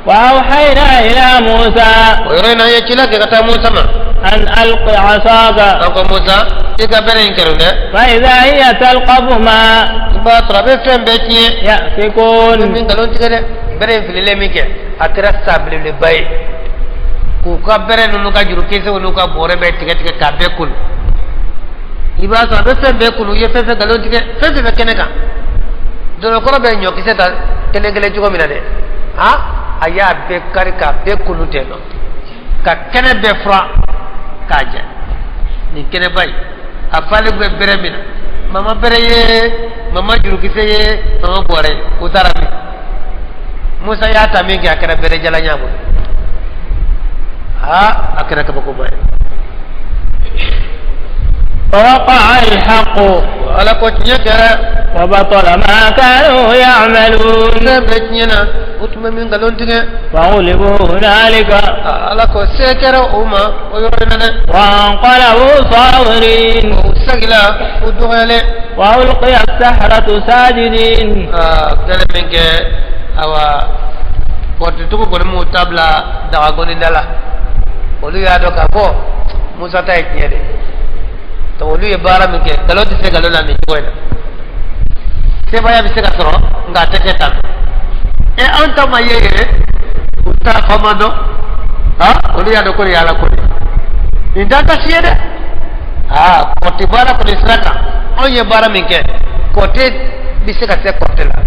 وأوحينا إلى موسى ويرينا يجينا كتا موسى ما أن ألق عصاك أكو موسى تكبرين كرونه فإذا هي تلقف ما باترا بفهم بيتي يأفكون من قالون تكده برين في الليميك أترى سابل لباي كوكا برين نوكا جروكيسه ونوكا بوري بيتي تكده كابيكول ibasa befem be kulu ye fefe galon tike fefe fe keneka do ko be nyoki seta kenegele jugo minade ha aya be karika be kulu teno ka kene be fra kaje ni kene bay afale be bere mina mama bere ye mama juru kise ye mama bore utarami musa ya tamingi akara bere jala nyamu ha akara ka bako bay فوقع الحق على كوتشيك وبطل ما كانوا يعملون فغلبوا هنالك على كوسيكر وما وانقلبوا صاغرين وألقي السحرة ساجدين كلمك أو كوتشيك كلمة تابلا دعوني دلا ولو يادو كابو موسى تايك to olu ye bara min ke galo ti se galo la ni joina se baya bi se ka soro nga teke tan e anta ma yeye uta komando ha olu ya do ko ya la ko ni ndata siede ha ko ti bara ko israta on ye bara min ke ko te bi se ka se ko te la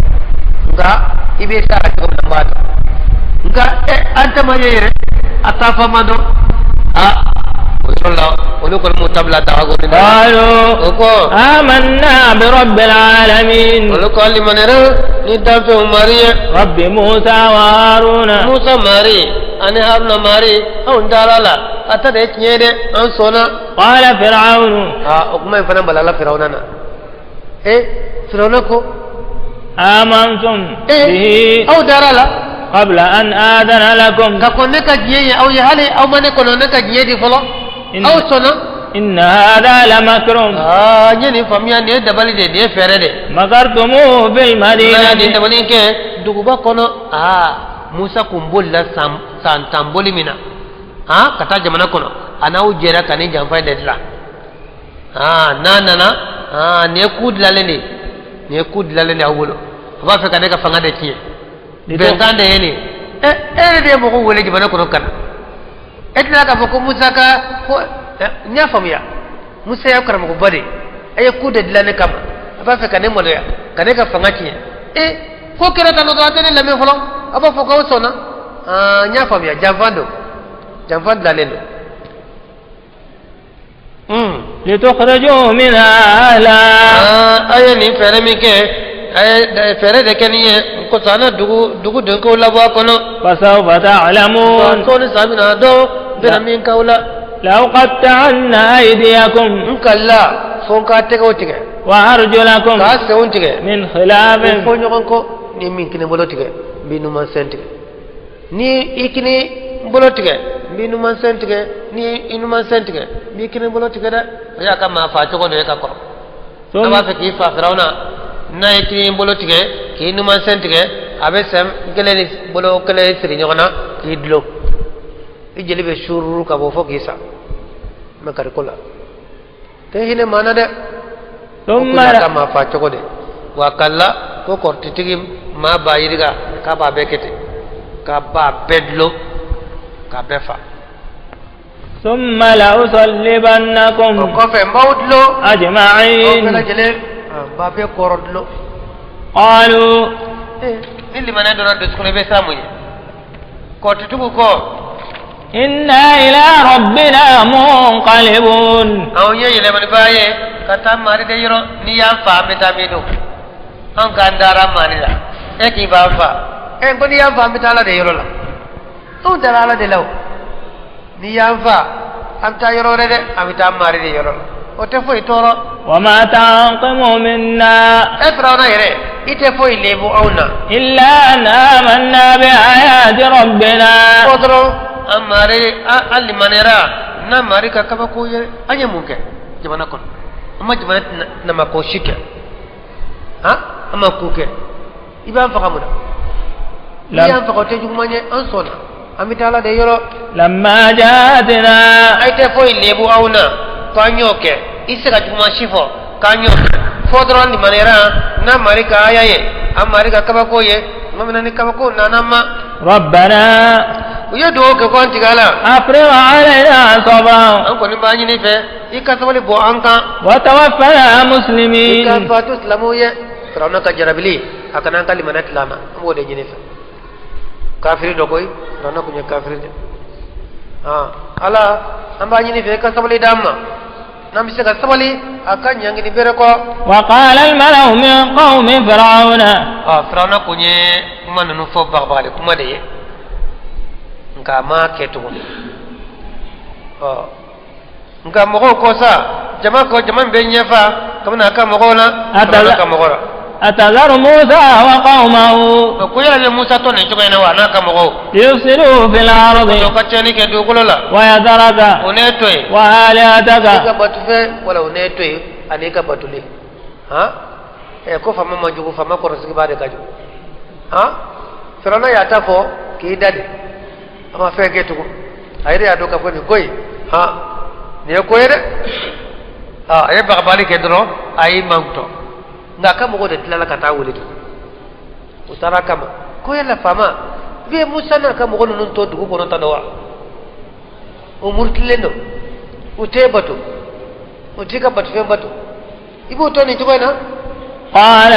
nga ibe sa ka ko na mata nga e anta ma yeye ata komando ha قالوا آمنا برب العالمين رب موسى وهارون موسى ماري أنا هارون ماري أو دالالا أتدري كنيرة أن سونا قال فرعون أكمل فنان بلالا فرعوننا فرعونكو آمنتم به أو دالالا قبل أن آذن لكم كونك جيه أو يهالي أو من كونك جيه فلو أو سونا إن هذا لمكر يعني فميا نيه دبلي نيه فرده مكرتموه بالمدينة دبلي كه دوبا كونو موسى كمبول لا سانتامبولي منا كتا جمانا كونو أنا وجرا كني جنفاي دلا نا نيه كود لالني أولو أبا فكاني كفعنا دتيه بيتان ده يعني ده بقول ولا جبنا كنا كنا إتلا كفوك موسى كا نيا فميا موسى يا كرم كبادي أيه كود دلنا كم أبا فكاني مولويا كني كفعنا كيه فوق كنا تنو تاني لمن فلان أبا فوق هو سونا نيا فميا جنفان دلنا لتخرجوا منها أهلا أيه نفرمي كه fere de keniye ko sana dugu den ko labo kono fasawfa ta'lamun ko ni sabina do bena min kawla law qatta'anna aydiyakum kalla fon ka tego tige wa arjulakum ka sewon tige min khilafin fo nyogon ko ni min kine bolo tige binu man sentige ni ikini bolo tige binu man sentige ni inu man sentige bi kine bolo tige da ya ka ma fa to ko ne ka ko to ba fe ki fa firawna na ikini bolo tige ki numan sen tige abe sem geleni bolo kele siri nyona ki dlo ijeli be shuru ka bo fokisa makar kola te hine mana de thumma ma fa choko de wa kala ko korti tigi ma bayiriga ka ba bekete ka ba bedlo ka befa thumma la usallibannakum ko fe mawdlo ajma'in babe korodlo qalu nili mana dona duskule be samuye ko tutugo ko inna ila rabbina munqalibun aw yele man baye kata mari de yoro ni ya fa betamido an kan dara mari la e ki ba fa ko ni ya fa betala de yoro la to dara de law ni ya fa am ta yoro de amita mari de yoro la وتفوي تورا وما تنقم منا افرنا يري يتفوي ليبو اونا الا ان آمنا بآيات ربنا قدرو اماري اللي منيرا نماري كاكبا كوي اي ممكن جمانا كون اما جمانا نما كوشيك اما كوكي يبان فهمنا liyan fakote jugumanye an sona ami tala de yoro لما جاءتنا ay te fo lebu awna panyoke isega juguma shifo kanyo fodron di manera na marika ayaye am marika kabako ye mamina ni kabako nanama ربنا uyedo ke ko antigala أفرغ علينا صبرا an ko ni banyi ni fe ikasawali bo anka وتوفنا مسلمين ikan fatu islamu ye Firauna ka jarabili akana kali manat lama mo de nyine fe kafiri do koy Firauna kunya kafiri de ala amba nyine fe ka sabali damma nam se ka sabali akan yang ni bere ko وقال الملأ من قوم فرعون Firauna kunye manunu fo bagbale kuma de nka ma ketu nka mogo ko sa jama ko jama be nyefa kamna ka mogo na ka mogo ra أتذر موسى وقومه ko yalla Musa to ne joga ina wa na ka mogo ليفسدوا في الأرض to ka cheni ke du kulola ويذرك onetoy وآلهتك ka batu fe wala onetoy ani ka batuli ko fama manjugo fama ko rosigi bade kaju Firauna ya tafo ki dade ama fe ke tugo ayre ya do ka ko ni koy ne ko yede ay bagbali ke dro ay mangto ngaka mo de tilala kata wulito utara kama ko yalla fama be Musa na kama ko non to dugo ko non tadawa o murtilendo utebatu utika batu fe batu ibo to ni tugo na قال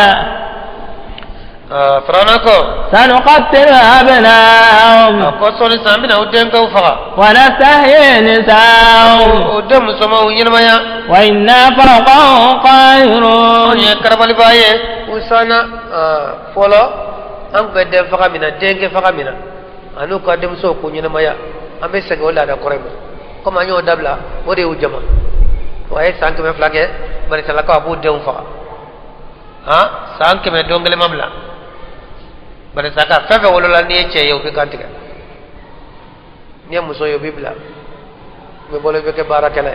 فرانكو سنقتل أبناءهم قصوني سامبنا ودين كوفا ونستحيي نساءهم ودم سما وينمايا وإنا فوقهم قاهرون كربالي باي وسانا فولا أم بدم فقا منا دين فقا منا أنو قدم سو كونينمايا أم بيسك ولا دا كريم كما نيو دبلا ودي وجما وهي سانك مفلاكه بني سلاكو أبو دين فقا سانك مدونغلي مبلا bari saka fefe wolola ni eche yo ke kantika ni muso yo bibla be bolo be ke barakala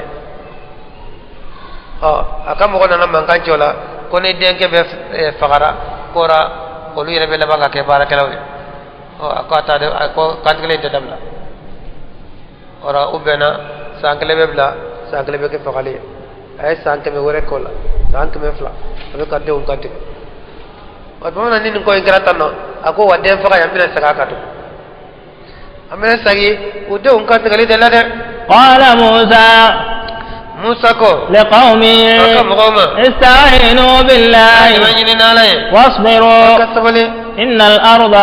aka mo gona man kan chola ko ne denke be fagara kora ko lu yele be la banga ke barakala wi aka ta de ko kantikale de damla ora ubena sankle be bla sankle be ke fagale ay sanke me wore kola sanke me fla be kadde on kantika wadona nini ko ingratano ako wadem faka yambira saka to amena sagi ude unka tagali de lade قال موسى ko لقومه استعينوا بالله واصبروا إن الأرض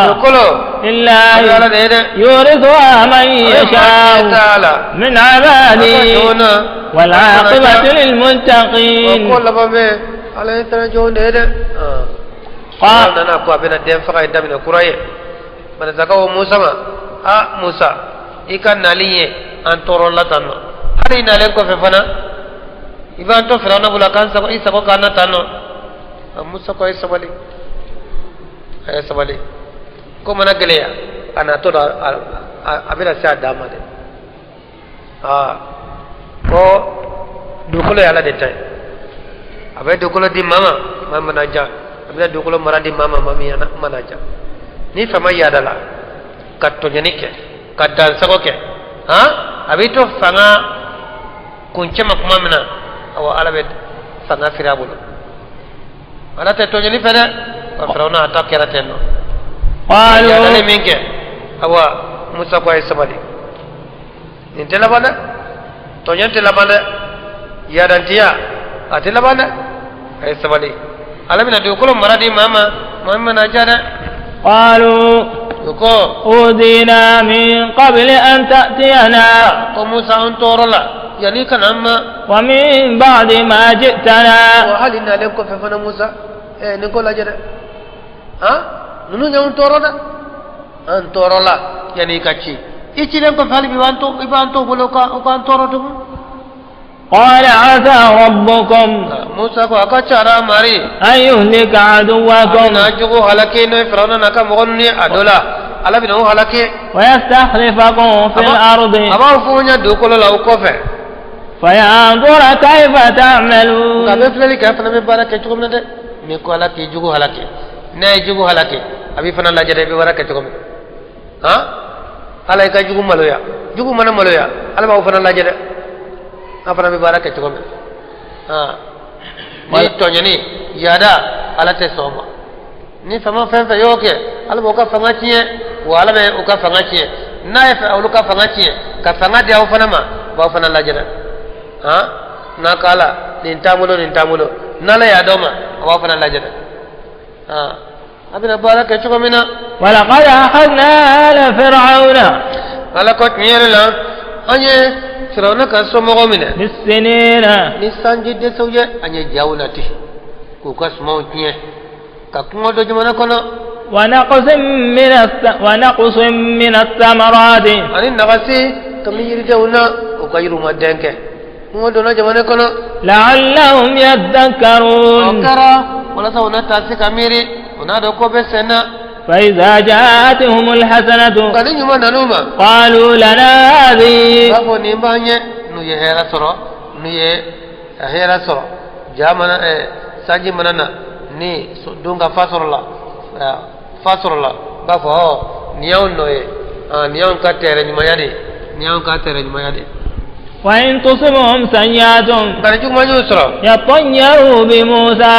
لله يورثها من يشاء من عباده والعاقبة للمتقين قال أنا أقوى بين الدين فقط يدام من الكرية من زكاة موسى ما موسى إكان ناليه أن تورو الله تانو هذه نالين كو ففنا إذا أنتو فرعون بولا كان سبا إسبا كان تانو موسى كو إسبالي كو منا قليا أنا تورا أبينا سيا داما دي كو دخلوا يالا دي تاي أبي دخلوا دي ماما نجا abina dukulo maradi mama mami anak manaja ni fama ya dala katto nyanike kaddan sagoke abito fanga kunche makuma mina awa alabe fanga firabulu ala te to nyani fere wa farauna ata kera tenno qalu ya dale minke awa musa ko ay sabali ni tela bana to nyante la bana ya dantia atela bana ay sabali alamina dukulo maradi mama najana قالوا أوذينا من قبل أن تأتينا وموسى انطورلا يعني كان أما ومن بعد ما جئتنا وهل إن لكم ففنا موسى نقول أجل ننو انطورلا انطورلا يعني كاتشي إيش لكم فهل بيبانتو بلوكا وكانطورتم قال عسى ربكم موسى ko akachara mari أن يهلك عدوكم najugo halake no firana naka mogonni adola alabino halake ويستخلفكم في الأرض aba funya dukolo la ukofe فينظر كيف تعملون kabe fleli ka fana be barake chugum de mi ko halake jugo halake nay jugo halake abi fana la jade be barake chugum ha ala ka jugu maloya jugu mana maloya ala ba fana laje de afana bi baraka ci ko ha ni toñani yada ala te soma ni fama fenfe yoke ala bo ka fanga tiye wala be o ka fanga tiye na fa o ka fanga tiye ka fanga de o fana ma ba fana laje de ha na kala nin tamulo nala ya doma wa fana laje de ha abina baraka ci ko mina wala qad akhadna ala fir'auna ala ko nyere la anye fir'auna ka so mo mina bisinina ni sanji de sawje anye jawlati ko ka smo tiye ka ko do jumana kono wa naqsim min ath-thamarati ani nagasi kami yiri dawna o ka yiru madenke mo do na jamana kono la'allahum yadhakkarun akara wala sawna tasi kamiri ona do ko be sena فإذا جاءتهم الحسنة قالوا لنا هذه jamana sanji manana ni dunga fasorla ba fo niyaw noye niyaw ka tere nyumayade وإن تصبهم سيئة يطيروا بموسى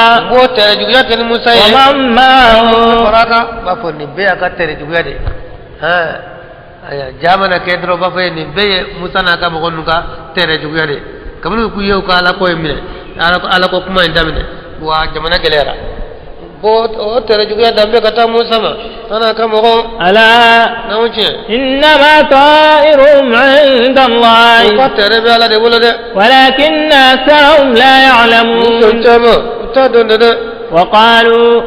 ومن معه jamana kedro ba fe ni beye musa na ka mo nuka tere jugade kamnu ku yew ka ala ko emine ala ko kuma indamine wa jamana gelera bo o tere jugade dambe kata musa ma ana ka mo ala nawche innama ta'irum 'inda Allah ko tere be ala de wolade walakin aktharuhum la ya'lamun وقالوا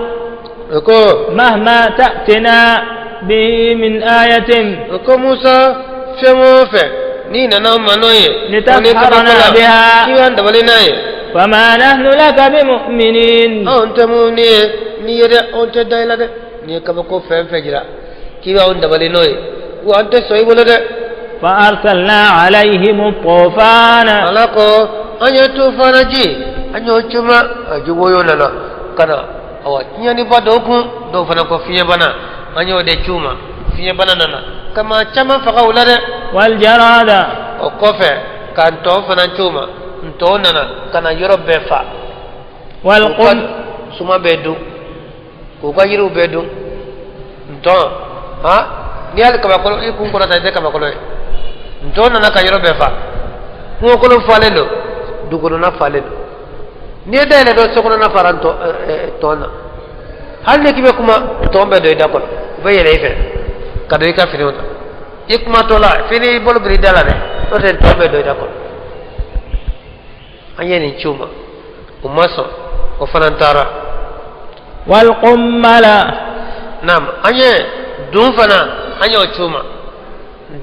مهما تأتنا به من آية لتسحرنا بها فما نحن لك بمؤمنين فأرسلنا عليهم الطوفان awa nyani ba do fana ko fiye bana anyo de chuma fiye bana nana kama chama faqa ulade wal jarada o kofe kan to fana chuma nto nana kana yoro befa wal qum suma bedu ko ga yiru bedu nto ha ni al kama ko ku ko ta de kama ko nto nana ka yoro befa ko ko falelo dugo na falelo ni da le do sokono na faranto tona halle kibe kuma tombe do ida ko be yele fe kado ka fini wona ikma tola fini bol bri dala ne to ten tombe do ida ko ayeni chuma umaso o fanantara wal qummala nam anye dun fana anyo chuma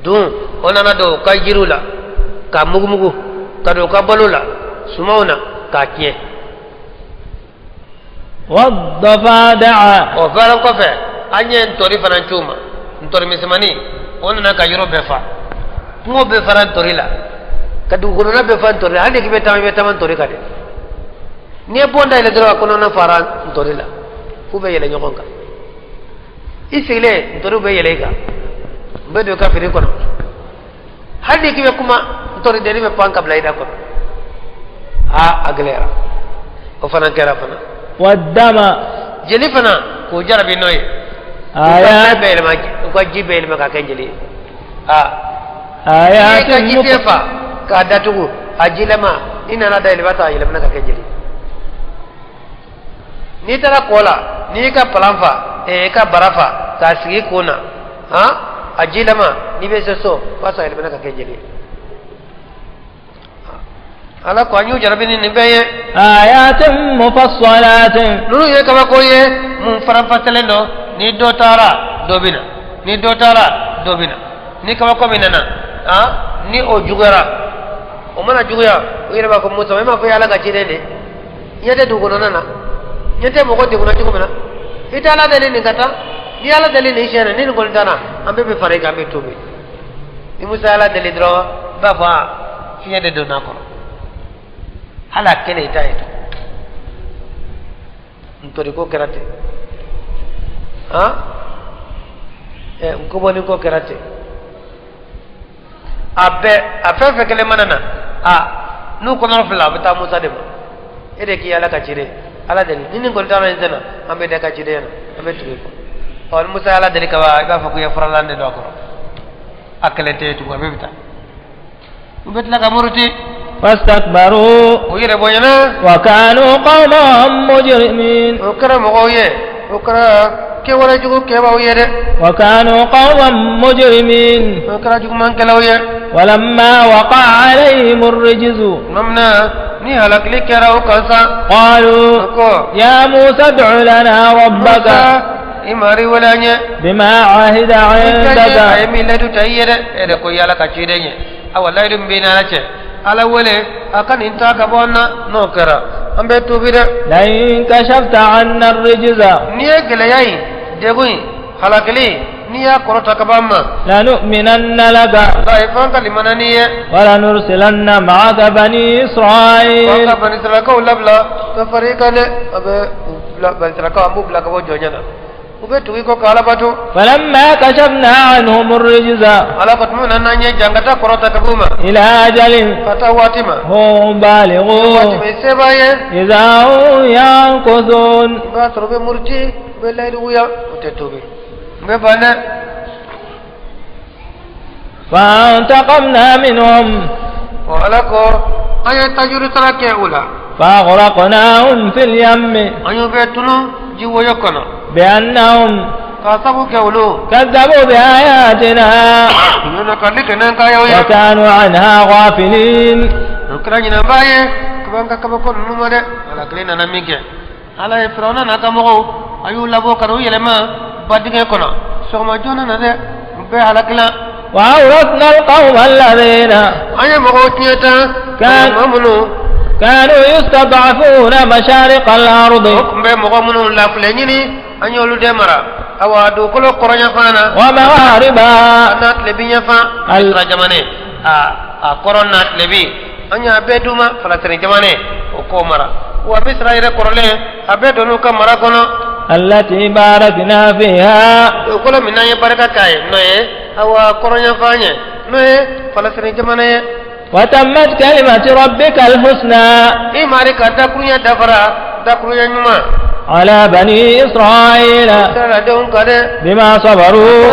dun onana do ka jirula ka mugumugu kado ka balula sumauna ka kie والضفادع وفعلا كفى أني نتوري فلان شوما نتوري مسماني وننا كيرو بفا مو بفران توري لا كدو كنا بفران توري هني كي بتام توري كده نيه بوندا إلى دروا كنا فران توري لا هو بيجي لين يومك إسيله نتوري بيجي لينكا بدو كافري كنا هني كي بكما نتوري دني بفان قبل إذا كنا أغليرا وفران كيرا فنا والدم جلفنا كو جربي نوي آيات بيل ما كو جيبيل ما كان جلي آيات مكفى كادتو اجلما ان انا دايل باتا يلمنا كان جلي ni tara kola ni ka palamfa ka barafa ka sigi kuna ajilama ni be so pasa yelmana ka jeli ala ko anyu jarabini ni beye ayatin mufassalatin nuru ye kama ko ye mun faram fatalendo ni do tara dobina ni kama ko minana ni o jugara o mana jugaya o yere ba ko musa ma ko yala ga cirende yede du gono nana yete mo ko de gono jugumena itala dele ni kata ni ala dele ni shene ni ngol dana ambe be fare ga be tobe ni musa ala dele dro ba fa fiye de do na ko hala kene ita itu ntori ko kerate ko boni ko kerate abe afefe kele manana nu ko non fla bata musa dem ede ki ala ka cire ala del nini ko tama zena ambe de ka cire na ambe tuwe ko on musa ala del ka ba fa ko ya faralande do ko akalete tu ko bebita ubetla ka muruti فاستكبروا وكانوا قوما مجرمين وكانوا قوما مجرمين ولما وقع عليهم الرجز قالوا يا موسى ادع لنا ربك بما عهد عندك ala wele akan inta ka bonna no kara ambe tubira la in kashafta anna ar-rijza niye gele yayi degui halakli niya korota ka bamma la nu'minanna laka la ifan kalimana niye wa la nursilanna ma'aka bani israil wa bani israil ka labla ka farikane abe bani israil ka ambu bla ka bo jonyana ubetu iko kala batu falamma kashafna anhum ar-rijza ala batmuna nanye jangata korota kabuma ila ajalin fatawatima hum balighu watima sebaye idha yanqudun ba trobe murti be layru ya utetubi be bana فانتقمنا منهم ولكو أي تجر ترك أولى فأغرقناهم في اليم أي بيتنا جوا يكنا بأنهم كذبوا بآياتنا وكانوا عنها غافلين وأورثنا القوم الذين كانوا يستضعفون مشارق الأرض ومغاربها التي باركنا فيها وتمت كلمة ربك الحسنى على بني إسرائيل بما صبروا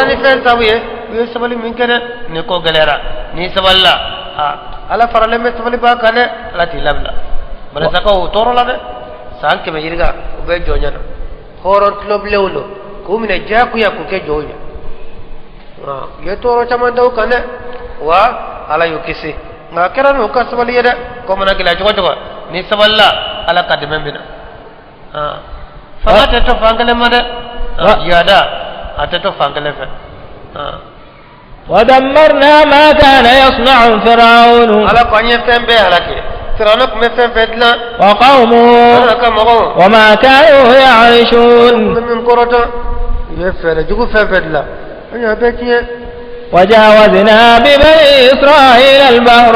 فأتت فانكل مدى زيادة أتت فانكل ودمرنا ما كان يصنع فرعون على قنية فنبه لك فرعون كم فنبه وقومه وما كانوا يعيشون من قرطة يفعل جوكو فنبه وجاوزنا ببني إسرائيل البحر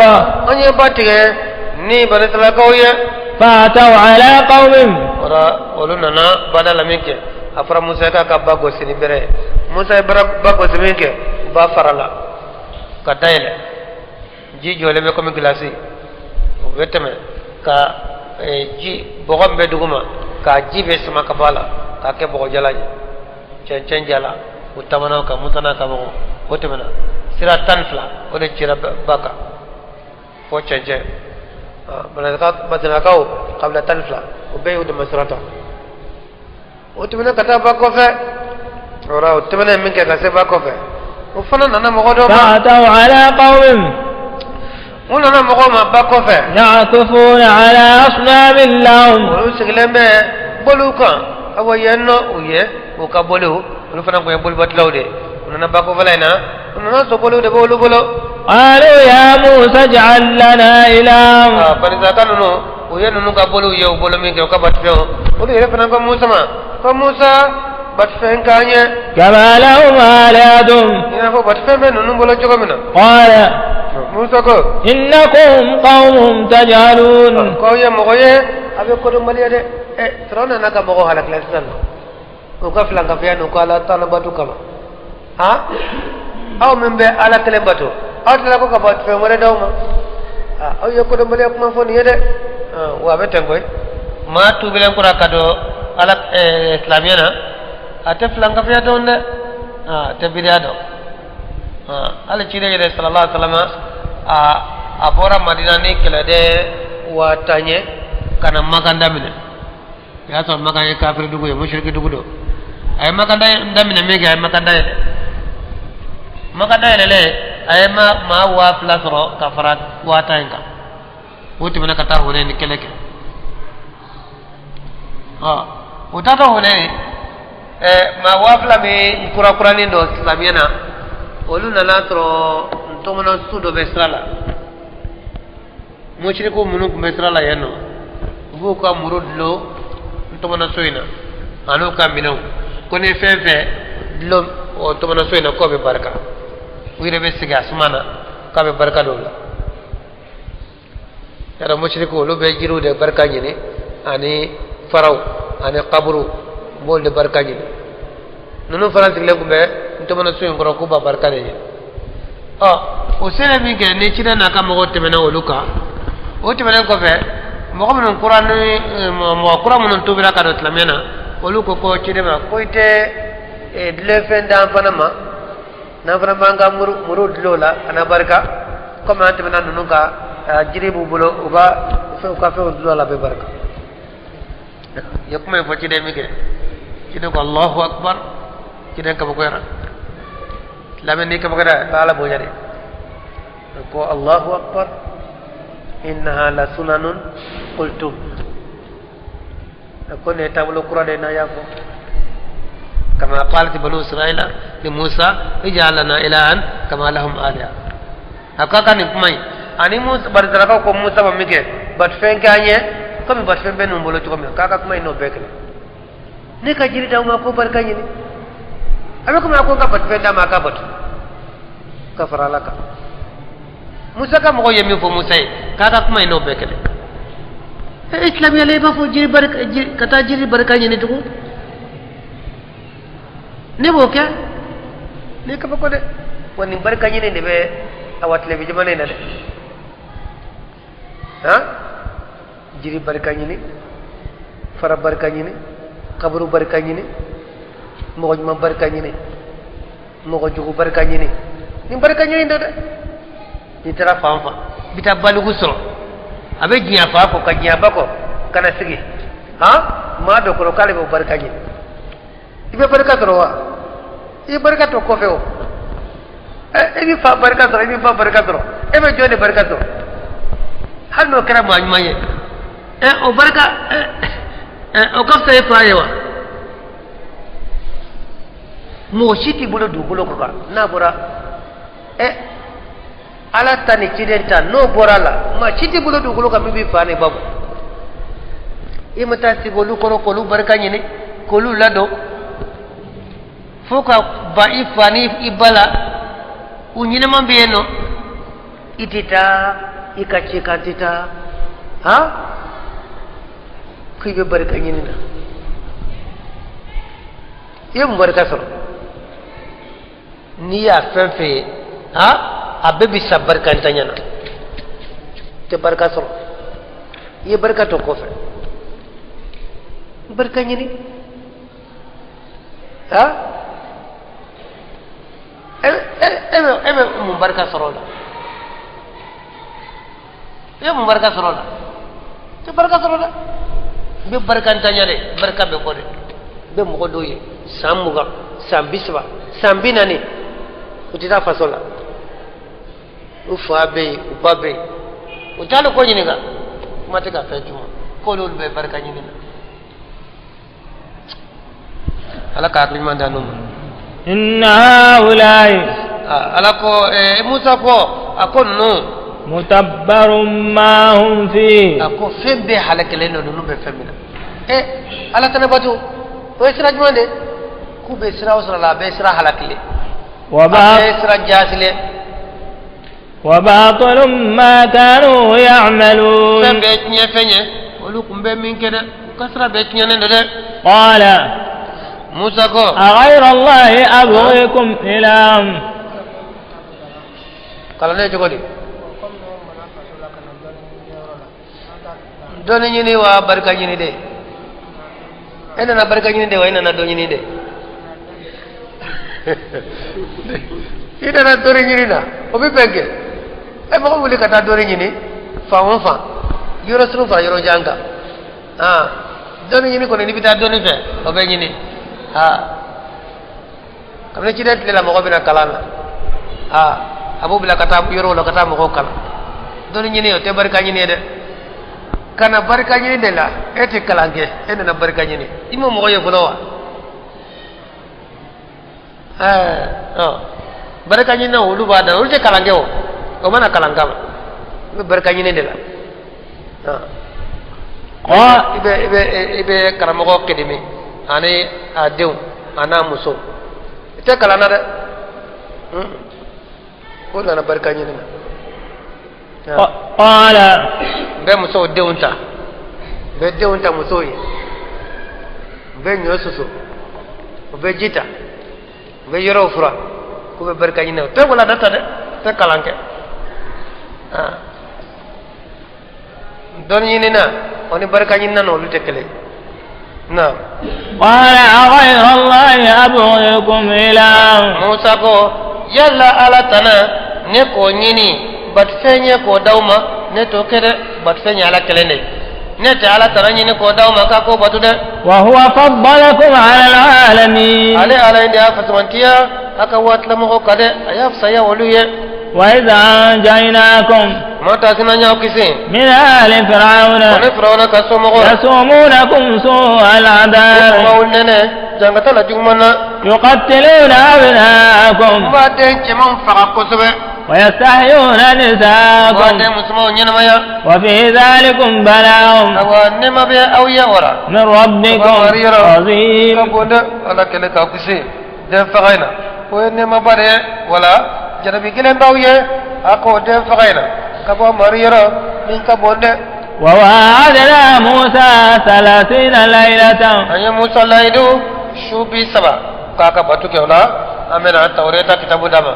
فأتوا على قوم ولنا بدل منك أفرا موسى كابا غوسني بره موسى برا غوسني منك بافرلا كدايل جي جولي بكم غلاسي وبتم كا جي بوغم بدوما كا جي بسما كبالا كا كي بوغ جالا چنچن جالا وتمنا كا موسى نا كبو وتمنا سيرا تنفلا ودي چيرا باكا فو چنچن بدناكو قبل تنفلا وبيود مسرته وتمنى كتابا كوفي ورا وتمنى منك كسبا كوفي وفنان انا مغدو فاتوا على قوم ونانا مغوما باكوفي يعكفون على اصنام لهم ولسلم بلوكا او ينو ويه وكبلو ولفنا كو يبل بتلودي ونانا باكوفي لنا ونانا سبلو دي بولو قالوا يا موسى اجعل لنا إلها فإذا كانوا وينو كبلو يو بولو مينك وكبتفيو ولي رفنا كموسى بتفين كانيه كما لهم آلهة قال إنكم قوم تجهلون ha aw min be ala kele bato aw tala ko ka bat fe wala dawma aw yoko do male kuma foni yede wa beten koy ma tu bilen ko rakado ala islamiyana ate flanga fiya donde te bidia do ala ci de sallallahu alaihi wasallam abora madina ni kele de wa tanye kana maganda mine ya to maganya kafir dugu e mushriki dugu do ay maganda ndamine mege ay maganda de maganda le ay ma wa plasro kafarat wa tanga wuti mana kata hone ni keleke utata hone ma wa flame kura kura ni do islamiyana oluna natro ntomona sudo besala mushriku munu besala yano bu ka murudlo ntomona soina anu ka minaw kone fefe lo o ntomona soina ko be barka wire be siga asmana ka be barka do yara mushriku lo be jiru de barka nyini ani faraw ani qabru bol de barka nyini nunu faranti le ko be ntomona soina ko ba barka de o sene mi ke ne chida na ka mo temena oluka o temena ko fe mo ko non qur'an mo qur'an non to bira ka do islamena oluko ko chide ma ko ite e le fenda panama na fana manga muru lola ana barka ko ma temena nunu ka jiribu bulo uga so ka fe lola be barka yakuma fo chide mi ke chide ko Allahu akbar chide ka ko yara lamen ni ka bagada ala bojade ko Allahu akbar innaha la sunanun qultum ko ne tablo qur'an na yako kama qalat banu israila li musa ij'alna ilahan kama lahum aliha hakaka ni kumai ani musa barzaka ko musa ba mike bat fenkanye ko mi bat fen benu mbolo to mi kaka kumai no bekle ne ka jiri daw ma ko barkanye ni abe ko ma ko ka bat fen da ma ka bat kafara laka musa ka mo yemi fo musa kaka kuma ino bekele islam ya leba fo jiri barka kata jiri barka ni to ne bo ka ne ka ko de woni barka ni ne be awat le bi jamane na de ha jiri barka ni fara barka ni qabru barka ni mo ma barka ni mo ko jugu barka ni ni barka ni ndo de ni tara famfa bita balugu so abe giya fa ko ka giya bako kana sigi ha ma do ko kale bo barka ni ibe barka to wa e barka to ko feo e bi fa barka to e bi fa barka to e be jone barka to har no kara ma maye o barka o ka fe fa yewa mo shiti bulo du bulo ko ka na bora ala tani cidenta no borala ma citi bulo dugulo kam bi fane babu imata sigolu koro kolu barkanye ne kolu lado foka ba ifani ibala unyine mambieno itita ikache kantita ha kibe barkanye ne na yem barka soro ni ya fefe ha abe bisa barkantanya na te barka soro ye barka to ko fe barkanya ni ha eme mu barka soro la ye mu barka soro la te barka soro la be barkantanya de barka be ko de be mo ko doye samuga sambiswa sambinani utita fasola ufabe ubabe utalo ko nyiniga mateka fejuma ko lol be barka nyinina ala ka akli manda no inna ulai ala ko musa ko akon no mutabbarum ma hum fi ako fembe halakele no no be femina ala tan batu o isra jumande ku be isra usra la be isra halakele wa ba isra jasile وباطل ما كانوا يعملون فبيتني فني ولكم بمن كده كسر بيتني ندى قال موسى كو أغير الله أبغيكم إلها قال لي جودي دوني ني وا بركا ني دي انا بركا ني دي وين انا دوني ني دي ina dori nyini na obi penge e mo wuli kata dori nyini fa won fa yoro sunu fa yoro janga dori nyini ko ni bita dori fe obe nyini kamne ci det la mo ko bina kalana abu bila kata yoro la kata mo ko kala dori nyini o te barka nyini de kana barka nyini de la eti kalange ene na barka nyini imo mo ko yefulowa barka nyina ulu bada ulu je kalange o mana kalanga barka nyine de la ibe karamo kedimi ani adew ana muso ite kalana de ko na barka nyine na qala be muso deunta muso yi be nyosuso be jita be yoro fura ko be barka nyine te wala data de te kalanke don nyine na oni barka nyine no lu tekele na qala aghayra allahi abghukum ilaha musa ko yalla ala tana ne ko nyini bat fenye ko dawma ne to kede bat fenye ala kelene ne te ala tana nyini ko dawma ka ko batude wa huwa faddalakum ala alalamin ala inda fatwantiya aka watla mo kade ayaf saya woluye wa idha anjaynakum mata sinanya kisi min ali fir'auna kasomo yasumunakum su'al adab mawlene jangata la jumana yuqattiluna abnaakum bade chemam faqa kosobe wa yastahyuna nisaakum bade musmo nyina maya wa fi dhalikum bala'un awanne mabe awiya wara min rabbikum azim kabonde ala kele ka kisi den faqaina ko ne mabare wala jarabi gilen bawye ako den faqaina kabo mariyara min kabonde wa wa'adna musa 30 laylatan aya musa laydu shubi saba kaka batu kewla amena tawreta kitabu dama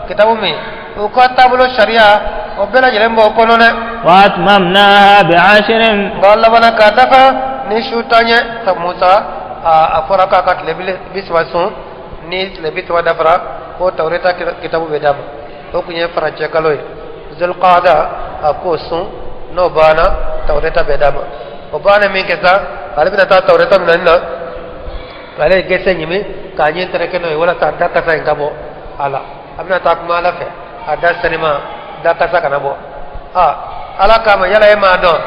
kitabu mi ko tabulo sharia o bela jelembo konone wa atmamna bi'ashrin walla bana katafa ni shutanye ta musa afora kaka lebile biswason ni lebitwa dafra ko tawreta kitabu bedama o kunye farache kaloy zulqada akosun no bana tawreta bedama o bana min kesa alibina ta tawreta minanna ale gese nyimi kanyen tereke no wala ta dakasa ngabo ala amna ta kuma ala fe ada sanima dakasa kanabo ala kama yala e ma don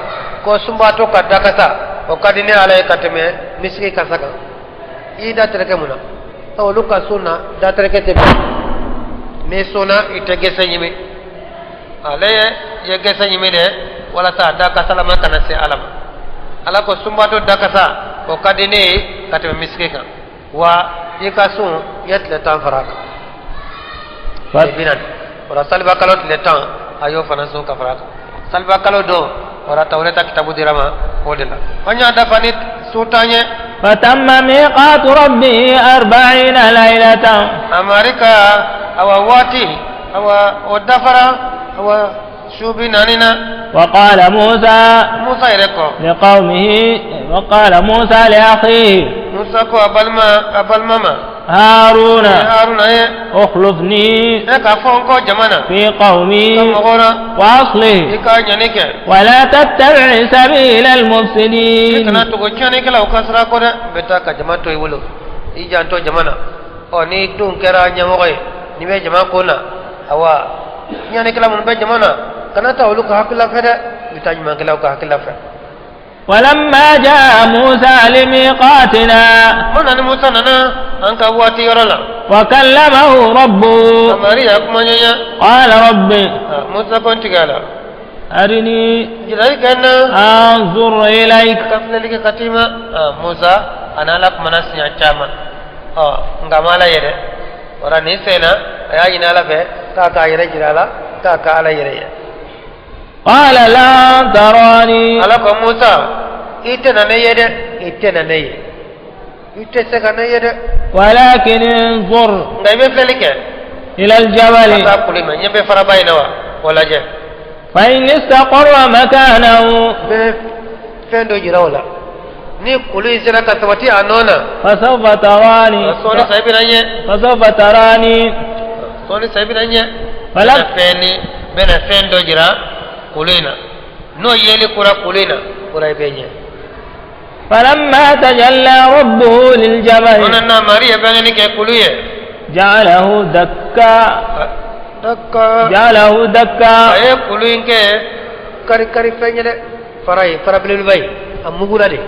ko sumba to ka dakasa o kadine ala e kateme miski kasaka ida tereke muna to luka sunna da tereke te me sona ite gese nyimi ale ye gese nyimi de wala ta dakasa la makana se alama ala ko sumba to dakasa o kadine kateme miski kan wa ikasun yetle tan faraka binan ora salba kalot le tan ayo fanasun ka faraka salba kalo do ora tawreta kitabu dirama odela anya da fanit sutanye fatamma miqatu rabbi 40 laylatan amarika awa wati awa odafara awa shubi nanina وقال موسى يركو لقومه وقال موسى لأخيه موسى كو أبل ماما هارون ايه اخلفني في قومي وأصله ولا تتبع سبيل المفسدين ولما جاء موسى لميقاتنا وكلمه ربه قال رب أرني أنظر إليك موسى أنا لك مناسي أجاما نغمالا يري وراني سينا أياجنا لفه تاكا يري جرالا تاكا على يري قال لا تراني alako musa itena ne yede itena ne يتسكن يده ولكن انظر إلى الجبل فإن استقر مكانه فندو جراولا ni kulu isira kasabati anona فسوف تراني soni sahibi nanye fala feni bena fendo jira kulina no yeli kura kulina kura ibenye فلما تجلى ربه للجبل وننا ماريا بغني كي كلويه جعله دكا اي كلوين كي كاري فني فرا بلي باي امغولا دي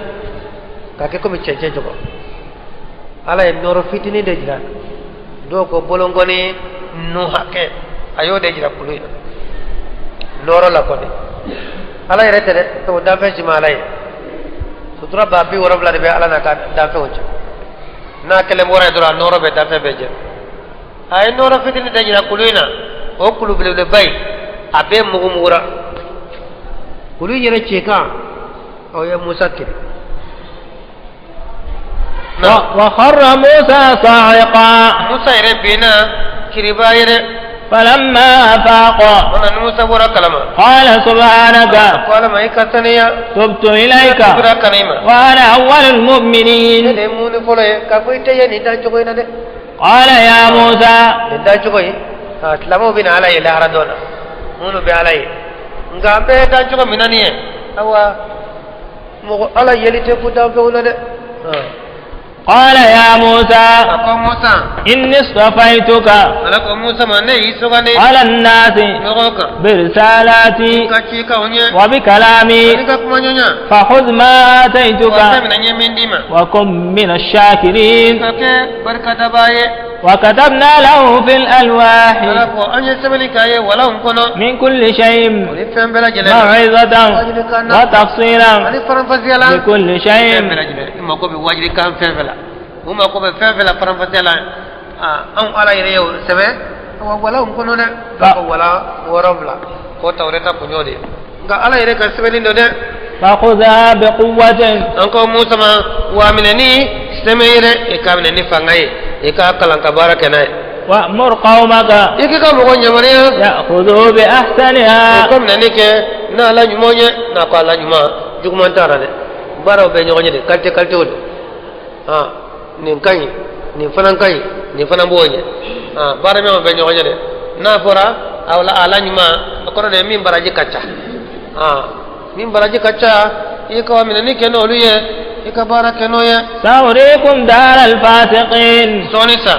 كاكي كومي تشي جوكو ala e noro fitini de jira do ko bolongoni no hakke ayo de jira kuluina noro la ko de ala e rete de to da fe jimalai sutura babi warabla de be ala na ka da fe wonja na kele mora dura noro be da fe beje ay noro fitini de jira kuluina o kulu bele bay abe mugumura kulu yere cheka o ya musakir وخر موسى صاعقا موسى ربنا كرباير فلما أفاق قال سبحانك تبت إليك وأنا أول المؤمنين قال يا موسى قال يا موسى إني اصطفيتك على الناس برسالاتي وبكلامي فخذ ما آتيتك وكن من الشاكرين وكتبنا له في الألواح من كل شيء موعظة وتفصيلا لكل شيء uma ko be fefela faramfatela an ala yere yow sebe wala kono ne wala worobla ko tawreta ko nyode nga ala yere ka sebe lindo de فخذها بقوة أنكو موسى ما وامنني سميرة إكامنني فنعي إكا كلام كبارك ناي وأمر قومك إكا مغون يمريا يأخذوا بأحسنها إكامنني ك نالا نموني نقالا نما جوكمان تارا ده بارو بينيوني ده كالتي ود نكاي نفنانكاي نفنانبوني بارو ميو بينيوني ده نافورا أولا على نما أكون ده مين براجي كاتشا min baraji kacha ika wa minani keno luye ika bara keno ya saurikum dar al fasiqin sonisa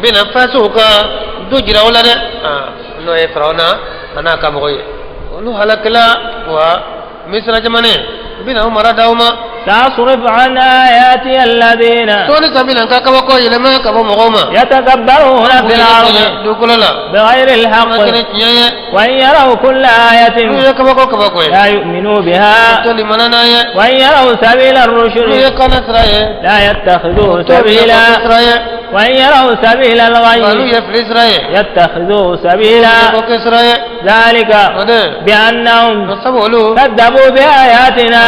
bina fasuka dujira wala de no e frauna ana ka moye onu halakla wa misra jamane bina umara dauma تصرف عن آياتي الذين يتكبرون في الأرض بغير الحق وإن يروا كل آية لا يؤمنوا بها وإن يروا سبيل الرشد لا يتخذوه سبيلا وإن يروا سبيل الغي يتخذوه سبيلا ذلك بأنهم كذبوا بآياتنا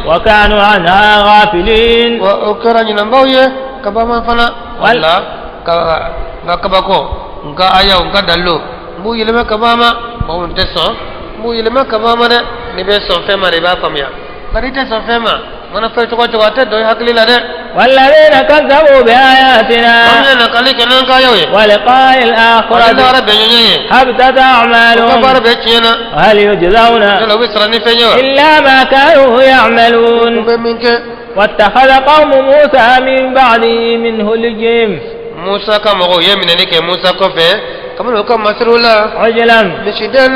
وكانوا عنها غافلين والذين كذبوا بآياتنا ولقاء الآخرة حبطت أعمالهم وهل يجزون إلا ما كانوا يعملون واتخذ قوم موسى من بعده من هلجهم موسى كما هو يمنني موسى كفه كما هو كما مسرولا عجلا جسدا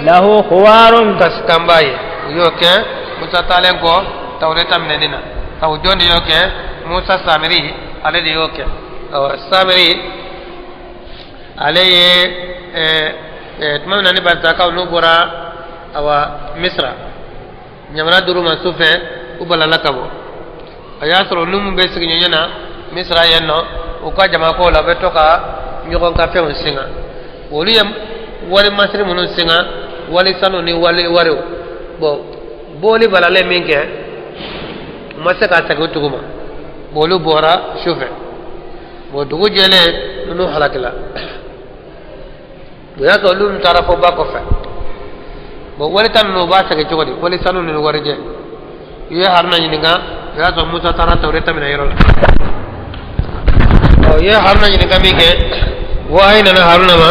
له خوار كسكمباي يوكي موسى تالنكو توريتا منننا أو جون يوكي موسى سامري عليه يوكي أو سامري عليه تمامنا نبتاكا ونبورا أو مصر nyamara duru man sufe ubala lakabo ayasro numu be sigi nyana misra yenno o ka jama ko la beto ka nyoko ka fe singa woli yam wali masri munu singa wali sanu ni wali waro bo بولي بلا منك مسك أتكوتكما بولو بورا شوفه ودوجو جله نو حلقلا ويا كلهم تعرفوا باكوفه بولي تنو باسك جودي بولي سانو نو ورجه يا هارنا ينغا يا تو موسى ترى توريتا من يرول او يا هارنا ينغا ميكه واين انا هارنا ما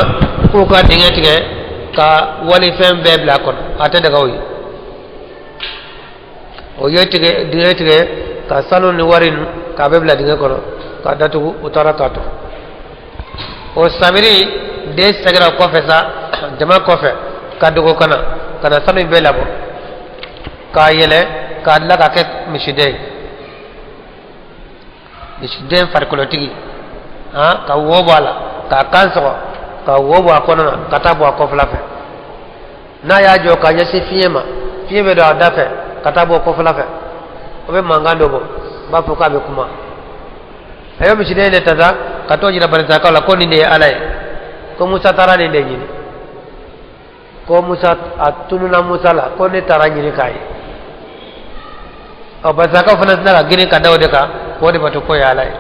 كوكا دينغتيكه ka wali fem bebla kon ate daga wi o yetige dingetige ka salo ni warin ka bebla dinga kono ka datu utara kato o samiri de sagra ko fesa jama ko fe ka dugo kana kana salo bela bo ka yele ka la ka ke mishide farkolotigi ha ka wo bala ka kanso ka wobo akona katabu akofla fe na ya jo ka nyasi fiema fiebe do adafe katabu akofla fe obe mangando bo ba foka be kuma ayo mishide ne tada katoji na barza kala koni ne alai ko musa tarani ne nyini ko musa atunu na musa la ko ne tarani ne kai o barza ka fana na gini ka dawo de ka ko de bato ko ya alai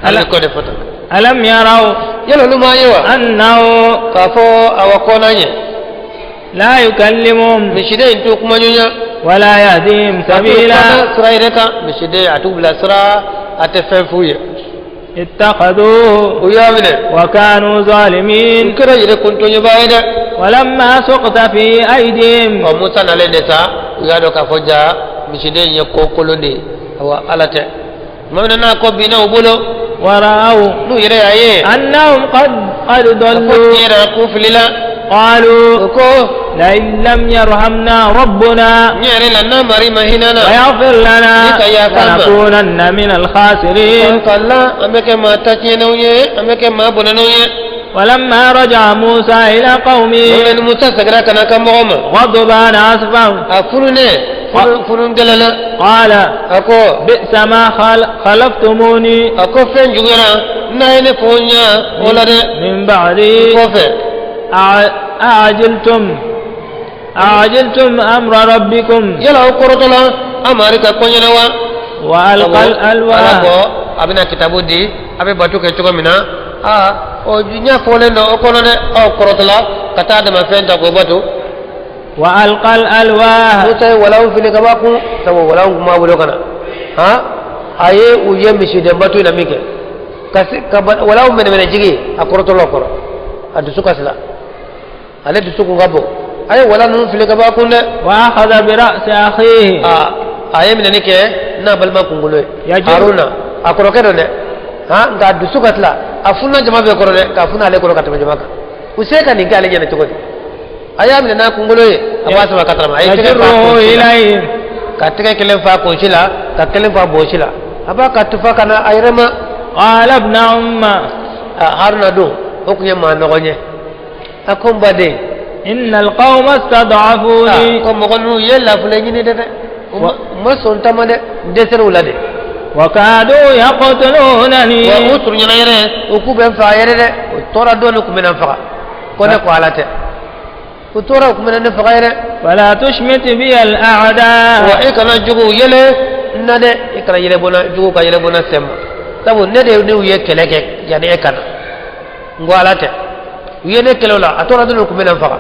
ala ko de foto ألم يروا أنه لا يكلمهم ولا يهديهم سبيلا اتخذوه وكانوا ظالمين ولما سقط في أيديهم ورأوا أنهم قد ضلوا قالوا لئن لم يرحمنا ربنا ويغفر لنا لنكونن من الخاسرين ولما رجع موسى إلى قومه غضبان أسفا قال بئس ما خلفتموني من بعدي أعجلتم أمر ربكم وألقى الألواح abina kitabu di abe batu ke cogo mina o nya fole no o kono ne o korotla kata de ma fenta ko batu وألقى الألواح موسى ولو في لكباكم سوى ولو ما بلوكنا ها أيه ويمشي دمبتو نميك ولو من جيجي أكرت الله كرة أدسوك أسلا ألا دسوك غابو أيه ولا نون في لكباكم وأخذ برأس أخيه أيه من نيك نابل ما كنقوله هارونا أكرت كده ها قاعد دسوك أسلا أفونا جماعة بكرة كافونا عليه كرة كتب جماعة وسيكا نيكا عليه جنة تقولي aya mina na kunguloye abasa makatrama ay ilayhim katika kelen fa ko shila ka kelen fa bo shila aba ka tufa kana ayrama qala ibn umma harna do okuye ma nogonye akom bade innal qawma istad'afuni ko mo gonu yella fulani ni de ma son tamane deser ulade wa kadu yaqtulunani wa utur nyana yere ukube fa yere de tora do no kumena fa ko ne ko alate فتورك من النفغير فلا تشمت بي الأعداء وإكنا جغو يلي ندى إكنا يلبونا جغو كا يلبونا سم تبو ندى نيو يكلك يعني إكنا نقوالات ينكلولا أتورا دنوك من النفغ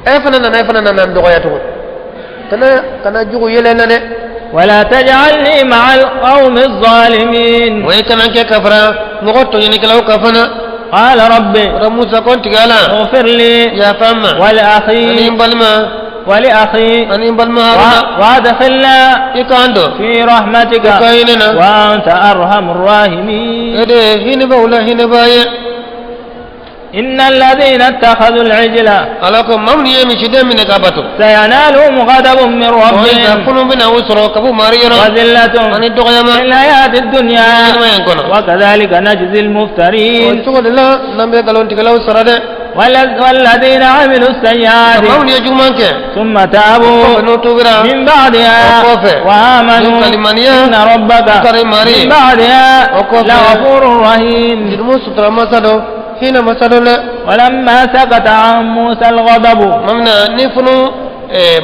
أفننا ندغياتهم كنا جغو يلي ندى ولا تجعلني مع القوم الظالمين وإكنا كفرا نغطو ينكلو كفنا قال ربي موسى كنت قال اغفر لي يا فما ولأخي وادخلنا في رحمتك وأنت أرحم الراحمين إن الذين اتخذوا العجل سينالهم غضب من ربهم وذلة في الحياة الدنيا وكذلك نجزي المفترين والذين عملوا السيئات ثم تابوا من بعدها وآمنوا إن ربك من بعدها لغفور رحيم ولما سكت عن موسى الغضب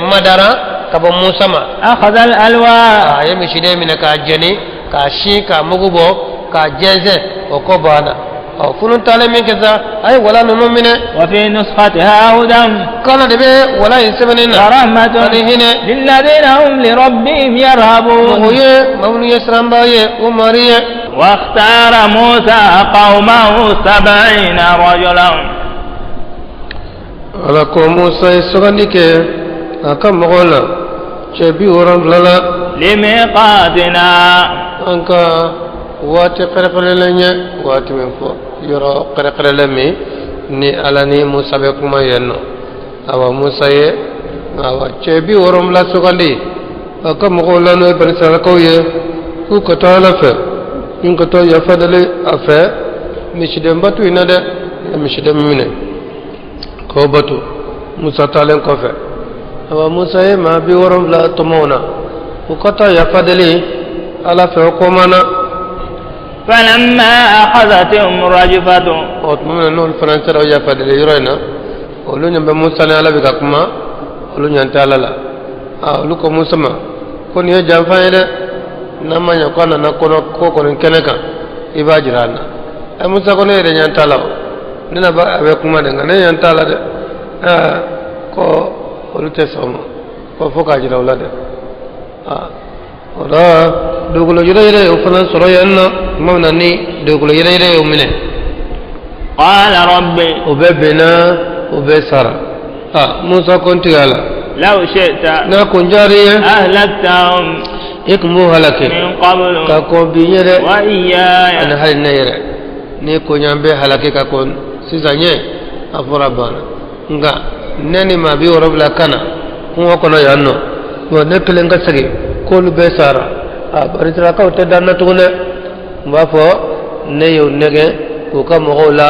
madara kabo Musa ma أخذ الألواح ya mishide mina ka jeni ka shi ka mugubo ka jenze o ko bana o funun tale min keza ay wala no mine وفي نسختها هدى kana debe wala insebenina ورحمة للذين هم لربهم يرهبون oye mawnu yesramba ye umariye واختار موسى قومه 70 رجلا ala ko Musa isogandike aka mogola chebi oran lala لميقاتنا anka wati qirqirelenya wati men fo yoro qirqirelemi ni alani Musa be kuma yenno awa Musa ye awa chebi oran la sogandi aka mogola no ben sarako ye ku kata la fe in kata ya fadale afa mishidem batu inade mishidem mine ko batu Musa talen ko fe awa Musa ye ma bi worom la tomona ku kata ya fadale ala fe ko mana فلما أخذتهم رجفة otmana non francero ya fadale yoroina olu nyambe Musa ne ala bi kakuma olu nyanta ala olu ko Musa ma ko ni jamfa ide namanya ko na kono ko ko keneka iba jirana ay Musa ko ne de nyanta ala nina ba abe kuma de ngane nyanta ala de ko olu te somo ko foka jira wala de ora dogulo jira ire o fana soro yanno mawna ni dogulo jira ire o mine قال ربي ubebena ubesara Musa konti ala لو شئت na kunjariye أهلكتهم ikmu halake من قبل ka ko binyere an وإياي hal nayre ni ko nyambe halake ka kon sisanye afura bana nga neni ma bi worobla kana ko ko no yanno no nekle nga sagi ko lu besara bari tra ka te danna tugune mba fo ne yo nege ko ka mo la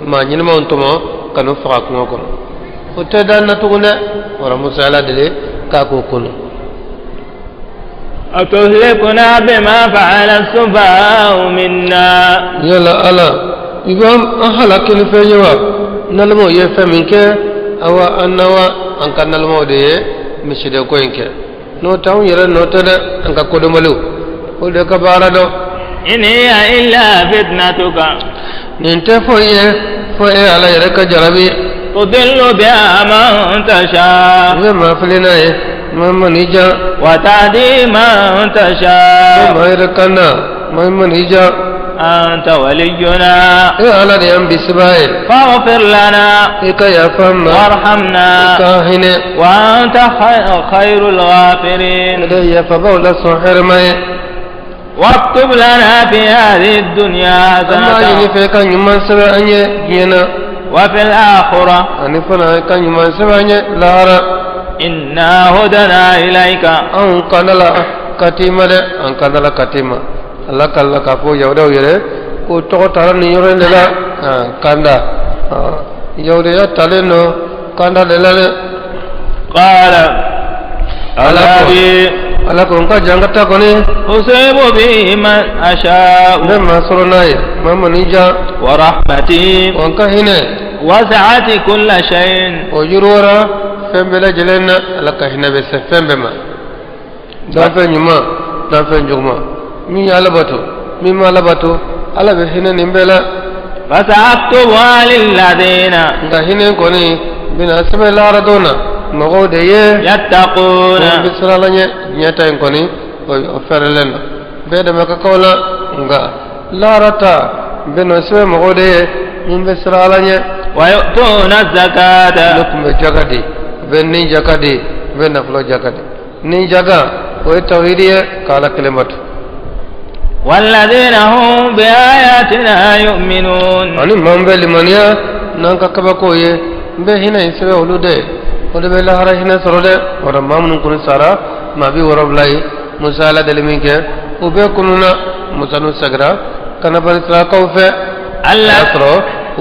ma nyina ma ontomo kanu fa ko ko o te danna tugune wara musala dele ka ko kono أتهلكنا بما فعل السفهاء منا yala ala ibam ahalakin fejewa nalmo ye feminke awa annawa anka nalmo de miside ko inke no taw yere no tada anka kodomalu o de ka barado إن هي إلا فتنتك ninte fo ye ala yere ka jarabi تضل بها من تشاء be ma filina ye mamma nija وتهدي من تشاء ma yere kana mamma nija أنت ولينا e ala de am bisbail فاغفر لنا e ka ya famma وارحمنا ka hine وأنت خير الغافرين de ya fa bawla sohir mai واكتب لنا في هذه الدنيا amma yini حسنة fe kan yuman sabe anye gina وفي الآخرة ani fana kan yuman sabe anye lara إنا هدنا إليك an kanala katima de an kanala katima Allah kala ka fo yawda yere ko to taran ni yore de la kanda yawde ya taleno kanda de la قال الذي ala ko ka jangata ko ni أصيب به من أشاء de masornai mamma nija ورحمتي on ka hine وسعت كل شيء o jurora fembele jelenna ala ka hine be se fembe ma da fe nyuma da fe jugma mi ala bato mi mala bato ala be hine nimbela فسأكتبها للذين nga hine ko ni bina sebe lara dona mago de ye يتقون bisra la nyeta ko ni o ferelen be de maka kawla nga larata bino sebe mago de ye min bisra la nye ويؤتون الزكاة lukum be jagadi be ni jagadi be na flo jagadi ni jaga o tawhidiye kala kalimatu والذين هم بآياتنا يؤمنون ani mambe limaniya nan ka kaba ko ye be hina isbe olude olu be lahara hina sorode wara mamun kun sara ma bi warablai musala daliminke ube kununa musanu sagra kana bar tra ko fe Allah asro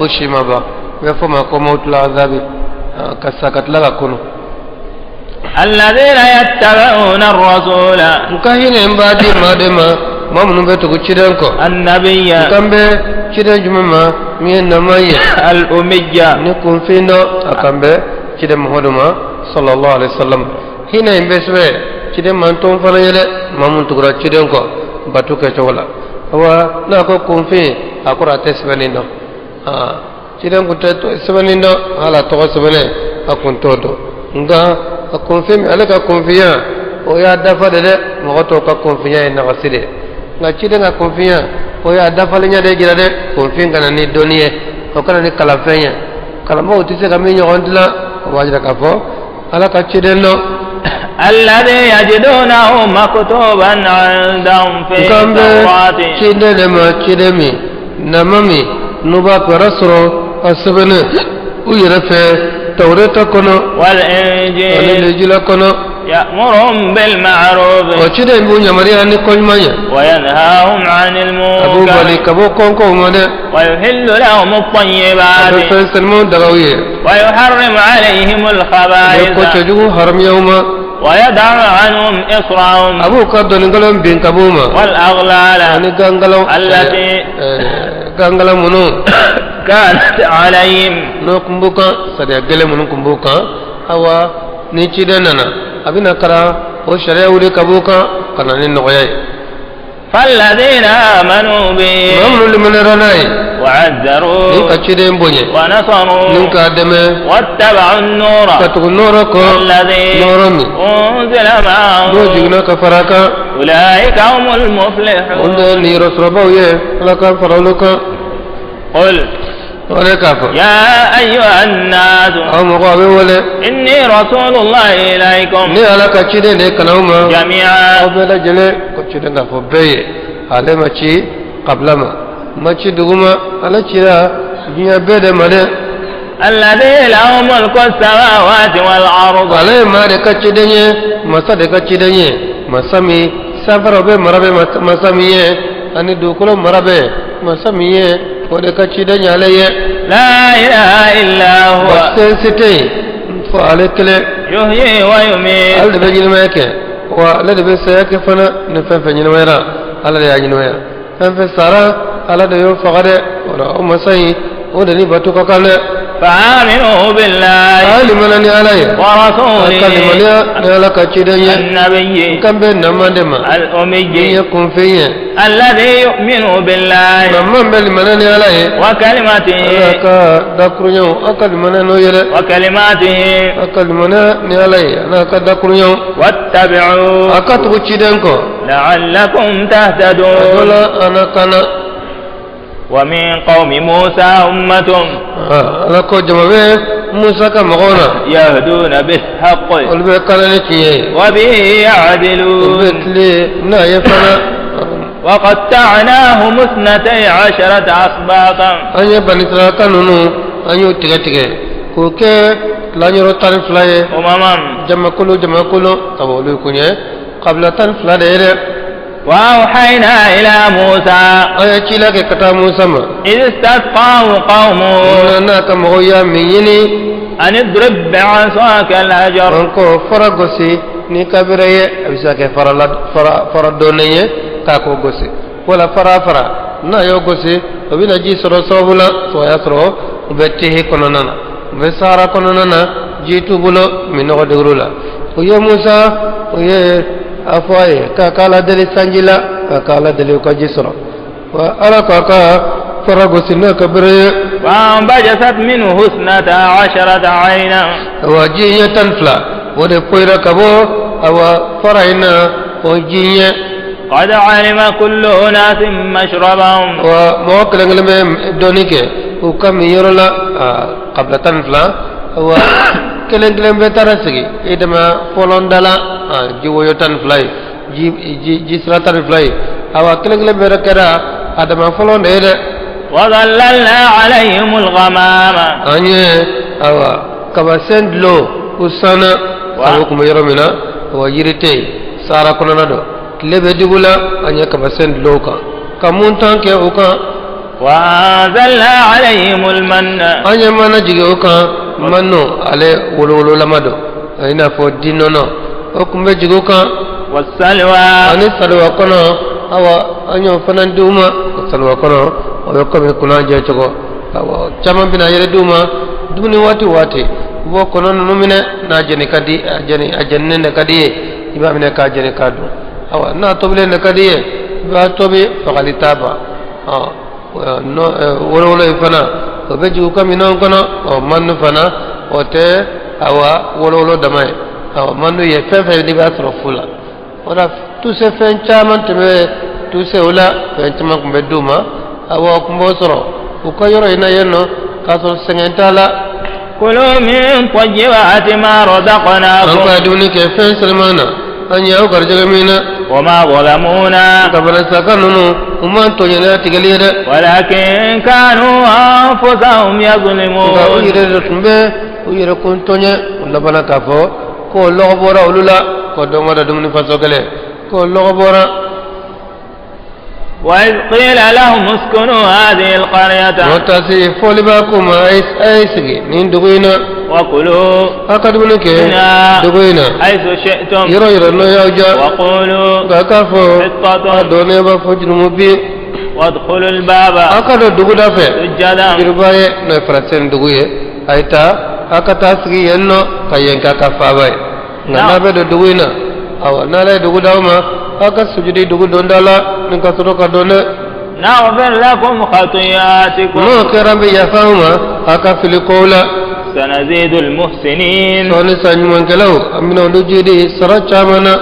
ushima ba be foma ko mawtul azabi kasakat laga kunu الذين يتبعون الرسول nkahine mbadi madema mamun be to guciden ko النبي kambe ciden jumama mi namaye الأمية ni kun findo akambe ciden muhoduma sallallahu alaihi wasallam hina imbeswe cide man ton fana yele mamun tugra cide ko batu ke chola awa na ko konfi akura tesbenindo cide ko tesbenindo ala to sebene akun todo nga konfi ala ka konfiya o ya dafa de mo to ka konfiya na waside nga cide nga konfiya o ya dafa le nya de gira de konfi ngana ni doniye o kana ni kala fenya kala mo utise ka mi nyondla wajira ka fo ala ka cide no الذي يجدونه مكتوبا عندهم في التوراة كده ما كده مي نمامي نوبا برسرو أسبنا ويرفع توراة كنا والإنجيل كنا يأمرهم بالمعروف وكده يبون يمريها نكون مايا وينهاهم عن المنكر أبو بالك أبو كونكو ماذا ويحل لهم الطيبات ويحرم عليهم الخبائث ويدع عنهم إصرهم والأغلال التي كانت عليهم فالذين آمنوا به وعذروا ونصروا واتبعوا النور الذي أنزل معه أولئك هم المفلحون قل يا أيها الناس إني رسول الله إليكم جميعا الذي له ملك السماوات والأرض لا إله إلا هو يحيي ويميت فآمنوا بالله ورسوله النبي الأمي الذي يؤمن بالله وكلماته واتبعوا لعلكم تهتدون ومن قوم موسى أمة يهدون بالحق وبه يعدلون وقطعناهم 12 أسباطا وأوحينا إلى موسى إذ استسقاه قومه أن اضرب بعصاك الحجر afaye kakala deli sanjila kakala deli ko jisro wa ala kaka farago sinna kabre wa bajasat minhu 12 ayna wajiya tanfla wode poira kabo awa faraina wajiya qad alima kullu unasin mashrabahum wa mawaklangleme donike ukam yorola qabla tanfla wa keleng betarasigi idama folondala jiwoyo tan fly jisra tan fly awa keleng berakara adama folonde de وظللنا عليهم الغمام anye awa kabasend lo usana awokum yoromina wa yirite sara konana do lebe dibula anye kabasend lo ka kamuntan ke uka وأنزلنا عليهم المن anye mana jige uka manno ale wololo lamado ina fo dinono okumbe jiguka والسلوى ani salwa kono awa anyo fanan duma salwa kono o ko be kuna je chogo awa chama bina yere duma duni wati wo kono no mine na jeni kadi ajenne ne kadi iba mine ka jeni kadu awa na tobile ne kadi ba tobi fakali taba no wolo ifana ko be ju kam non kono o man fana o te awa wolo damay awa man ye fefe di ba tro fula ora tu se fen chaman te be tu se wala fen chaman ko be duma awa ko mo soro ko ko yoro ina yenno kaso sengentala كلوا من طيبات ما رزقناكم أنقادوني كيف سلمانا أن يأو كرجمينا وما ظلمونا قبل سكننا وما أنتوجنا تقليد ولكن كانوا أنفسهم يظلمون ويركون تونيا ولبنا كفو كل لغبورا ولولا كدوما دمني فسوكله كل لغبورا وإذ قيل لهم اسكنوا هذه القرية وتاسي فولباكم أيسجي من دغينا وكلوا أكدبنك دغينا حيث شئتم يرى لا يوجا وقولوا كافو حطة دوني بفجر مبين وادخلوا الباب أكد دغدا في سجدا يرباي نفرسن دغيه أيتا أكتاسجي ينو كينكا كفاوي نابد دغينا أو نالا دغداوما aka sujudi dugu dondala ninka sotoka donne نغفر لكم خطيئاتكم ما كرم يفهما aka filikola سنزيد المحسنين soni sanyuman kelau amina ndujidi sarachamana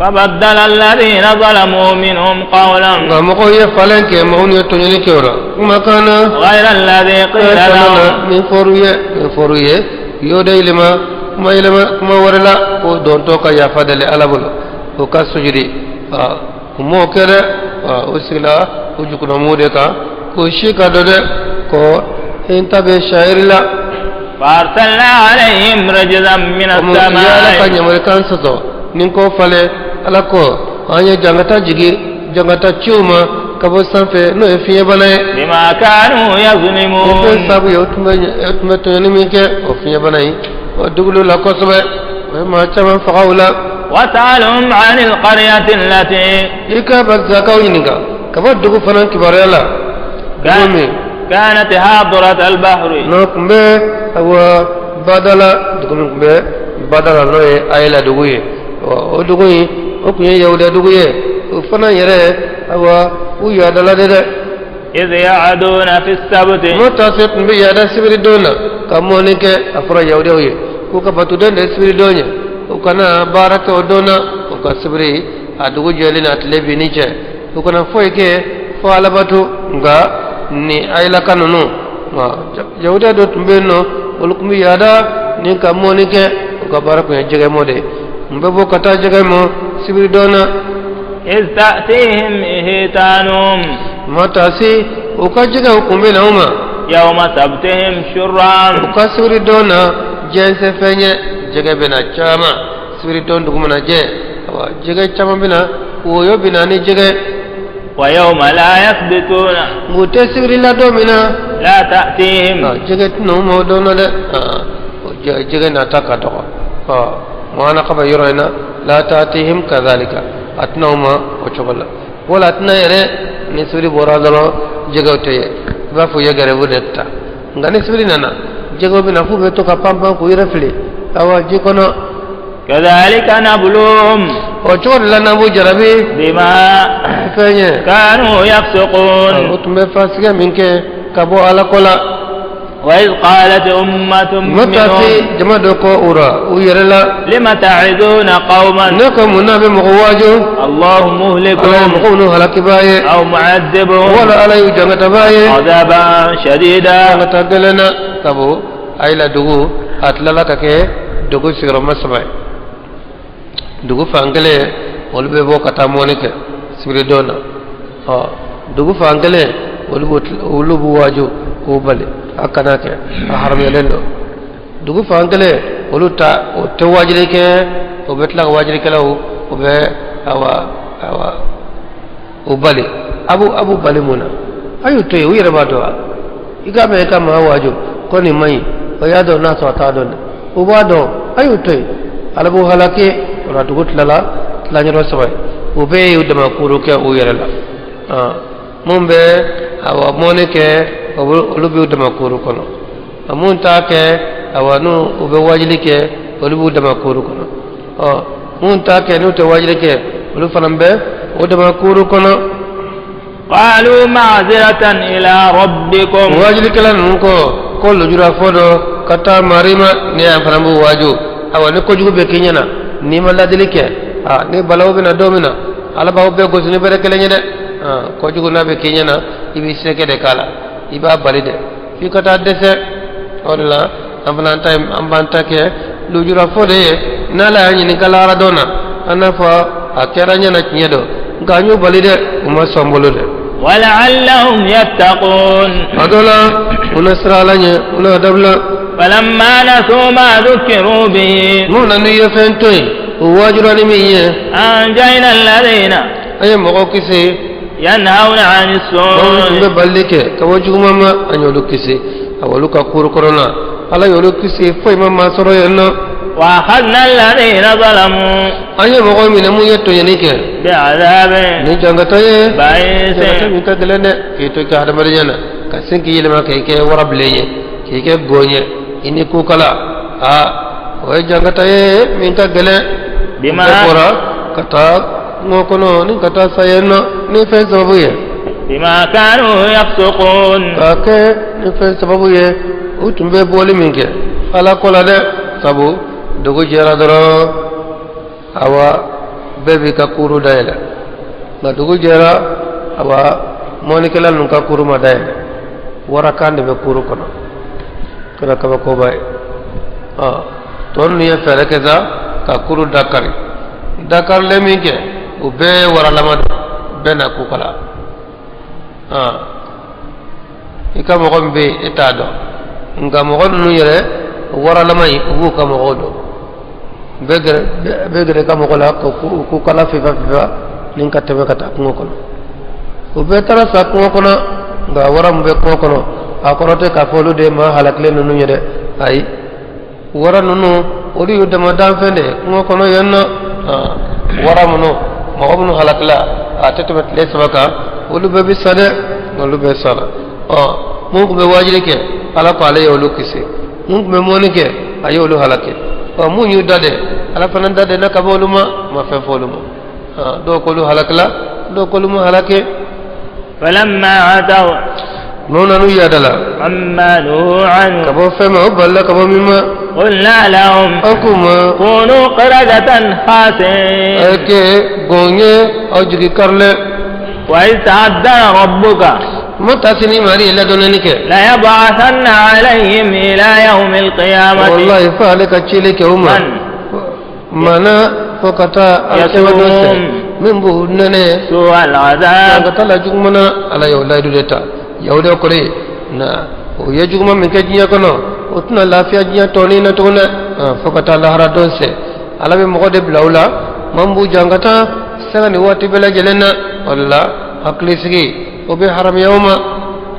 فبدل الذين ظلموا منهم قولا ngamoko ye falenke mauni yotonyeni kewra makana غير الذي قيل لهم min foruye yode ilima ma warala ko don to ka ya fadale alabul ko ka sujudi mo kere o sila o jukuno mode ka ko shika dode ko intabe shairila فأرسلنا عليهم رجزا من السماء ya la kanya mo kan soto nin ko fale alako anya jangata jigi jangata chuma kabo sanfe no e fiye banaye بما كانوا ko يظلمون sabu yotuma to ni minke o fiye banaye ودخلوا لقصبة وما تمن فقولا واسألهم عن القرية التي يكابك زكاوينك كبر دخل فنان كبار يلا كانت حاضرة البحر نوكم به هو بدلا دخلوا به بدلا نوي أيلا دخوي ودخوي وكني يودا دخوي وفنان يره هو ويادلا ده إذ يعدون في السبت متصف بيادا سبري دونا كمونك أفرا يودوي kuka batudan da sibiri donya ukana baraka odona uka sibiri adugo jeli na atlebi niche ukana foike fo alabatu nga ni ayla kanunu ma jawda do tumbeno ulukumi yada ni kamonike uka baraka ya jege mode mbebo kata jege mo sibiri dona إذ تأتيهم إهتانهم matasi uka jege ukumbe na uma يوم سبتهم شرعا uka sibiri dona jense fenye jege bina chama sibiri don dugumana je awa jege chama bina uyo bina ni jege ويوم لا يثبتون ngute sibiri la domina لا تأتيهم jege no mo dono le jege na taka to maana kaba yoroina la tatihim kadhalika atnauma o chogola wala atna yere ni sibiri boradalo jege otoye ba fu yegare budetta ngani sibiri nana jego bina fu be to ka pampan ku irefli awa jikono كذلك نبلوهم o chor la nabu jarabi بما fenye كانوا يفسقون utumbe fasiga minke kabo ala kola وإذ قالت أمة matasi منهم jama do ko ura u yerela لم تعدون قوما nako munabe mugwajo الله ala مهلكهم mugunu halakibaye أو معذبهم wala ala yu jangata baye عذابا شديدا jangata gelena kabo ayla dugu atlala kake dugu sigro masbay dugu fangale wolbe bo kata monike sibiri dona dugu fangale wolubu waju ko bale akana ke haram yelendo dugu fangale woluta o te wajire ke o betla wajire ke law o be awa o bale abu bale muna ayu to yire ba do iga be kama waju koni mai o yado na so ta don o ba do ayu to alabu halake ora dugut lala lanyaro sabai o be yudama kuru ke o yere la mumbe awa monike olubi yudama kuru kono amun ta ke awanu ube wajili ke olubu dama kuru kono mun ta ke no te wajili ke olu fanambe o dama kuru kono قالوا معذرة إلى ربكم wajili kala nunko ko lojura fodo kata marima ne an fanambu waju awani ko jugo be kinyana ni maladili ke ni balaw bina domina ala bawo be go suni bere kele nyede ko jugo na be kinyana ibi seke de kala iba balide fi kata dese wala amban time ambanta ke lojura fode nala ni kala radona anafa akera nyana nyedo ganyu balide uma sombolude ولعلهم يتقون أدولا ونسر على ولا دبلا فلما نسوا ما ذكروا به نونا نيفنتوي واجراني مية أنجينا الذين أي مغوكسي ينهون عن السوء ببالك كوجه ماما أن يلوكسي أولوك كور كورونا على يلوكسي فاي ماما سروينا وأخذنا الذين ظلموا أي مغوي من ميتو ينيك بعذاب نجانغتاي بئيس من كدلنا كيتو كهذا مريانا كسنكي يلما كيكي ورب لي كيكي غوني إني كوكلا وجانغتاي من كدلنا بما كتا ngokono ni kata sayeno ni fe sababu ye بما كانوا يفسقون kake ni fe sababu ye utumbe boli minke ala kola de sabu dogo jera doro awa bebi ka kuru daila na dogo jera awa monikela nun ka kuru ma daila wara kande be kuru kono kala ka ko bay ton ni fere keza ka kuru dakar le minke ube wara lamado bena ku kala ika mo gombe etado nga mo gonu yere wara lamay ubu ka mo godo begere ka mo kola ku kala fifa nin ka tebe kata ko kono ube tara sa ko kono nga wara mbe ko kono akorote ka folu de ma halakle nunu yere ay wara nunu odi yudde ma dan fende ko kono yenno wara muno ma wabnu halakla atatama le sabaka olu be bisade olu be sala mun ko be wajire ke ala ko ala yolu kisi mun ko be monike ayolu halake mun yu dade ala fanan dade na kaboluma ma fe foluma do ko lu halakla do ko lu halake فلما عتوا نونا نو يادلا عما نهوا عنه كبو فما بلا كبو مما قلنا لهم أكما كونوا قردة خاسئين أكي غوني أجري كارلي وإذ تعذر ربك ما تاسني ماري إلا دوننك ليبعثن عليهم إلى يوم القيامة والله فعلك تشيلك هما منا فكتا يسوم من بودنني سوء العذاب فكتا لا جمنا على يولا يدوتا يولا كوري نا ويجمع من كجيا كنا وتنا لا في أجيا توني نتونا فكتا لا هرادونسي على بمقدم لولا مامبو جانغتا سغني واتي بلا جلنا والله أكلسكي وبحرم يوما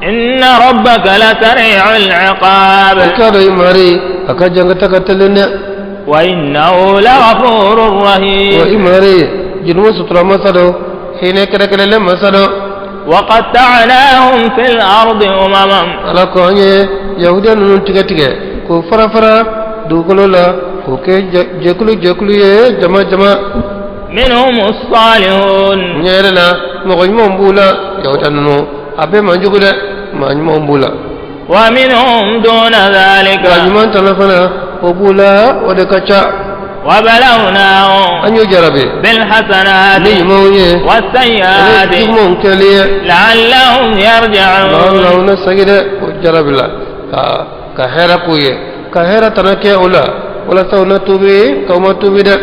إن ربك لسريع العقاب كاري ماري أكجانغتا كتلنا وإنه لغفور رحيم وإماري جنو سترا مسدو حين كركل مسدو وقطعناهم في الأرض أمما على كوني يهودا ننتكتك كو فرا فرا دوكلولا كو كي جكلو جما جما منهم الصالحون نيرنا مغني مبولا يهودا نو أبي منجوكدا ماني مبولا ومنهم دون ذلك ماني تلفنا وبولا ودكاچا وبلوناهم أن يجربي بالحسنات والسيئات لعلهم يرجعون الله نسجد وجرب الله كهرة كويه كهرة تنكي ولا سونا توبي كوما توبي ده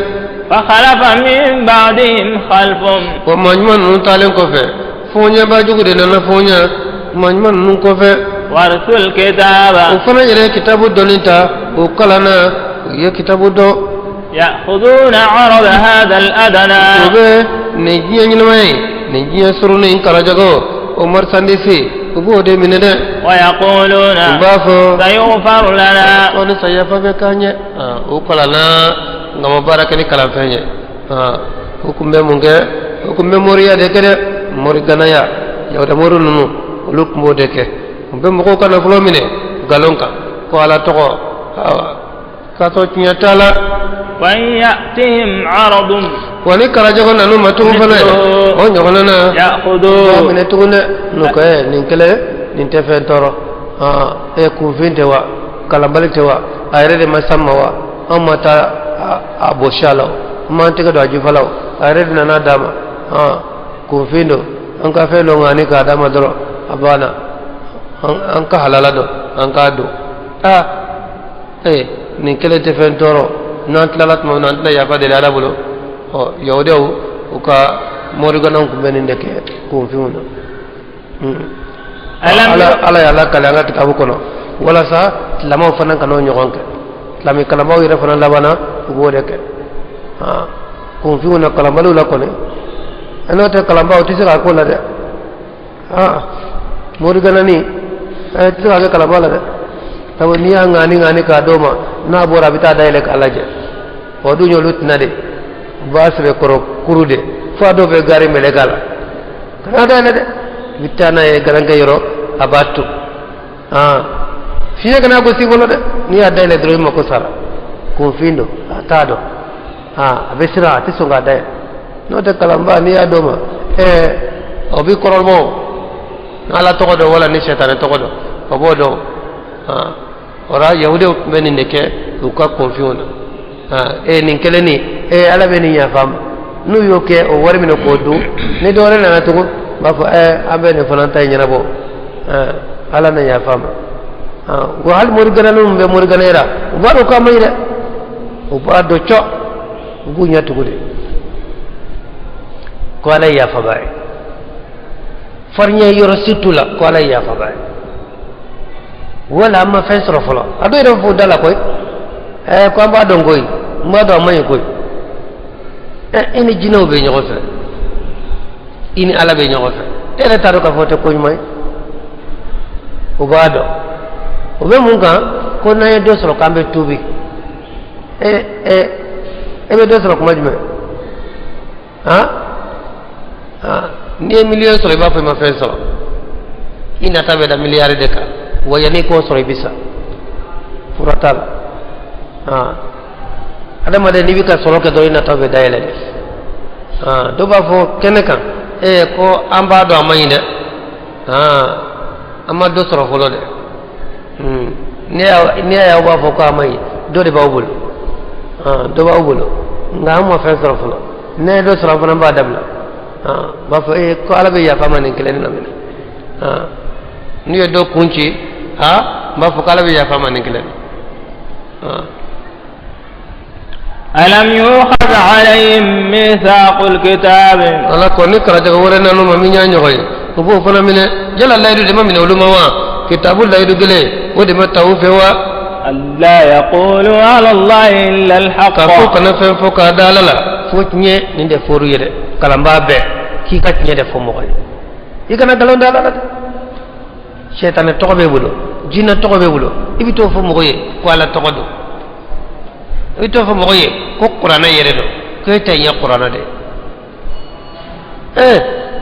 فخلف من بعدهم خلف ومجمع نتعلم كفه فونيا باجوك دنا فونيا مجمع نكفه ورسول الكتاب وفنا يرى كتاب الدنيا وكلنا يا كتاب الدو يأخذون عرض هذا الأدنى نجيا نماي نجيا سروني كراجعو عمر سندسي وبودي منده ويقولون سيغفر لنا ونسيفا بكانيا وكلنا ngama barakani kalam fenye hukumbe munge hukumbe moriya dekede mori ganaya yawda moru nunu luk mo deke be mo ko kana flo mine galonka ko ala togo ka to nyatala wa ya'tihim 'aradun wani karaje ko nanu matu fana o nyogona na ya'khudhu mine tugune no ko nin kele nin te fen toro e ku vinde wa kala balite wa ayre de masamma wa amma ta abo shalo man te do aju falaw ayre de na dama ku vindo an ka fe lo ngani ka dama doro abana an ka halala do an ka do nin kele te fen toro non tlalat mo non tla ya fa de la bulo yawdew uka moriganon ku beninde ke ku fiuna ala ya la kala ngati kabu kono wala sa lamaw fanan kanu nyogonke lami kalamaw ire fanan labana ubode ke ku fiuna kalamalu la kone anote kalamaw tisira ko la de moriganani tisira ke kalamaw la de tawo niya ngani ka doma na bora bita dayele ka alaje odu nyolut na de basbe koro kurude fado be gari melegala kana da de bitana e garanga yoro abatu fiye kana go sibolo de ni ada le dro mako sara ko findo atado abesira tisonga da no de kalamba ni adoma obi korolmo ala to do wala ni shetane to do obodo ora yawde beninde ke uka confiona nin keleni ala be ni ya fam nu yoke o war mi no ko du ni do re na to ba fa abe ne fana tay nyana bo ala na ya fam wa hal murgana no be murganera baro ka mai de o ba do cho gunya to gude ko ala ya fa bay farnya yoro situla ko ala ya fa bay wala ma fensro folo ado do fu dala koy ko ba do ngoy ma do may koy ini jinaw be ñoko fe ini ala be ñoko fe tere taro ka fote ko may o bado o be mun kan ko na do soro kambe tubi be do soro ko majme ni million soro ba fa ma fe soro ina tabe da milliard de ka wayani ko soro bisa furatal adama de nibi ka soro ke do ina tabe dayele do ba fo kenekan ko amba do amayinde amma do soro folo de ne ya ba fo ko amay do de ba ubul do ba ubul nga amma fa soro folo ne do soro fana ba dabla ba fo ko ala be ya fama ne kelen na min ni do kunci ba fo kala be ya fama ne kelen ألم يؤخذ عليهم ميثاق الكتاب ala ko ni kara jaga wore nanu mami nya nyoy ko bo fana mine jala laydu de mami uluma wa kitabul laydu gele wode ma tawfe wa alla yaqulu ala allah illa alhaq ka ko kana fe fo ka dalala fo nye ninde foru yede kala mbabe ki ka nye de fo mo koy ikana galon dalala shaytan to be bulo jinna to be bulo ibito fo mo koy ko ala to do ito fo mo koy ko qur'ana yere do ko tay ya qur'ana de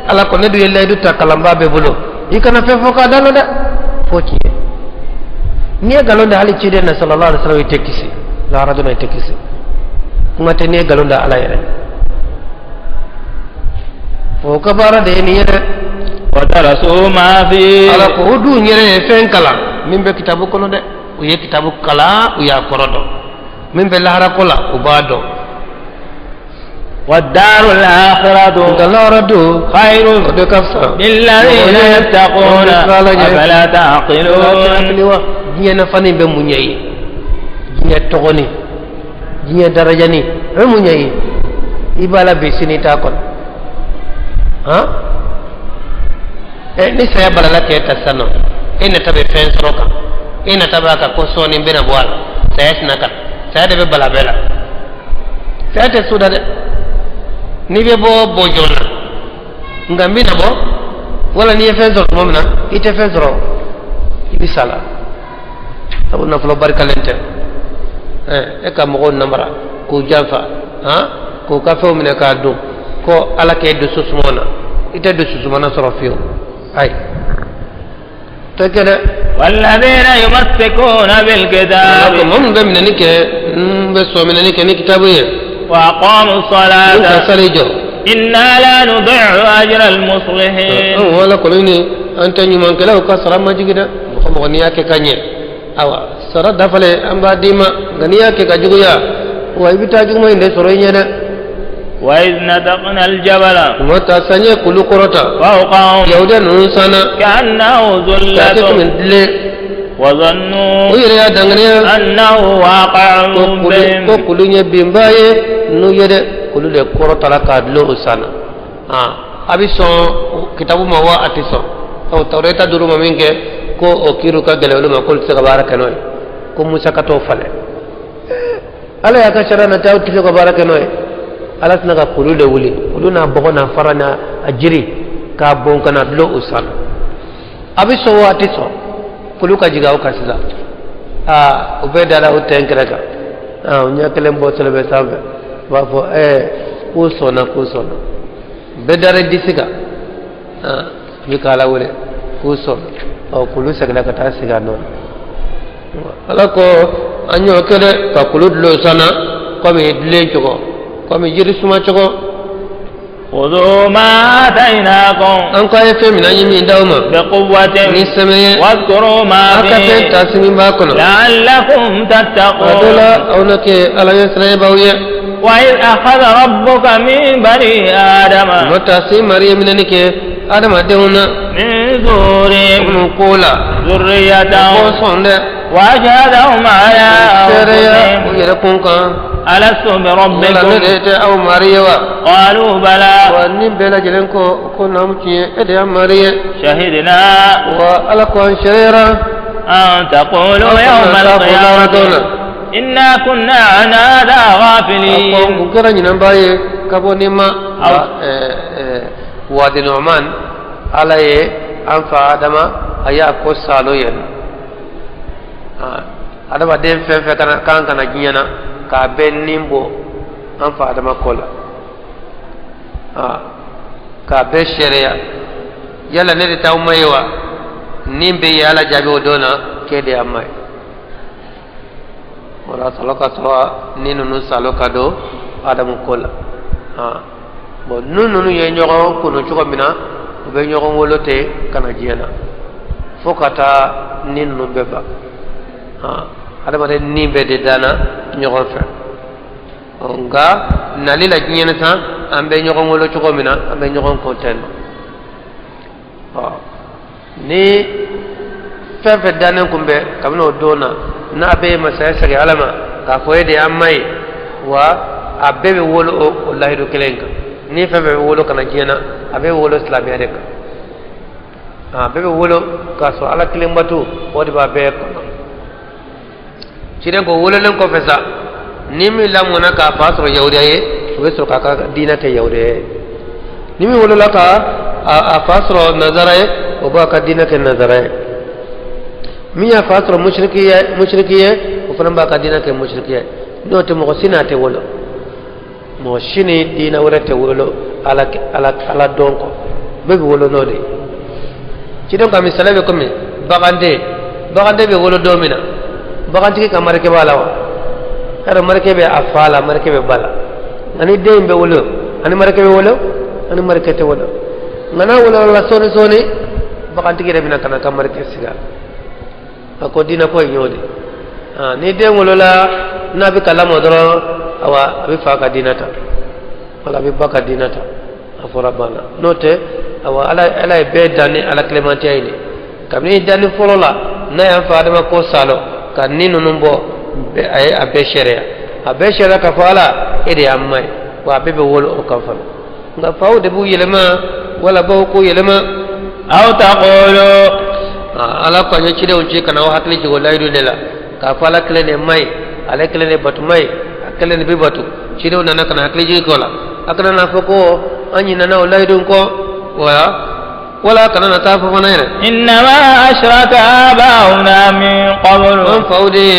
ala ko ne du yelle du ta kalamba be bulo ikana fe fo ka dalo da fo ci ni galonda hali ci den sallallahu alaihi wasallam tekisi la raduna tekisi kuma te ne galonda ala yere fo ka bara de ni yere wa darasu ma fi ala ko du nyere fen kala min be kitabu kono de o ye kitabu kala o ya korodo min be lahara kola o bado والدار الآخرة خير للذين يتقون أفلا تعقلون جينا فاني بمنيي جينا تغني جينا درجاني بمنيي إبالا بسيني تاكل ni saya balala ke tasano ina tabe fence roka ina tabaka ko soni bena bwal saya sinaka saya de bala bela saya te suda de ni be bo bojona ngambina bo wala ni fence roka momna ite fence ro ibi sala tabu na flo barkalente e ka mo gon namara ko janfa ko ka fe mine ka do ko ala ke do susmona ite do susmona soro fiyo ay تكره والذين يمسكون بالكتاب من بمنك بس ومنك كتابه وأقاموا الصلاة سريجو إنا لا نضيع أجر المصلحين ولا كلني أنت نيمان كلا وكسر ما جيدا مغنياك كانية أو سر دفله أم بعديما غنياك كجويا ويبتاجوا ما يندي سرينيا وإذ نتقنا الجبل متى سنيا كل كرتا فوقهم يهودا نونسانا كأنه ذلة وظنوا أنه واقع بهم كلني بيمباي نويد كل كرتا لا كادلو سانا أبي سون كتابو ما هو أتيسون أو توريتا دورو مامينك كو أكيرو كجلولو ما كل سكبارا كنوي كو موسى كتوفله ألا يا كشرا نتاو تسكبارا كنوي ala tana ka kulu de wuli kulu na bogo na farana ajiri ka bon kana dlo usal abi so wati so kulu ka jiga o kasila ubeda la utenkreka unya kelem bo selebe sambe ba fo kusona bedare disiga mi kala wule kusona o kulu sagala ka ta siga non ala ko anyo kele ka kulu dlo sana ko mi dle choko comme jiri suma chogo خذوا ما آتيناكم أنك يفهم نجمي دوما بقوة واذكروا ما فيه لعلكم تتقون وإذ أخذ ربك من بني آدم من ظهورهم ذريتهم وأشهدهم على أنفسهم ألست بربكم قالوا بلى شهدنا أن تقولوا يوم القيامة إنا كنا عن هذا غافلين وادي نعمان عليه أنفع آدم أيا كوسالوين آدم دين فين كان جينا كابن نيمبو أنفع آدم كولا كابن شريعة يلا نري تاوميوا نيمبي يلا جابي ودونا كده أمي ولا سلوكا سوا نينو سلوكا دو آدم كولا bon nunu ye ñoxo kuno cogo mina be ñoxo wolote kana jiyana fo kata nin nu beba adamade ni be de dana ñoxo fe nga nali la jiyana sa ambe ñoxo wolo cogo mina ambe ñoxo konten ni fefe danen kumbe kamno dona na be masaya sage alama ka foyede amay wa abebe wolo wallahi do kelenka ni febe wolo kana jena abe wolo islamiya de bebe wolo ka so ala kilembatu wodi ba be ko ciden ko wolo len ko fesa ni mi lamona ka fasro yawriye we so ka dina te yawriye ni mi wolo la ka a fasro nazaraye o ba ka dina ke nazaraye mi ya fasro mushrikiye o fana ba ka dina ke mushrikiye no te mo sina te wolo mo shini dina wurate wolo ala donko bebe wolo nodi ci don kam salabe ko mi bagande be wolo domina bagande ki kamar ke bala wa ara marke be afala marke be bala ani dembe wolo ani marke be wolo ani marke te wolo ngana wolo la soni bagande ki rebina kana kamar ke siga ko dina ko nyodi ni de wolo la nabi kalamo doro awa abi faka dinata wala abi baka dinata afora bana note awa ala be dani ala clémentia ini kamni dani folola na ya fa adama ko salo kan ninu numbo be ay abe sheria ka fala ede amai wa bebe wolo o kan fala nga faw de bu yelema wala baw ko yelema aw taqulu ala ko nyi cide on ci kana wa hakli ci go laydu de la ka fala klene mai ala klene batu mai kelen bi batu cido nana kana hakli ji kola akana na foko anyi nana wallahi dun ko wala kana na tafa fanaire inna ma ashraka abauna min qabl on faudi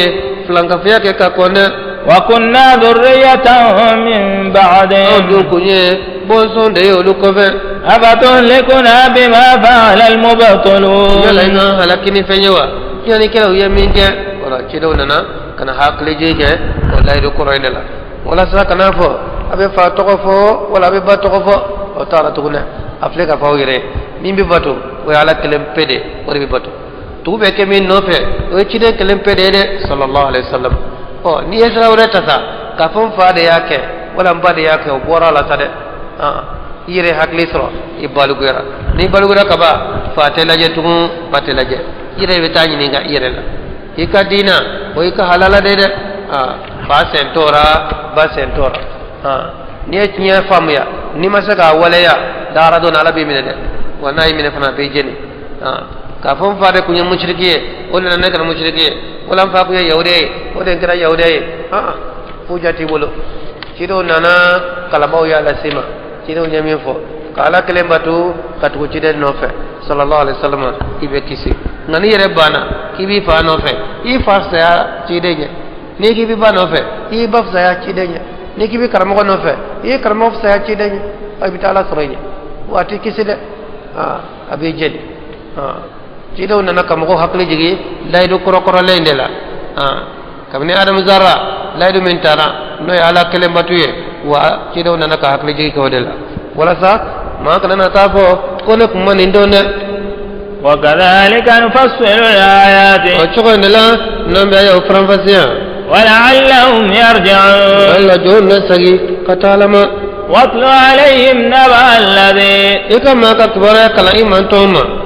flanka fiya ke ka konne wa kunna dhurriyatan min ba'di dun kunye bon son de yo ko fe أفتهلكنا بما فعل المبطلون يلا إنا هلكني فنجوا يعني كلا ويمين جاء ولا كيلوننا كنا هاكلي جاء ولا يذكرين لا ولا سكنا فو أبي فاتوقفو ولا أبي باتوقفو وتارا تقولنا أفلك فويره مين بباتو ويالا كلام بدي ولا بباتو تو بكمين نوفه ويشيله كلام بدي صلى الله عليه وسلم أو نيسرا ورثة كفون فادياك ولا مبادياك وبورا لا تده yire hakli soro ibalugera ni balugera kaba fatela je tumu fatela je yire betani ni ga yire la ikadina o ika halala de ba sentora ni etinya famya ni masaka walaya dara don ala be minene wanai mine fana be jeni ka fon fare kunya mushriki wala nan kana mushriki wala fa ku yaude wala kira yaude pujati bolo cido nana kalabau ya lasima cido nyamin fo kala kelem batu katu cide nofe sallallahu alaihi wasallam ibe kisi ngani yere bana kibi fa nofe I fa sa cide nya ni kibi ba nofe I baf sa cide nya ni kibi karamo nofe I karamo sa cide nya abi taala soronya wati kisi de abi jedi cido nana kam ko hakli jigi laydu koro lendela kabni adam zara laydu min tara no ya ala kelem batu ye wa cido nana ka hakli jigi ko dela wala sa ma kana na tafo ko ne kuma nindone wa kadhalika nufassilu al-ayati o choko ndela nambe ya franfasiya wa la'allahum yarji'un alla jonna sagi katalama watlu alayhim naba alladhi ikama ka kibara kala iman toma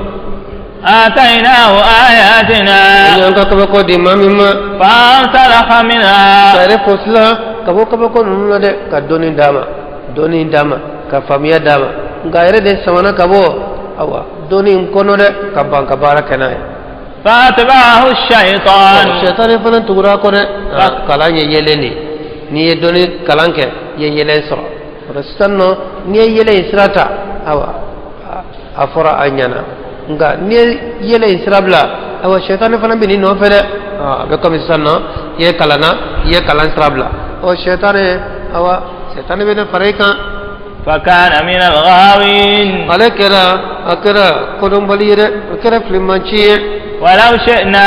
آتيناه آياتنا ينكا كبكو دي مامما فانسلخ منها تعرف فصلا كبكو نولد كدوني داما كفاميا داما غير دي سمانا كبو أو دوني انكونو دي كبان كبارا كناي فاتبعه الشيطان فلن تغرا كوري كلان يليني ني دوني كلان كي يلين سرا رستنو ني يلين سراتا أو أفرا أنيانا nga ni yele israbla awa shaytan fana bini no fere be comme ça no ye kalan israbla o shaytan awa shaytan be na fareka fakana min al-ghawin alakira akira kodum balire akira flimanchi walau shi'na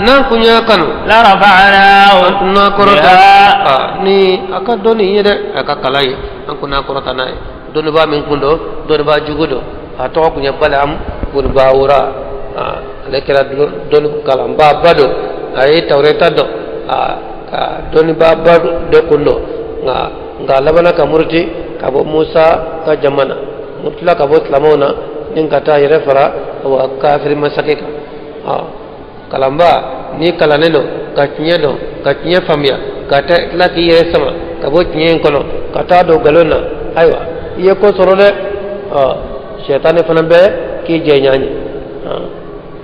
na kunya kanu la rafa'nahu na korota ni akadoni yede akakalai an kuna korota nai doni ba min kundo doni ba jugudo atau punya balam pun baura lekera don kalam bado ai taureta do don bado do kundo nga labana ka murti ka bo Musa ka jamana mutla ka bo lamona nin kata yere fara wa kafir masake ka kalamba ni kalaneno ka tinya famia kata la ki yere sama ka bo tinya kono kata do galona aywa iye ko sorole syaitan fana be ki jenyani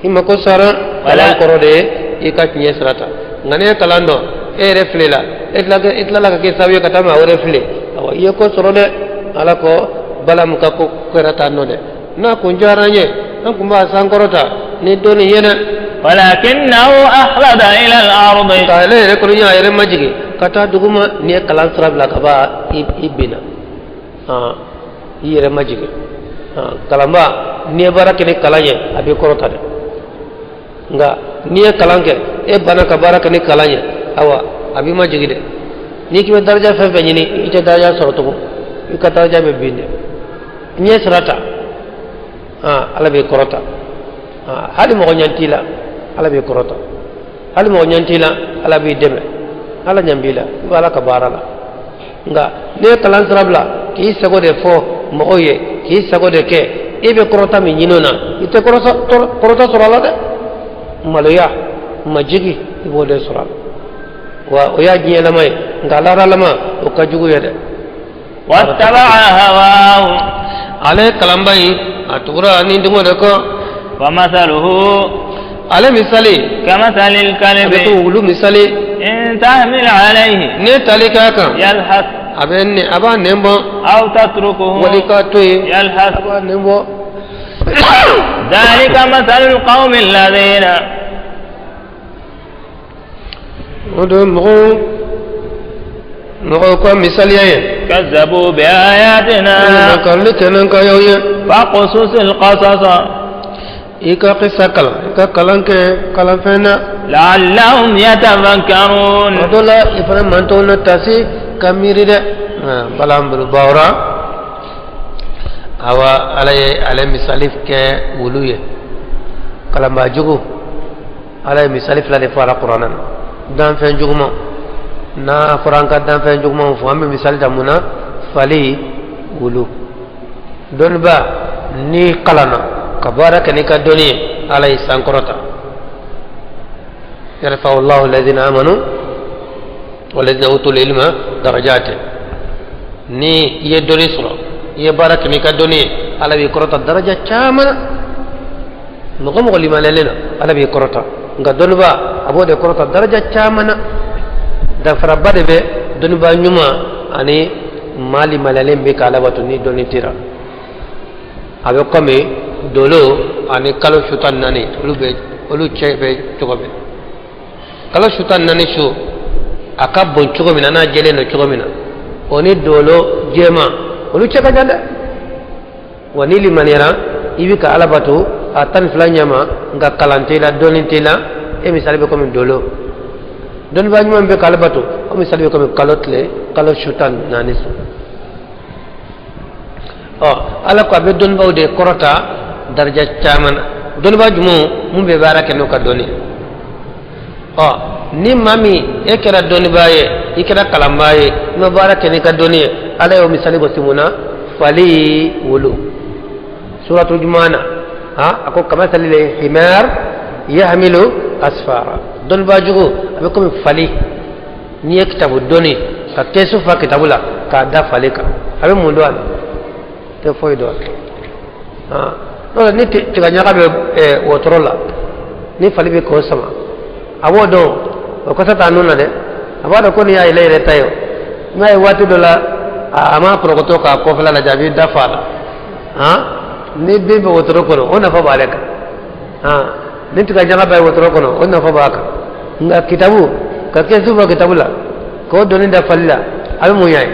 himma ko sara wala korode ikatinya serata ngane kalando reflela itla la ke sabiyo katama o refle awa iyo ko sorode ala ko balam ka ko kerata no de na ko jaranye an kuma san korota ni doni yena walakinahu akhlada ila al-ard kale ko nya yere majigi kata duguma ni kalan sarabla ka ba ibina yere majigi kalamba ni baraka ni kalanye abi korota de nga ni kalanke e bana ka baraka ni kalanye awa abi ma jigide ni ki daraja fa fe ni ite daraja soroto ko ka daraja be binde ni sarata ala be korota hali mo nyantila ala be korota hali mo nyantila ala be deme ala nyambila wala ka barala nga ne kalan sarabla ki sago de fo mo oye ki sago de ke ibe korota mi nyinona ite korota sorala de maloya majigi ibo de sorala wa oya jinya lamay ngalara lama o kajugo yede wattaba'a hawahu ale kalambai atura ni ndimo de ko wa mathaluhu ale misali kamathalil kalbi to ulu misali in tahmil alayhi ne talika kan yalhas abenne aba nembo aw tatrukuhu walika toy yalhas aba nembo dhalika mathalul qaumil ladina نقول مثال يا كذبوا بآياتنا فاقصص القصص إيكا قصة كلام إيكا كلام فينا لعلهم يتفكرون ودولا إفنا منتون تاسي كميري ده بلام بالباورا أو على مثالف كولوية كلام باجوكو على مثالف لا دفارة قرآن دان فين جوكما نا قرآن كدان فين جوكما فهم مثال دمونا فلي ولو دون با ني قلنا كبارك نيكا دوني على سانكروتا يرفع الله الذين آمنوا والذين أوتوا العلم درجات ني يدوني سلو يبارك نيكا دوني على بكروتا درجة كامل نقوم لما لنا على بكروتا nga donba abo de korota daraja chamana da farabade be donba nyuma ani mali malalem be kala batu ni donitira abe kome dolo ani kalo shutan nani olu chebe chogobe kalo shutan nani shu akabon chogomina na jele no chogomina oni dolo jema olu cheka janda wani limanera ibi ka alabatu atan flanyama nga kalantela donitela e misali be comme dolo don ba nyuma be kalabatu o misali be comme kalotle kalo shutan nanisu ala ko be don bawde korota darja chamana don ba jumu mum be baraka no ka doni ni mami e kera doni baye e kera kalambaye no baraka ni ka doni ala o misali go simuna fali wulu suratul jumana ako kama salile himar yahmilu asfara don bajugo abe comme fali ni kitabu doni ka kesu fa kitabula ka da falika abe mundo ala te foy do no ni tiga nyaka be wotorola ni fali be ko sama awodo ko sata nuna de abada ko ni ay lele tayo may watu dola ama prokoto ka ko fala la jabi da fala ni bebe wotoro kono ona fa baleka ni tiga janga bay wotoro kono ona fa baka nga kitabu ka kesu ba kitabula ko doni da falla al muyay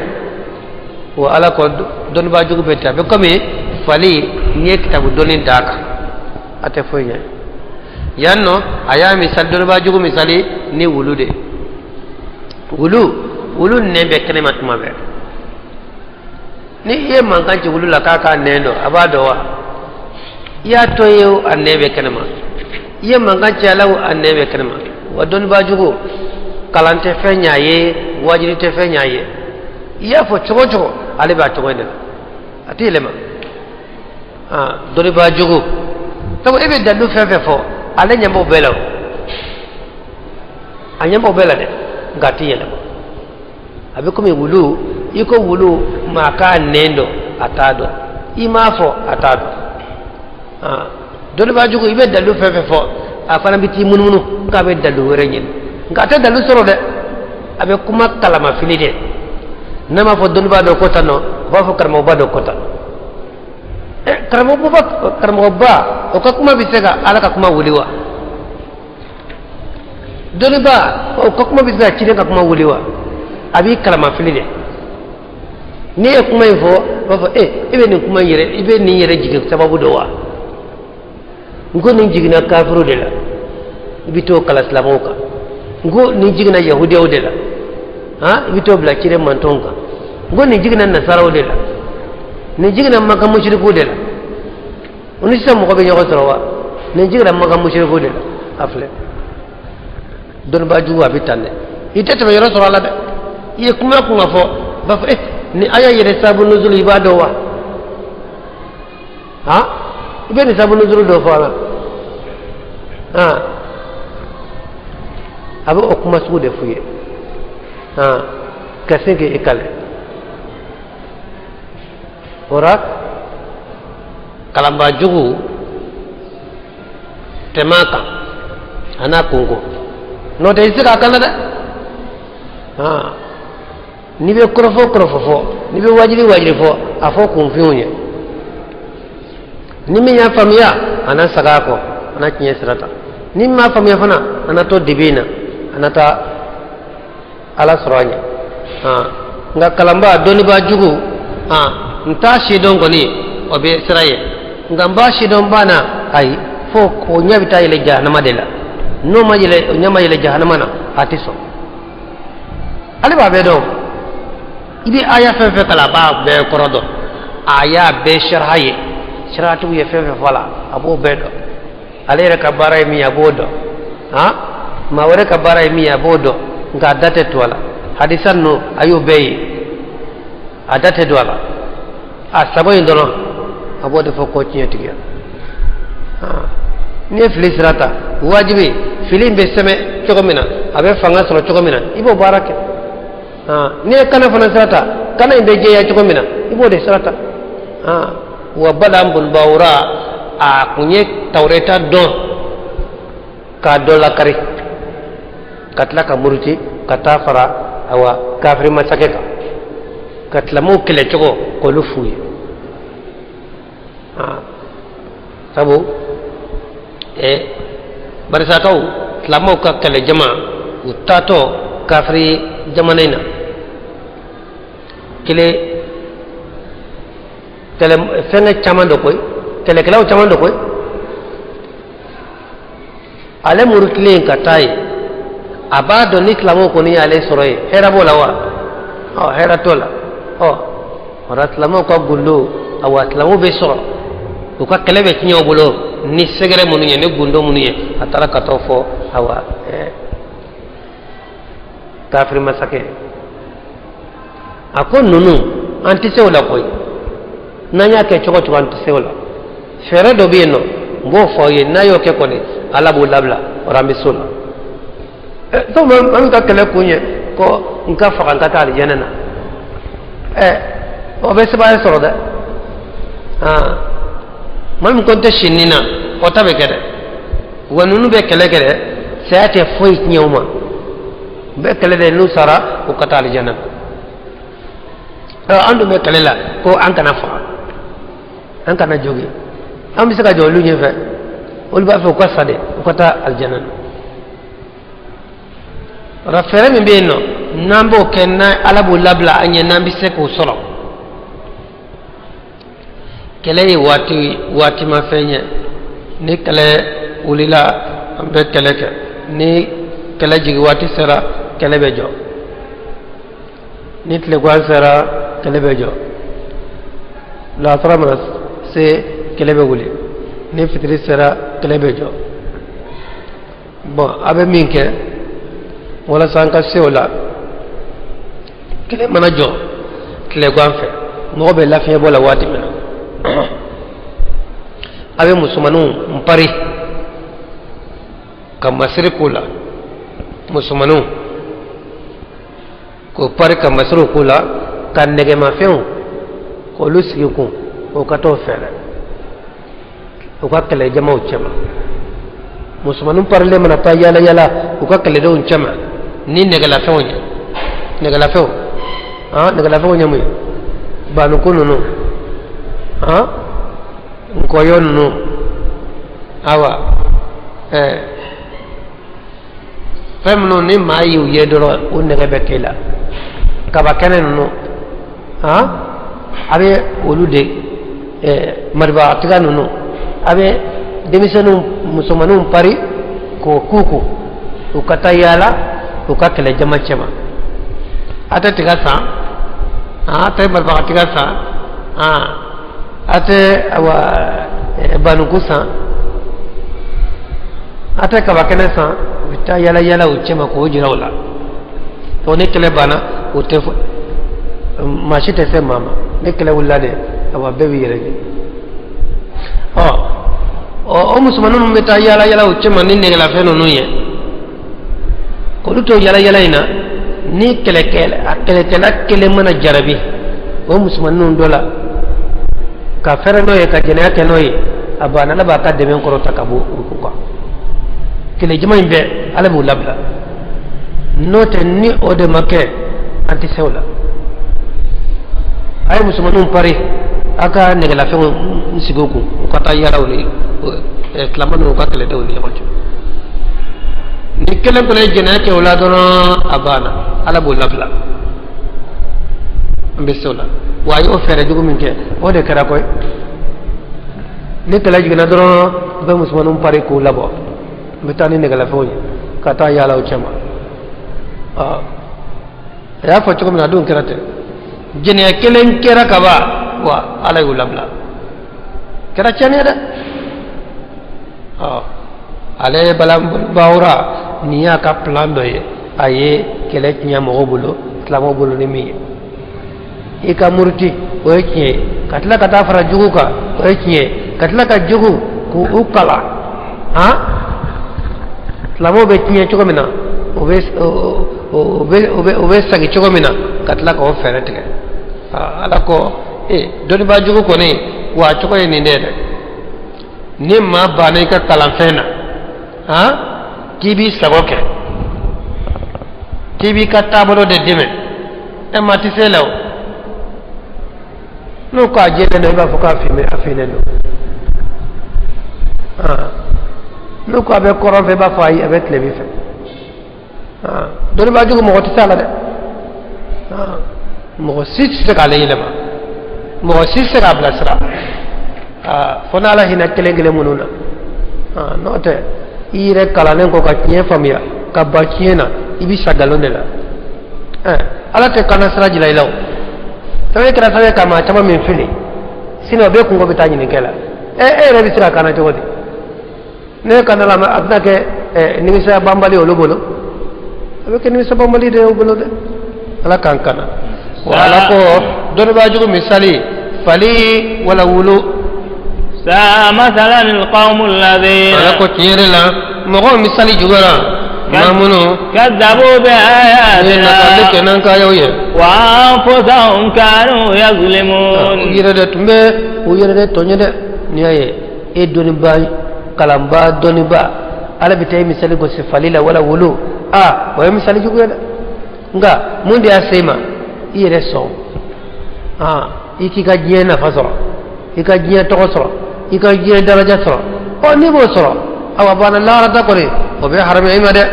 wa ala ko don ba jugu beta be komi fali ni kitabu doni daka ate foynya yanno aya misal don ba jugu misali ni wulude wulu ne be kene matuma be ni ye mankanci wulula kaka nendo abado wa ya toyo annebe kanama ye mankanci alaw annebe kanama wadon bajugo kalante fenya ye wajiri te fenya ye ya fo chogo ale ba chogo ne ati lema doni bajugo to ebe dalu fefe fo ale nyambo belaw anyambo belade ngati yele abe komi wulu iko wulu maka nendo atado imafo atado dole bajugo ibe dalu fefe fo afana biti mununu ka be dalu werenyen ngata dalu soro de abe kuma kalama filide nama fo don ba do kota no ba fo karmo ba do kota karmo ba o ka kuma bisega ala ka kuma wuliwa dole ba o ka kuma bisega chide ka kuma wuliwa abi kalama filide ni e kuma ifo bafo ibe ni kuma yere ibe ni yere jigin sababu do wa ngo ni jigina kafiru de la ibito kala islamoka ngo ni jigina yahudi de la ibito bla kire mantonka ngo ni jigina nasara de la ni jigina maka mushriku de la oni sa mo ko be nyogo torowa ni jigina maka mushriku de la afle don ba juwa bitane itete be yoro soro la de ye kuma kuma fo bafo ni aya yere sabu nuzul ibado wa ibe ni sabu nuzul do fa abo okuma su de fuye kasinge ikale ora kalamba jugu temaka ana kungo no de isika kanada ni be krofo fo ni be wajiri fo afo confusion ni me ya famia ana sagako ana kinye sirata ni ma famia fana ana to dibina ana ta ala suranya nga kalamba doni ba jugu nta shidon goni obe siraye nga ba shidon bana ai fo ko nyabita ile jahannama de la no ma ile nyama ile jahannama na atiso ali ba be do ibi aya fe kala ba be korodo aya be sharhaye sharatu ye fe fala abo be do ale re kabara mi abodo ma wore kabara mi abodo nga date tola hadisan no ayo be adate dola saboy ndono abodo fo ko tiya ni filisrata wajibi filim be seme chogomina abe fanga solo chogomina ibo barake ni kana fana srata kana imbe je ya chogomina ibo de srata wa balam bun bawra kunye tawreta don ka dola kari katla ka muruti kata fara awa kafiri masake ka katla mu kile chogo ko lufuye sabu barisa taw tlamo ka kale jama utato kafiri jamanaina kile kele fenga chamando koy kele kelaw chamando koy ale murukle katai abado ni tlamo ko ni ale soroy hera bola wa hera tola ora tlamo ko gullo awa tlamo be soro ko ka kele be tinyo bolo ni segere munuye ni gundo munuye atara kato fo awa kafir masake ako nunu antise wala koy nanya ke chogo chogo antise wala fere do bieno mbo foye nayo ke kone alabu labla rambi sula to man ka kele kunye ko nka fa kan ta aljanna na o be se ba soro da man ko te shinina o tabe kede wanunu be kele kede sayate foy nyoma be kele de nu sara ko kata aljanna andu be kele la ko an kana fa an kana jogi am bisa ka jolu nyefe ol ba fe ko sade ko kata aljanna rafere mi be no nambo kenna alabu labla anye nambi se ko solo kele wati ma fenye ni kele ulila ambe kele ke ni kele jigi wati sera kele bejo ni tle gwan sera kele bejo la tramras se kele be wuli ni fitri sera kele bejo bon abe minke wala sanka seola kele mana jo kele gwan fe mo be la fe bola wati mena abe musumanu mpari kama sirikula musumanu ko pari kama sirikula kan nege ma few ko lusigi ko o kato fere o ka kele jama o chama musumanu parle mana ta yala yala o ka kele do chama ni nege la few nya nege la few nege la few nya mu banu ko no nkoyon no awa femno ni mayu yedoro unne be kila kaba kenen no abe olude marba tiganu no abe demisenu musomanu pari ko kuku ukata yala ukakele jama chema ata tigasa ata marba tigasa ate awa banukusa ate kabakene sa vita yala yala uchema ko jirawla to ne kele bana ute mashite se mama ne kele wulade awa bebi yerege o musumanu meta yala yala uchema ni ne la feno nuye ko luto yala yala ina ni kele kele akele kele mana jarabi o musumanu dola ka fere no ye ka jena ke no ye abana la ba ka de men ko takabu ko ko kile jima imbe ala bu labla note ni o de make anti sewla ay musulmanu pare aka ne la fe nsigoku ko ta yara woni islamanu ko kale de woni ko ni kele ko le jena ke wala dono abana ala bu labla bisola wa yo fere jugu min ke o de kara koy ni kala jigna doro ba musmanum pare ko labo betani ne gala fo kata yala o chama ya fa chukum na dun kerate jene kelen kera kaba wa alay ulabla kera chane da ale balam bawra niya ka plan do ye aye kele nya mo bulo islamo bulo ni mi e ka murti o ye katla kata fara jugu ka o ye katla ka jugu ku ukala ha islamo be nya chukumina obe sagi cogo mina katla ko fere tege ala ko doni ba jugo ko ni wa cogo ni ndede ni ma bane ka kalam fena ha kibi sagoke kibi ka taboro de dime e mati selaw no ko ajele no ba foka fi me afine no no ko abe koron fe ba fayi abe tlebi fe doni ba jugu mo ti sala de mo sit se kale yele mo sit se kabla sra fona la hina kelengele mununa no te ire kala nen ko ka tie famia ka ba tiena ibi sagalone la ala te kana sra jila ilaw tawe kra tawe kama chama min fili sino be ko be tanyi ni kala re bisira kana jodi ne kana la adna ke ni sa bambali o lobolo abe ke ni sa bambali de o bolo de ala kankana wala ko don ba jugo misali fali wala wulu sa masalan alqawm alladhina ala ko tiere la mo ko misali jugara mamuno kadzabu bi ayatina na kenan kayo ye wa anfusahum kanu yazlimun yire tumbe o yire tonye de niaye e doni ba kalamba doni ba ala bitay misali go se falila wala wulu wa misali jugara nga mundi asema ire so iki ka jiye na fasoro ika jiye to so ika jiye daraja so o ni bo so awa bana la rata kore o be harame ima de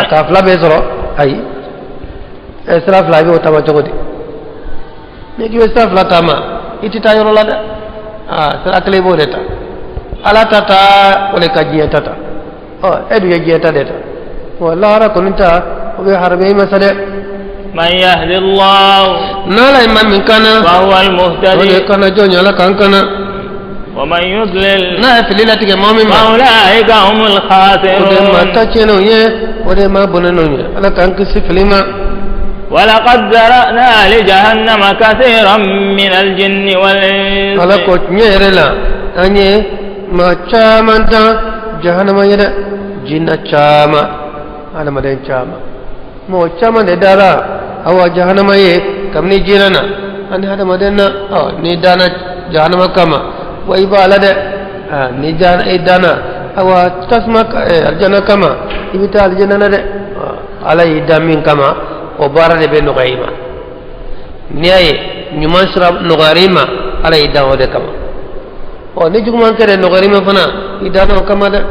ka fla be so ay esra fla be o tama jogodi ne ki esra fla tama iti ta yoro la da sra kle bo deta ala tata ole ka jiye tata edu ye jiye tata wala ra kunta o be harame ima sade من يهد الله نالا إمام من كان فهو المهتدي كان جوني على كان ومن يضلل لا في ليلة مامي فأولئك هم الخاسرون ودما تاتينو يه ودما بننو يه على كان كسفلما ولقد ذرأنا لجهنم كثيرا من الجن والإنس على كوت نيرلا أني ما تشامنتا جهنم يدا جنة تشاما على مدين تشاما mo chama de dara awa jahannama ye kamni jirana ani hada madanna ni dana jahannama kama wa ibala de ni jana idana awa tasma aljana kama ibita aljana de ala idamin kama o bara de be no gaima ni ay nyuman srab no garima ala idawo de kama ni jugman kere no garima fana idana kama de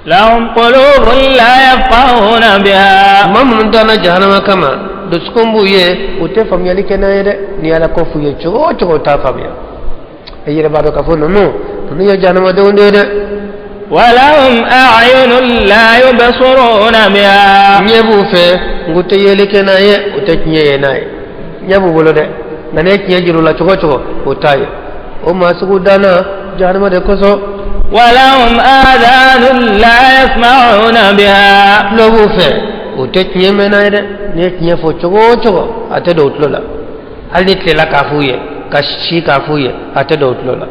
لهم قلوب لا يفقهون بها ما من دانا جهنم كما دسكم بويه وتفهم يلي كنا يده نيالا كوفو يچو چو تا فاميا ايره بادو كفو نو نيا جهنم دون ده ولهم اعين لا يبصرون بها نيبو في غوتي يلي كنا يه وتنيه ناي نيبو بولو ده نانه كيه جيرو لا چو چو وتاي او ما سكو دانا جهنم ده كوسو ولهم آذان لا يسمعون بها لو في وتنيه مناي ده نيه فو چو چو اته دوتلو لا هل نتلا كافويه كشي كافويه اته دوتلو لا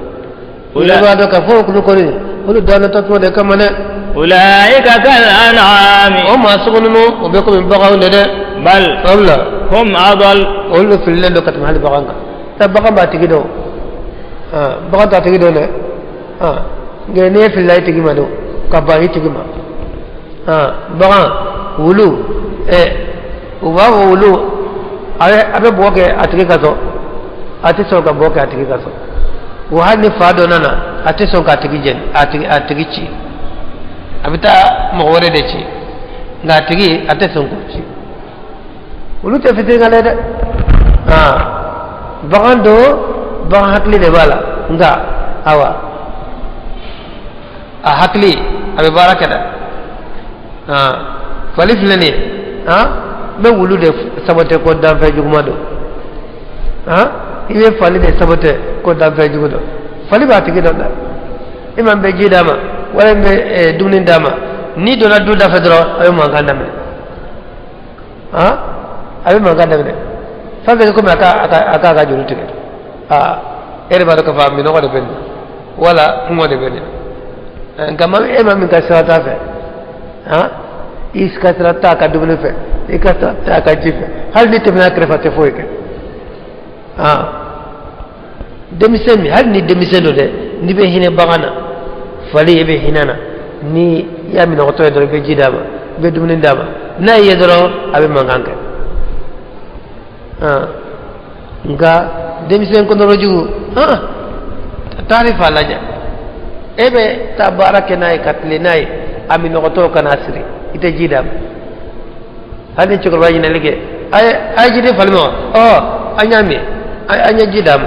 ولا بعد كفو كلو كوري ولو دانا تطو ده كمان أولئك كالأنعام وما سكنوا وبكم من بغاو ده بل قبلا هم أضل قولوا في الليل لو كتم هل بغانا تبغى ما تجدو بغا تجدو له غني في الليل تجي ما دو كباهي تجي ما بغا ولو وبا ولو أبي بوكة أتجي كذا أتيسون كبوكة أتجي كذا وهذا فادو نانا أتيسون كأتجي جن أتجي شيء abita mawore de ci ngati gi ate son ko ci ulu te fiti ngale de bagan do bagan hakli de bala nga awa a hakli abe barakada falif leni be wulu de sabote ko da fe juguma do ibe fali de sabote ko da fe jugu do fali ba tigi do da imam be jidama wala be dunin dama ni do na du da fe dro abe manganda me abe manganda me fa be ko me aka juru tigi ere ba do ka fa mi no ko de ben wala mo de ben ngama imam min ka sata fe इसका तरता का डुबने पे इसका तरता का जीव हर नीति में आकर फते फोए के demisem hal ni demiseno de ni be hine bagana fali be hinana ni ya mi no to do be jidama be dumni ndama na yedro abe manganga nga demisen ko no roju tarifa laja ebe tabaraka nay katli nay ami no to kana asri ite jidam hadi chukul waji na lige ay jide falmo anyami anya jidam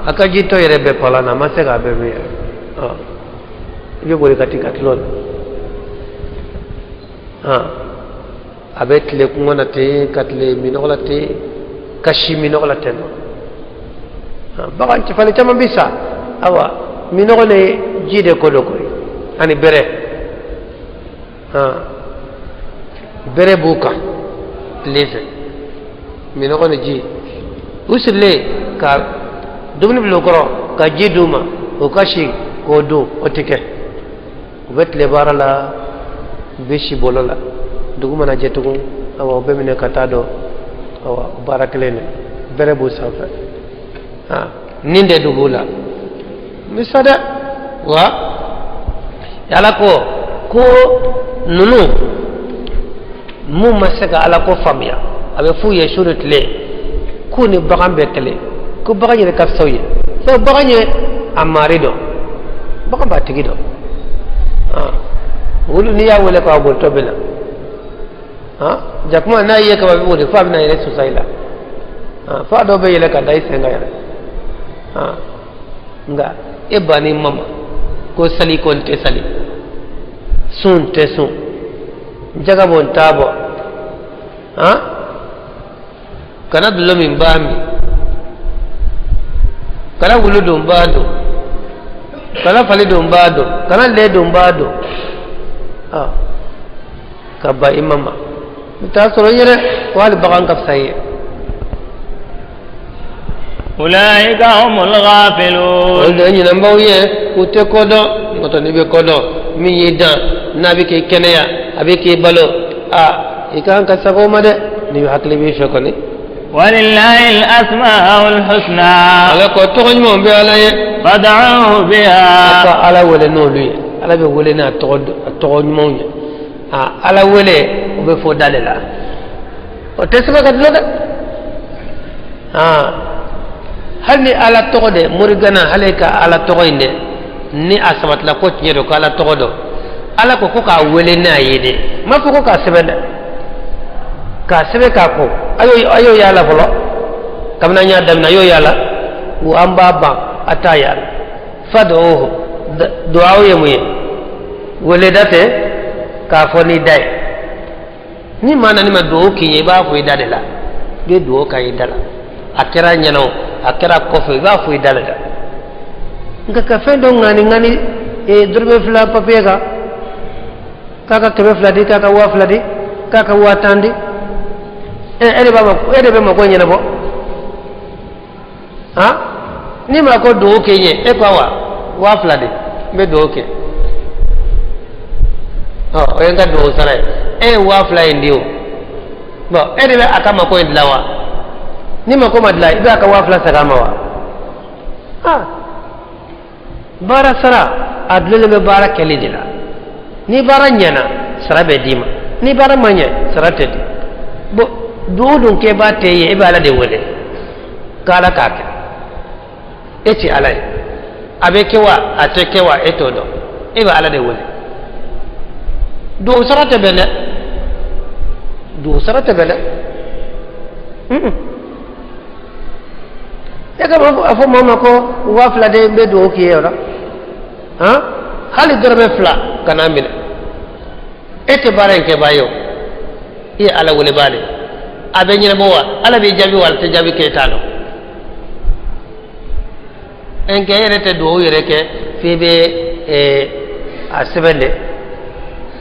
aka jito yere be palana masega be be yo gori katika tlon abet le kungona te katle minola te kashi minola te bagan ci fale tama bisa awa minole jide ko dokori ani bere bere buka lese mino ko ji usle ka dubni blokoro ka jiduma o kashi ko do otike wetle barala beshi bolola duguma na jetugo awa be mine kata do awa baraklene bere bu safa ninde dugula misada wa yala ko nunu mu masaka ala ko famia abe fu ye shurut le ku ni bagan bekle ku bagan ye ka soye so bagan ye amarido bagan ba tigido wulu ni ya wala ka go tobela jakuma na ye ka ba wudi fa na ye susaila fa do be ye ka dai senga yare nga ebani mama ko sali kon te sali sun te sun jaga bon tabo kana dulo min bami kana wulu dum bado kana fali dum bado kana le dum bado kaba imama ta soro yere wal bagan kaf saye أولئك هم الغافلون ولدني نمبويه وتكودو نتوني بكودو من يدا نبيك كنيا أبيك بلو إكان كسبوا مده نبي حكلي بيشكوني ولله الأسماء الحسنى على كتوغن مون بيالاي فادعوه بها على ولا نولي على بيولنا تغن مون على ولا وبفوداللا وتسمع كتلوكا hal ni ala togo de murigana haleka ala togo inde ni asabat la ko tiyedo ko ala togo do ala ko ka wele na yede ma ko ka sebeda ka sebe ka ko ayo yala folo kamna nya dal na yo yala wa amba ba ataya fad'uhu du'a yemuye wele date ka foni dai ni mana ni ma do ki ba fo idade la de do ka idala akira nyano akira kofe ba fu idalaga nga ka fendo ngani e durbe fla papega kaka kebe fla di kaka wa fla di kaka wa tandi ede be ma ko nyana bo ni ma ko do kenye e kwa wa fla di be do ke o yenga do sare e wa fla ndio bo ede be akama ko idlawa ni ma ko madla iba ka wafla sagama wa bara sara adlele be bara keli dila ni bara nyana sara be dima ni bara manya sara tedi bo dudun ke ba teye iba ala de wole kala kake eti alai abe kewa atekewa etodo iba ala de wole do sara te bele afo mama ko wafla de be do ki yora ha hali dorbe fla kana min ete baren ke bayo e ala wole bale abe nyina bo wa ala be jabi wal te jabi ke talo en ke yere te do yere ke febe a sebende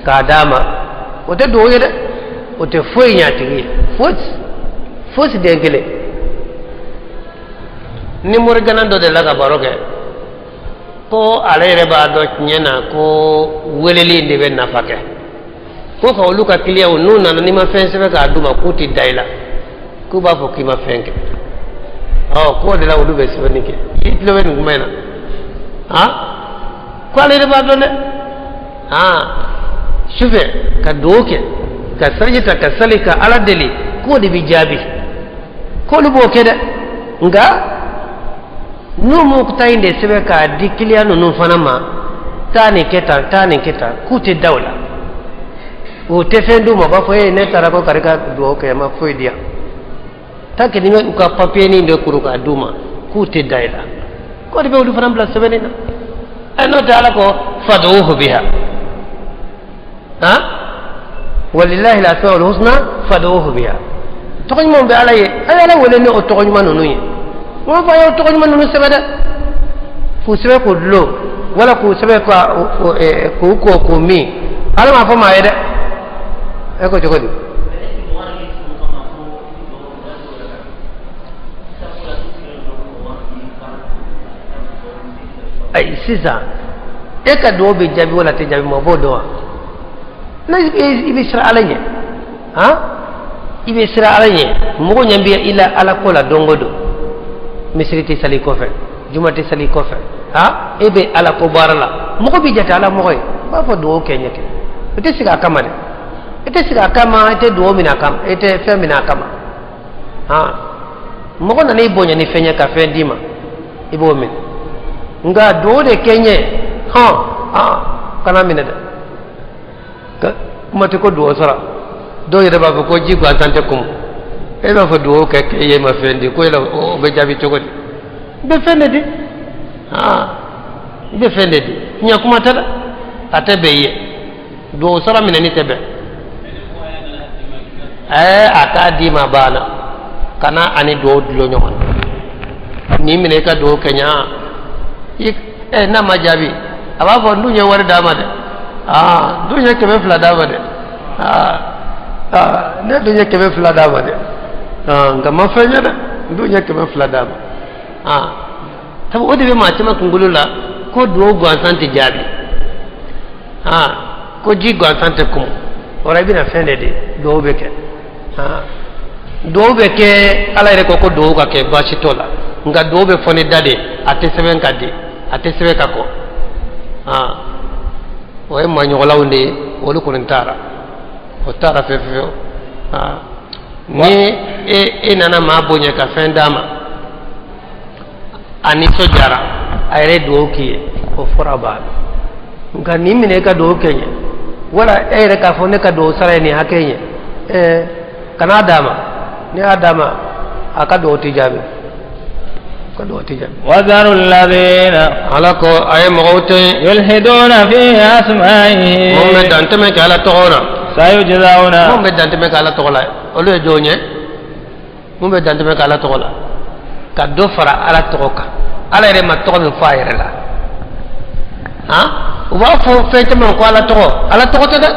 ka dama o te do yere o te foy nyaati fos de gele ni mur ganando de laga baroke ko ala yere ba do nyena ko weleli de ben nafake ko ka oluka kliya o nuna ni ma fense be ka duma kuti daila ku ba fo ki ma fenke ko de la olu be sebenike itlo ben ngumena ha ko ala yere ba do ne shufe ka doke ka sarjita ka salika ala deli ko de bi jabi ko lu bo kede nga numu kutainde sebe ka dikiliya nunu fanama tani keta kuti dawla o tefendu ma ba foye ne tara ko karika do ke ma foye dia take ni ka papier ni de kuruka duma kuti daila ko de be ulu fanam bla sebe ni na ano dala ko fad'uhu biha ha walillahi al-asmaul husna fad'uhu biha to ko mo be ala ye ala wala ne o to ko ma nunu ye mo fa yo to ko ma nunu sebe da fu sebe ko lo wala ku sebe ko mi ala ma fa ma ye de e ko jogodi ay sisa e ka do be jabi wala te jabi mo bodo na ibe sira alanye ha ibe sira alanye mo ko nyambi ila ala ko la dongodo misriti sali ko fe jumati sali ko fe ha ebe ala ko barala mo ko bi jata ala mo koy ba fa do kenyake ite siga kama de ite siga kama ite do mina kama ite femina kama ha mo ko na ni bonya ni fenya ka fe ndima ibo min nga do de kenye kana mina de ka mate ko do sara do yede ba ko ji gwa tante kum e ba fa do ke ye ma fendi ko la o be jabi chogodi be fende di be fende di nya kuma tada ate be ye do sara mina ni tebe ata di ma bana kana ani do lo nyoma ni mine ka do kenya na majabi aba ko ndunya war dama de dunya kebe fla dama de ne dunya kebe fla dama de nga ma fanya de dunya kebe fla dama tabu odi be ma chama kungulula ko do go asante jabi ko ji go asante kum ora bi na fende de do be ke do be ke ala re ko do ka ke bashi tola nga do be foni dade ate seben kadi ate sebe kako o e ma nyola wonde o lu ko ntara o tara fe ni e nana ma bonya ka fendama ani so jara ayre do ki o fora ba nga ni mine ka do kenye wala ayre ka fone ka do sare ni hakenye kana dama ni adama aka do tijabe وذروا الذين علىكو أي موت يلحدون في أسمائه هم دانتمك على تغونا سيجزون هم دانتمك على تغولا أولو جوني هم دانتمك على تغولا كدفر على تغوكا على رما تغو فاير لا وفو فيتمن على تغو على تغو تدا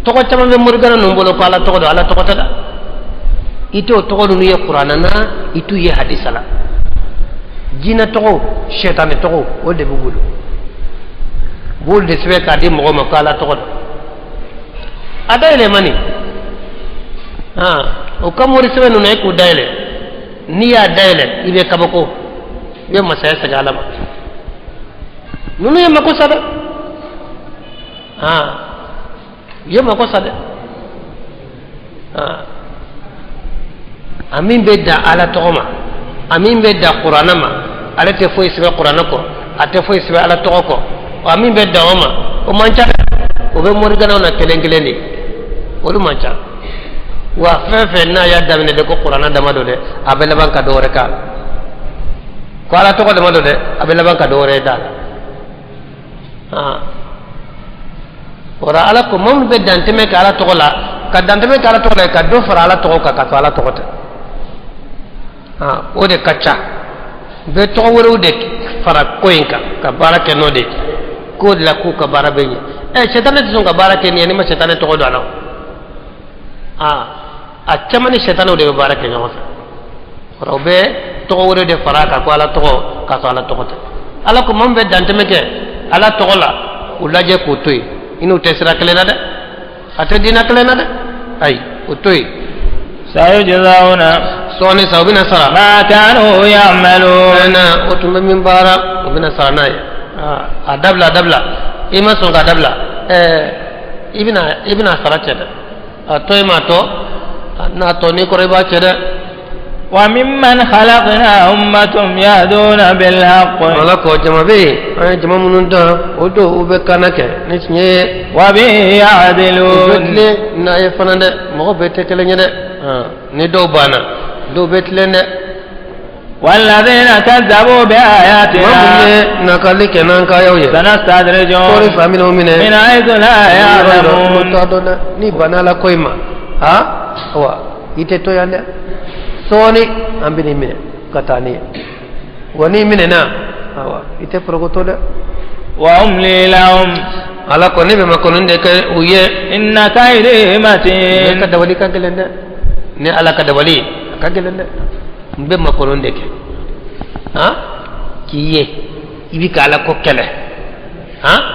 تغو تمن مرغنا نمبولو على تغو على تغو تدا ito togo nu ye qur'ana na itu ye hadisa la jina togo shaytan togo o de bugulu bul de sebe ka di mo ma kala togo adaile mani o kamori sebe nu ne ku daile ni ya daile ibe kabako be masaya sagala ma nunu ye mako sada ye mako sada amin be da ala togoma amin be da qur'ana ma ala te fo isbe qur'ana ko ate fo isbe ala togo ko amin be da oma o mancha o be mori gana na kelengelendi o du mancha wa fefe na ya damine de ko qur'ana dama do de abela banka do re kala ko ala to ko dama do de abela banka do re dal ora ala ko mom be danteme ka ala to la ka danteme ka ala to la ka do fara ala to ka ka ala to ta o de kacha be to woro de fara koyinka ka barake no de ko de la ku ka barabe ni shetane to ka barake ni ma shetane to do ala a chamani shetane de barake ni ma ora be to woro de fara ka ko ala to ka ala to ta ala ko mom be danteme ke ala to la ulaje ko toy inu tesra kelena de atadina kelena de ay o toy sayujzauna soni sawbina sara ma kanu ya'malun ana otumbe min bara obina sara nay adabla ima so adabla ibina sara chede toy ma to na to ni ko reba chede وممن خلقنا أمة يهدون بالحق ولكو جمابي جمع منوندا ودو وبكانك نسني وبه يعدلون وبتلي ناي فنان مو بتكلني ده ندو بانا دو بتلن والذين كذبوا بآياتنا نكالي كنان كايوي سنستدرجهم من حيث لا يعلمون ni bana la koyma wa ite to yande soni ambini mine katani wani mine na awa ite progoto de wa umli lahum ala ko ne be makonon de ka uye inna kaydi matin ka dawali ka gelende ne ala ka dawali ka gelende be makonon de ke kiye ibi ka ala ko kele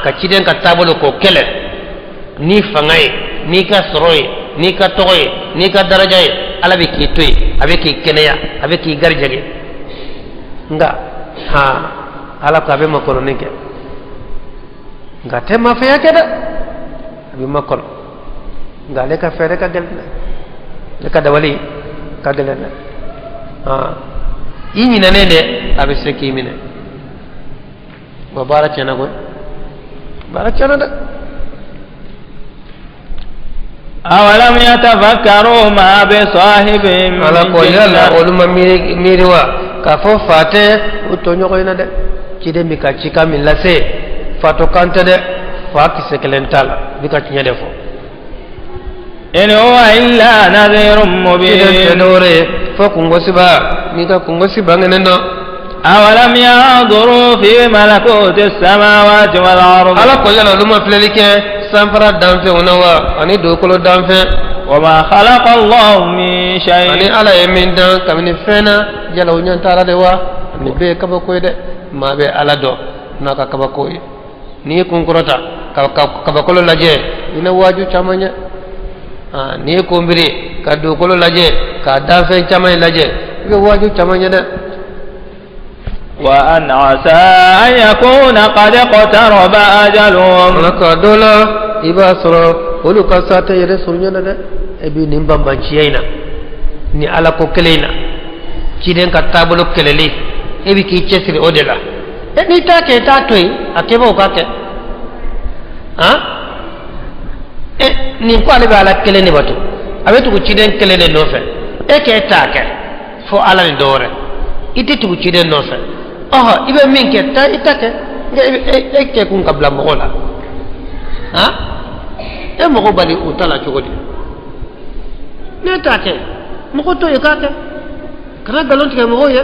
ka ciden ka tabolo ko kele ni fangai ni ka soroy ni ka toy ni ka darajay ala be ki toy abe ki keneya abe ki garjage nga ala ko abe makono neke nga te ma fe yake da abi makono nga le ka fere ka gel le ka dawali ka gel na yini na nende abe seki mine mubarak yana go barak yana da أولم يتفكروا ما بصاحبهم على قول علماء ميروا كفو فاتة وتونيو كينا ده كده ميكا تشيكا من لسه فاتو كانت ده فاكي سكلنتالا بيكا تنيا ده فو إن هو إلا نذير مبين كده تدوري فو كونغوسيبا ميكا كونغوسيبا ننو أولم ينظروا في ملكوت السماوات والأرض على قول علماء فللك سامفرا دانفه ونوا أني دوكلو دانفه وما خلق الله من شيء أني على يمين دان كمن فينا جلو نيانتارا دوا ni be kaba koy de ma be ala do naka kaba koy ni kun kurota kaba kolo laje ina waju chamanya ni ko mbiri ka do kolo laje ka dafe chamanya laje be waju chamanya de وأن عسى أن يكون قد اقترب أجلهم لك دولا إباسر ولو كسات يرسلنا ده أبي نيمبا بانشينا ni ala ko kelena ciden ka tabolo kelele ebi ki chesri odela ni ta ke ta toy akebo ka ke ni ko ale ala kelene batu abetu ko ciden kelene no fe e ke ta ke fo ala ni dore ite tu ciden no fe ibe min ke ta itake e ke kun kabla mogola e mogo bali utala chogodi ne ta ke mogo to yakake kana galon ke mogo ye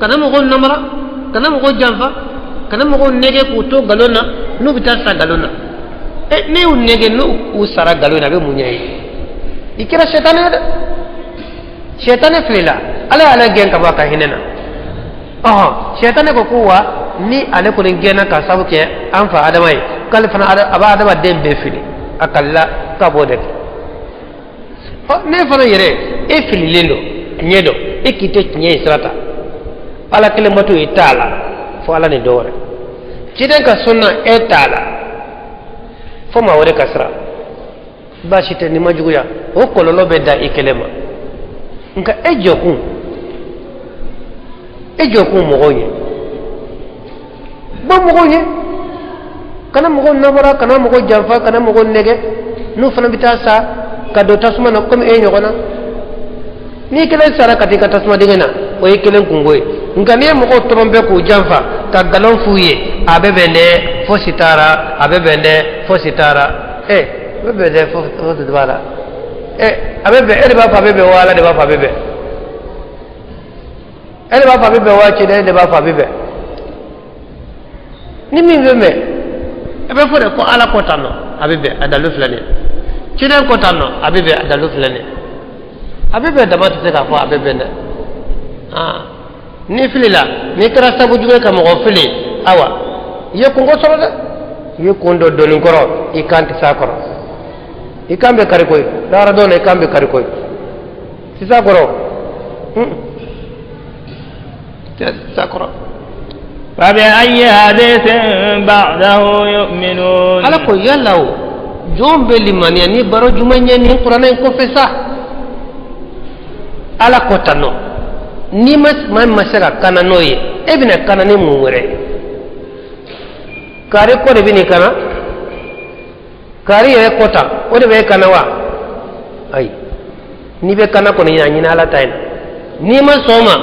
kana mogo namara kana mogo jamfa kana mogo nege ku to galona nu bita sa galona ne u nege nu usara galona be munyai ikira shetane flila ala gen ka baka hinena shetane ko kuwa ni ale ko ngena ka sabu ke an fa adamai kal fana aba adama dem be fili akalla ka bode ne fana yere e fili lendo nyedo e kite nye srata ala kele matu itala fo ala ni dore ciden ka sunna etala fo ma wore kasra ba shite ni majuya o kololo be da ikelema nka ejoku mogoye ba mogoye kana mogo nabara kana mogo jamfa kana mogo nege nu fana bita sa kado tasma na comme e nyogona ni kelen sara katika tasma dingena o e kelen kungoy ngane mo ko trompe ko janfa ka galon fuye abebende fo sitara abebende fo sitara bebende fo dibala abebe ele ba fa bebe wala de ba fa bebe ele ba fa bebe wa chi de ba fa bebe ni min bebe ebe fo de ko ala ko tanno abebe adalu flani chi de ko tanno abebe adalu flani abebe da ba te ka fo abebe ne ni filila ni kara sabu jume ka mo fili awa ye ko ngo soro de ye ko ndo do ni koro ikanti sakoro ikambe kari koy dara do ne ikambe kari koy si sakoro sakoro fa bi ayyi hadithin ba'dahu yu'minun ala ko yalla o jombe limani ni baro jumanya ni qur'ana ko fesa ala ko tanno ni mas man masara kana noye ebina kana ni muwere kare ko de bini kana kare ye kota o de be kana wa ai ni be kana ko ni nyina ala tay ni ma soma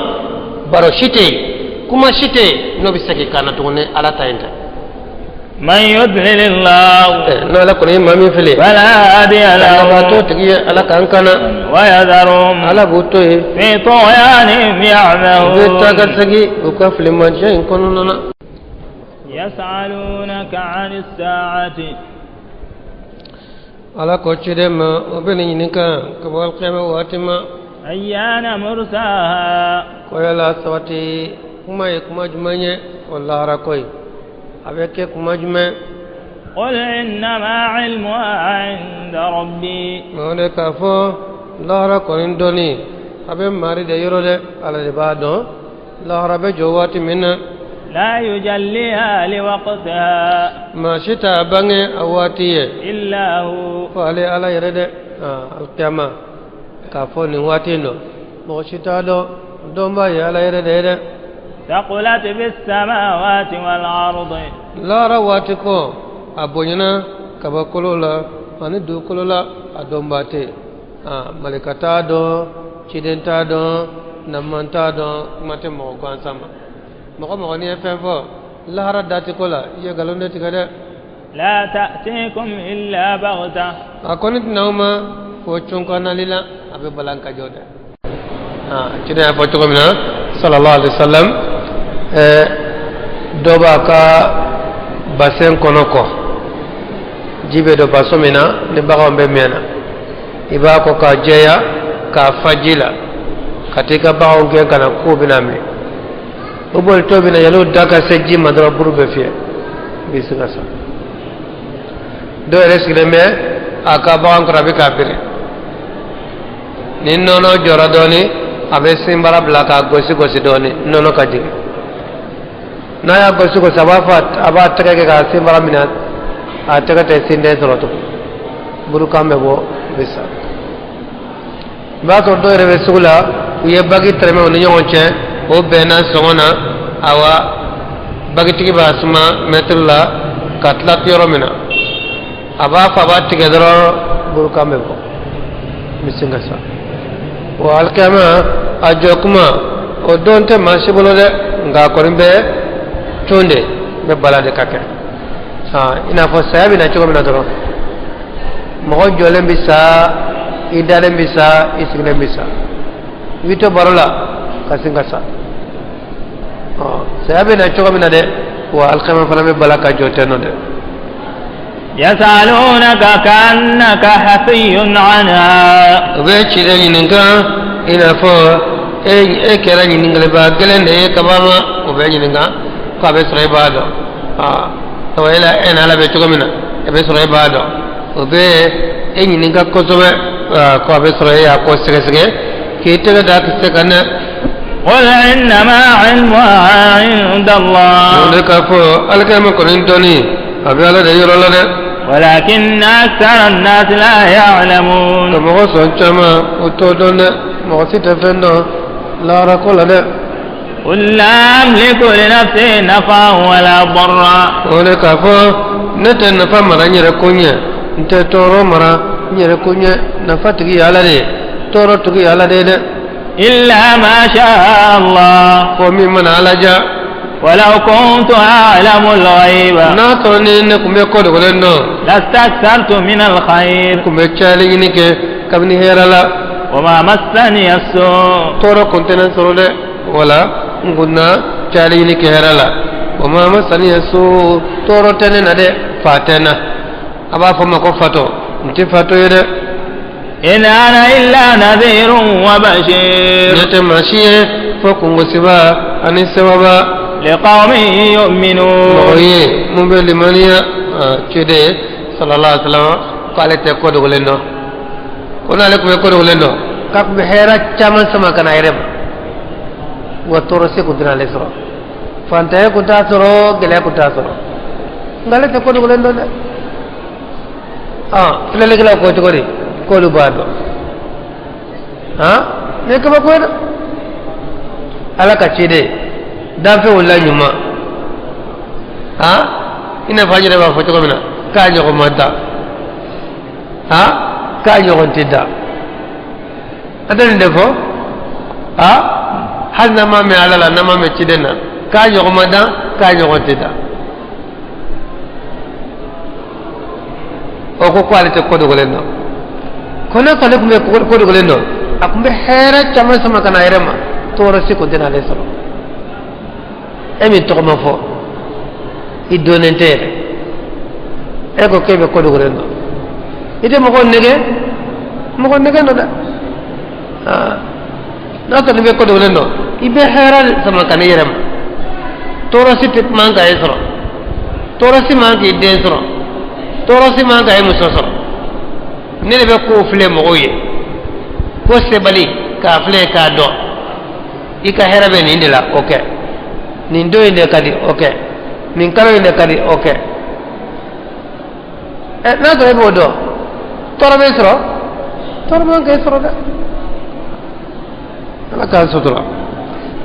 baro shite kuma shite no bi sake kana to ne ala tay ta man yudlilillahu no la ko ni mami fele wala hadi ala to tigi ala kan kana wa yadharum ala buto e fi tughyanihim ya'mahun betagal sagi ko ka fele man jay kono nana yas'alunaka 'anis sa'ati ala ko chidema obeni nika ko wal qiyama watima ayyana mursaha ko yala sawati kuma jumanye wallahi rakoy avec kuma jume qul innama 'ilmuha 'inda rabbi mone ka fo lara ko ndoni abe mari de yorode ala de bado lara be jowati minna la yujalliha liwaqtiha ma shita bange awatiye illa hu fale ala yerede alqiyama ka fo ni watino mo shita do mba ya ala yerede ثقلت في السماوات والأرض لا رواتكو أبونا كبكولولا أني دوكولولا أدومباتي ملكتا دو چيدنتا دو نمانتا دو ماتي موكوان سما موكو ني فنفو لا رداتي كولا يغالون دي كده لا تأتيكم إلا بغتة أكونت نوما فوچون كانا ليلا أبي بلانكا جودا چيدن فوچون كمنا صلى الله عليه وسلم doba ka basen kono ko jibe do basomina ni baga mbe mena iba ko ka jeya ka fajila katika baga ngen kana ko binami ubol to bina yalo daga seji madra burbe fie bisga sa do resile me aka baga ko rabi kafiri nin nono jora doni abe simbara blaka gosi gosi doni nono kajigi na ya gosi ko sabafat aba tege ga simbara minat a tege te sinde soroto buru kambe bo bisa ba to do re sugula ye bagi treme on nyonche o bena songona awa bagi tigi basuma metrulla katlat yoromina aba fa ba tege dro buru kambe bo misinga sa wa alkama ajokuma o donte masibolo de nga korimbe tonde be balade kake ina fo sayabi na chugo mina doro mo jole mbisa idale mbisa isigle mbisa wito barola kasinga sa sayabi na chugo mina de wa alkama fana be balaka joteno de يسألونك كأنك حفي عنها وبيشير ينكا إلى فو كلا ينكا لباكلن كبارا وبيشير ينكا كابس ريبادو وإلى أن على بيتك منا كابس ريبادو وبي ينكا كوسوة كابس ريا كوسكسكة كيتك داك سكنة قل إنما علمها عند الله ولك فو الكلمة كورنتوني أبي على ديور الله ولكن أكثر الناس لا يعلمون كما قصد جمع وتودون مغسيت فنو لا رقل له قل لا أملك لنفسي نفعا ولا ضرا ولك فو نتن نفع مرا نيركونيا انت تورو مرا nyere kunya na fatigi ala de toro tugi ala de إلا ما شاء الله fo mi man ala ja ولو كنت أعلم الغيب na to ne kumbe ko do lendo لاستكثرت من الخير kumbe chali ni ke kabni herala وما مسني السوء toro kontena sorole wala ngunna chali ni ke herala wama masani su toro tene na de fatena aba fo mako fato mti fato yede إن أنا إلا نذير وبشير nete mashiye fo kungo siba ani sababa لقوم يؤمنون oye mumbe limaniya cede sallallahu alaihi wasallam kale te ko do lendo kona le ko do lendo kak be hera chaman sama kana irem wa torose ko dina lesro fanta ko ta soro gele ko ta soro ngale te ko do lendo de filale gela ko to gori ko lu bado ne ko ba ko ala ka cede dan fe wala nyuma ina fajire ba fo ko mina ka nyogo mata ka nyogo tidda adan defo hal na mame alala na mame cidena ka nyogo mata ka nyogo tidda o ko quality ko do lendo kono kale ko do lendo akumbe hera chama sama kana irema to rasi ko dina le solo emi to ma fo idonentere ego kebe ko do rendo ite mo ko nege no da na to be ko do rendo ibe hera sama kana irema to rasi tit manga esro to rasi manga ide esro to rasi manga e musoso ne be ko fle mo oye ko sebali ka fle ka do ika hera be ni ndila okay nin do inde kadi okay min kala inde kadi okay na do ebo do tora be sro tora man ke sro da ala ka sutura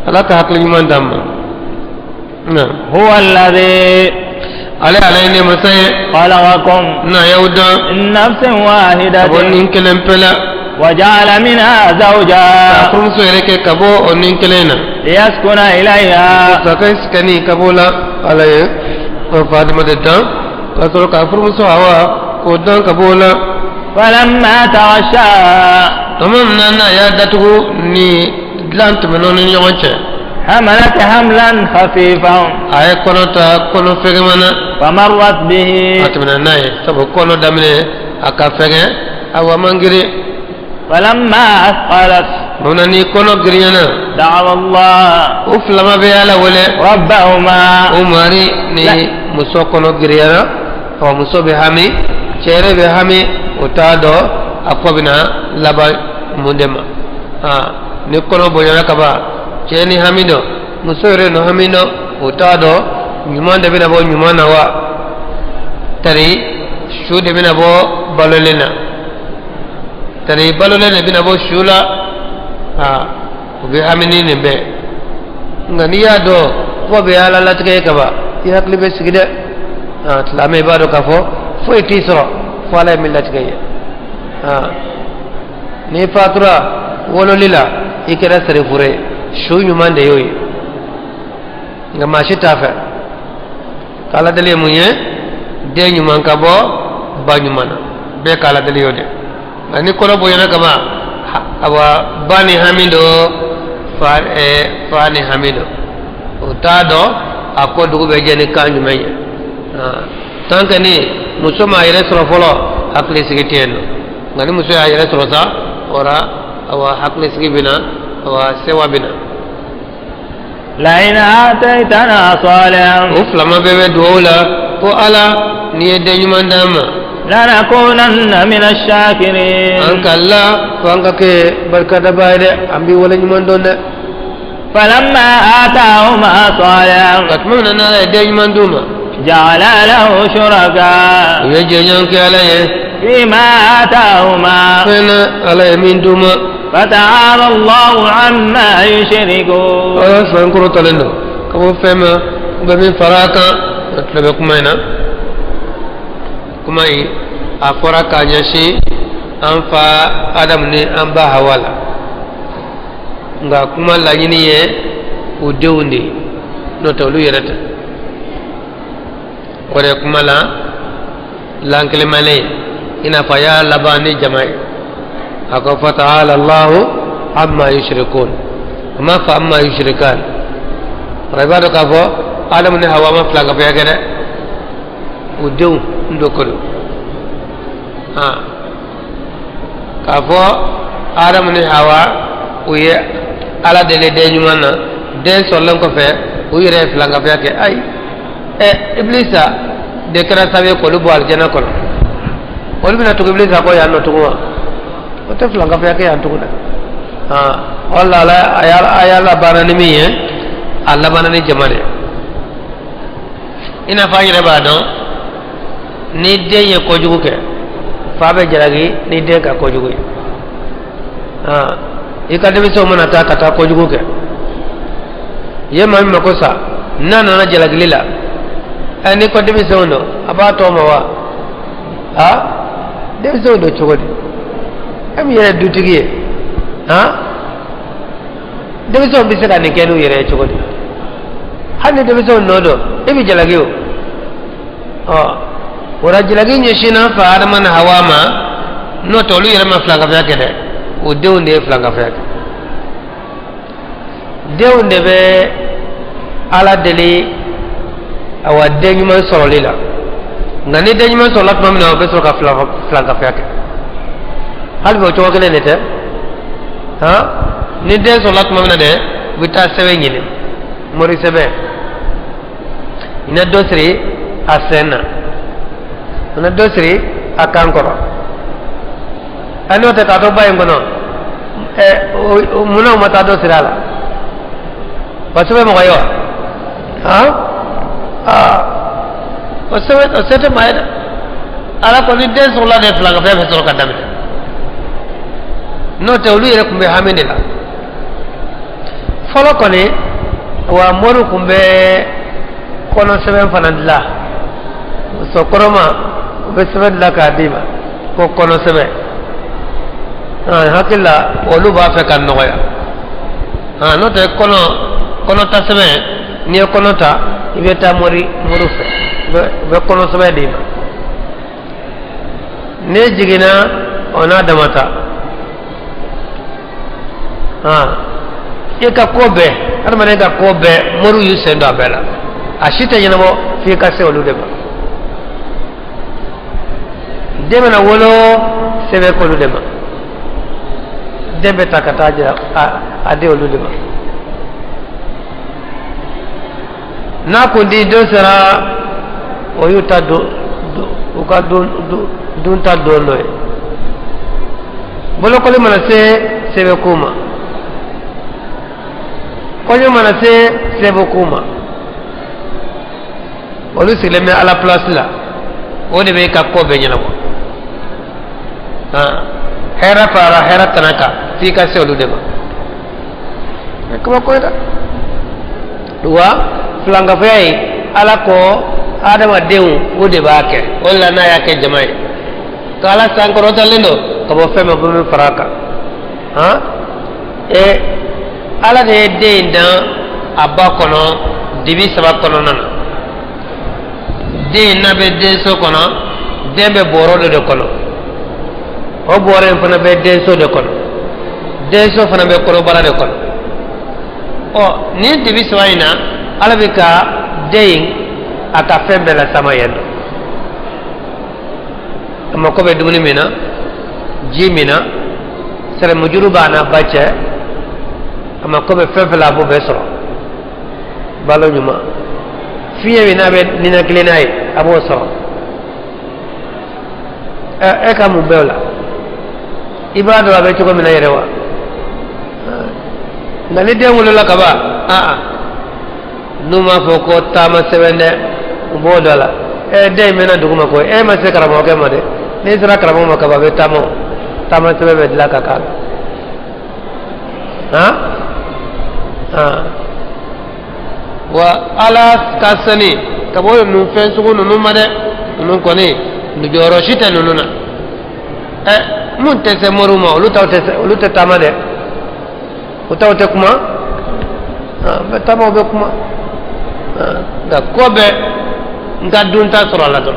ala ka hakli man dam na هو الذي ala ne masay خلقكم na yauda من نفس واحدة bonin kelen pela وجعل منها زوجها akrum so ereke kabo onin kelena ليسكن إليها sakai skani kabola alaye ko fatima de dan kasoro ka furu so hawa ko dan kabola فلما تغشى tamam nana ya datugo ni lant menon ni yonche حملت حملا خفيفا ay konota kono fege mana فمرت به atmena nay sabo kono damne aka fege awa mangiri فلما أثقلت monani kono griyana دعوا الله uflama be ala wole ربهما umari ni muso kono griyana awa muso be hami chere be hami utado akobina laba mundema ni kono boyana kaba cheni hamido musore no hamido utado nyumande bina bo nyumana wa tari shude bina bo balolena tari balolena bina bo shula ubi hamini nimbe ngani ya do fo be ala latke kaba ya klibe sigide tlame bado kafo fo itisro fo ala millatke ni fatura wolo lila ikira sare fure shu nyumande yoyi nga mashi tafe kala dale munye de nyuman kabo ba nyumana be kala dale yode ngani kono boyana kama awa bani hamido fani hamido utado akodu be jeni kanyu meye tanka ni musoma ire soro folo hakli sigitieno ngani muso ya ire soro sa ora awa hakli sigibina awa sewa bina لئن آتيتنا صالحا uflama bebe dola ko ala ni de nyumandama لنكونن من الشاكرين anka Allah ko anka ke barkata bayde ambi wala nyumandonde فلما آتاهما صالحا katmana na de nyumanduma جعل له شركاء yeje nyanke ala ye فيما آتاهما fena ala ye min duma فتعالى الله عما يشركون ala sankuro talendo kabo fema be min faraka tlabe kumaina kumai afora kanyashi an fa adam ni an ba hawala nga kuma la nyini ye o dewndi no tawlu yerata wala kuma la lankele male ina fa ya labani jama'i ako fa ta'ala allah amma yushrikun ma fa amma yushrikan rabado ka fo adam ni hawa ma flanga fa yagada o dew ndokolo ka fo adam ni hawa uye ala dele de nyumana de solon ko fe uyire flanga fa yake ay iblisa de kara sabe ko lu bal jana ko wol bina to iblisa ko ya no to wa o te flanga fa yake ya to da walla la ayala banani mi alla banani jamale ina faayire ba don ni de ye ko jugu ke faabe jaragi ni de ka ko jugu ikademi so mana ta kata ko jugu ke ye mami makosa nana na jalagi lila ani ko demi so no abato ma wa demi so do chogodi am yere dutigi demi so bi saka ni kenu yere chogodi hanne demi so no do ebi jalagi o wora jalagi nyeshina fa adamana hawama no to lu yere ma flanga fa kede o dewnde flanga fa kede dewnde be ala deli awa denyuma sorolila ngani denyuma solat mamna be so ka flanga fa kede hal bo to gele nete ni de solat mamna de bita sewe nyine mori sebe ina dosri asena ina dosri akankoro ano te tato baye ngono muna mata dosri ala wasube mo kayo wasube osete maeda ala ko ni de solat de flaga fe so ka damita no te ulu yere kumbe hamindela folo kone wa moru kumbe kono seben fanandla so koroma be seben la ka dima ko kono sebe hakilla olu ba fe kan noya no te kono ta sebe ni kono ta ibeta mori moru fe be kono sebe dima ne jigina ona damata ika kobe adama ne ka kobe moru yusendo abela ashita yenamo fi ka se olu deba deme na wolo sebe ko olu deba dembe takata ja ade olu deba na ko di do sera o yuta do uka dun ta do loye bolo ko le mana se sebe kuma konyo mana se sebo kuma olu sileme ala place la o de be ka ko be nyana ko hera para hera tanaka fi ka se olu de ba ko ko da wa flanga fay ala ko adama dewu o de ba ke wala na ya ke jama'i kala sankoro talendo ko bo fema bu faraka ala de den dan abba kono dibi saba kono nana den na be den so kono den be boro de kono o boro en fana be den so de kono den so fana be kono bara de kono o ni dibi saba ina ala be ka den aka fembe la sama yendo amma ko be dumuni mina jimina sere mujuru bana bache ama ko be fefela bo be soro balo nyuma fiye bi na be nina klenai abo soro ka mu bela ibado be ko mina yerewa ngani de ngolo la kaba numa foko tama sebende bo dala de mena duguma ko ma se karamo ke made ni sira karamo makaba be tama sebebe dila kakal wa ala kasani kabo nu fen sugu nu made nu ko ni nu joro shita nu na mun te se moruma olu te tama de utaw te kuma be tama be kuma da ko be nga dunta sura la don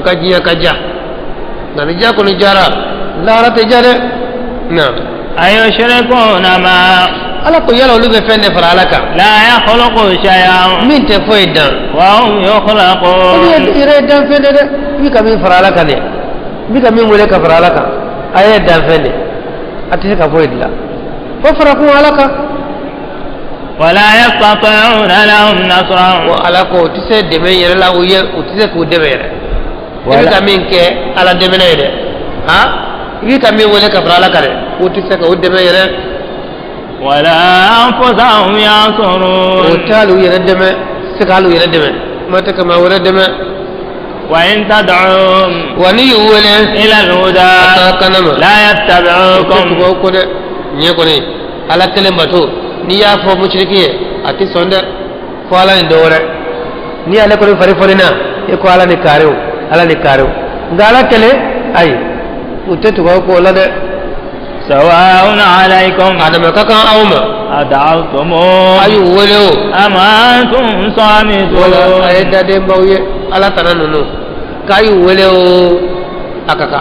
nga jiya ka ja na ni ja ko ni jara la ra te jare na ayushrikuna ma ala ko yala olu be fende fara alaka la yakhluqu shay'an min te foy dan wa hum yukhluqun ire dan fende de mi ka min fara alaka de mi ka min wele ka fara alaka aye dan fende ati ka foy dila fo fara ko alaka wala yastati'una lahum nasran wa ala ko tise de me yere la uye utise ko de mere wala ka min ke ala de me de ha yi ka min wele ka fara alaka de utise ko de me yere wala anfusahum yansurun utalu yere de me sikalu yere de me mata kama wala de me wa in tad'um wa ni wele ila al-huda kanama la yattabi'ukum ko de nye ko ni ala tele mbato ni ya fo mushriki ati sonde fo ala ni dore ni ala ko fari forina e ko ala ni karew ngala tele ay utetu ko la de sawa'un alaykum adama ka kan awma ad'awtum ayu wolo ama antum samitun wala ay dade mbawye ala tananu kayu wolo akaka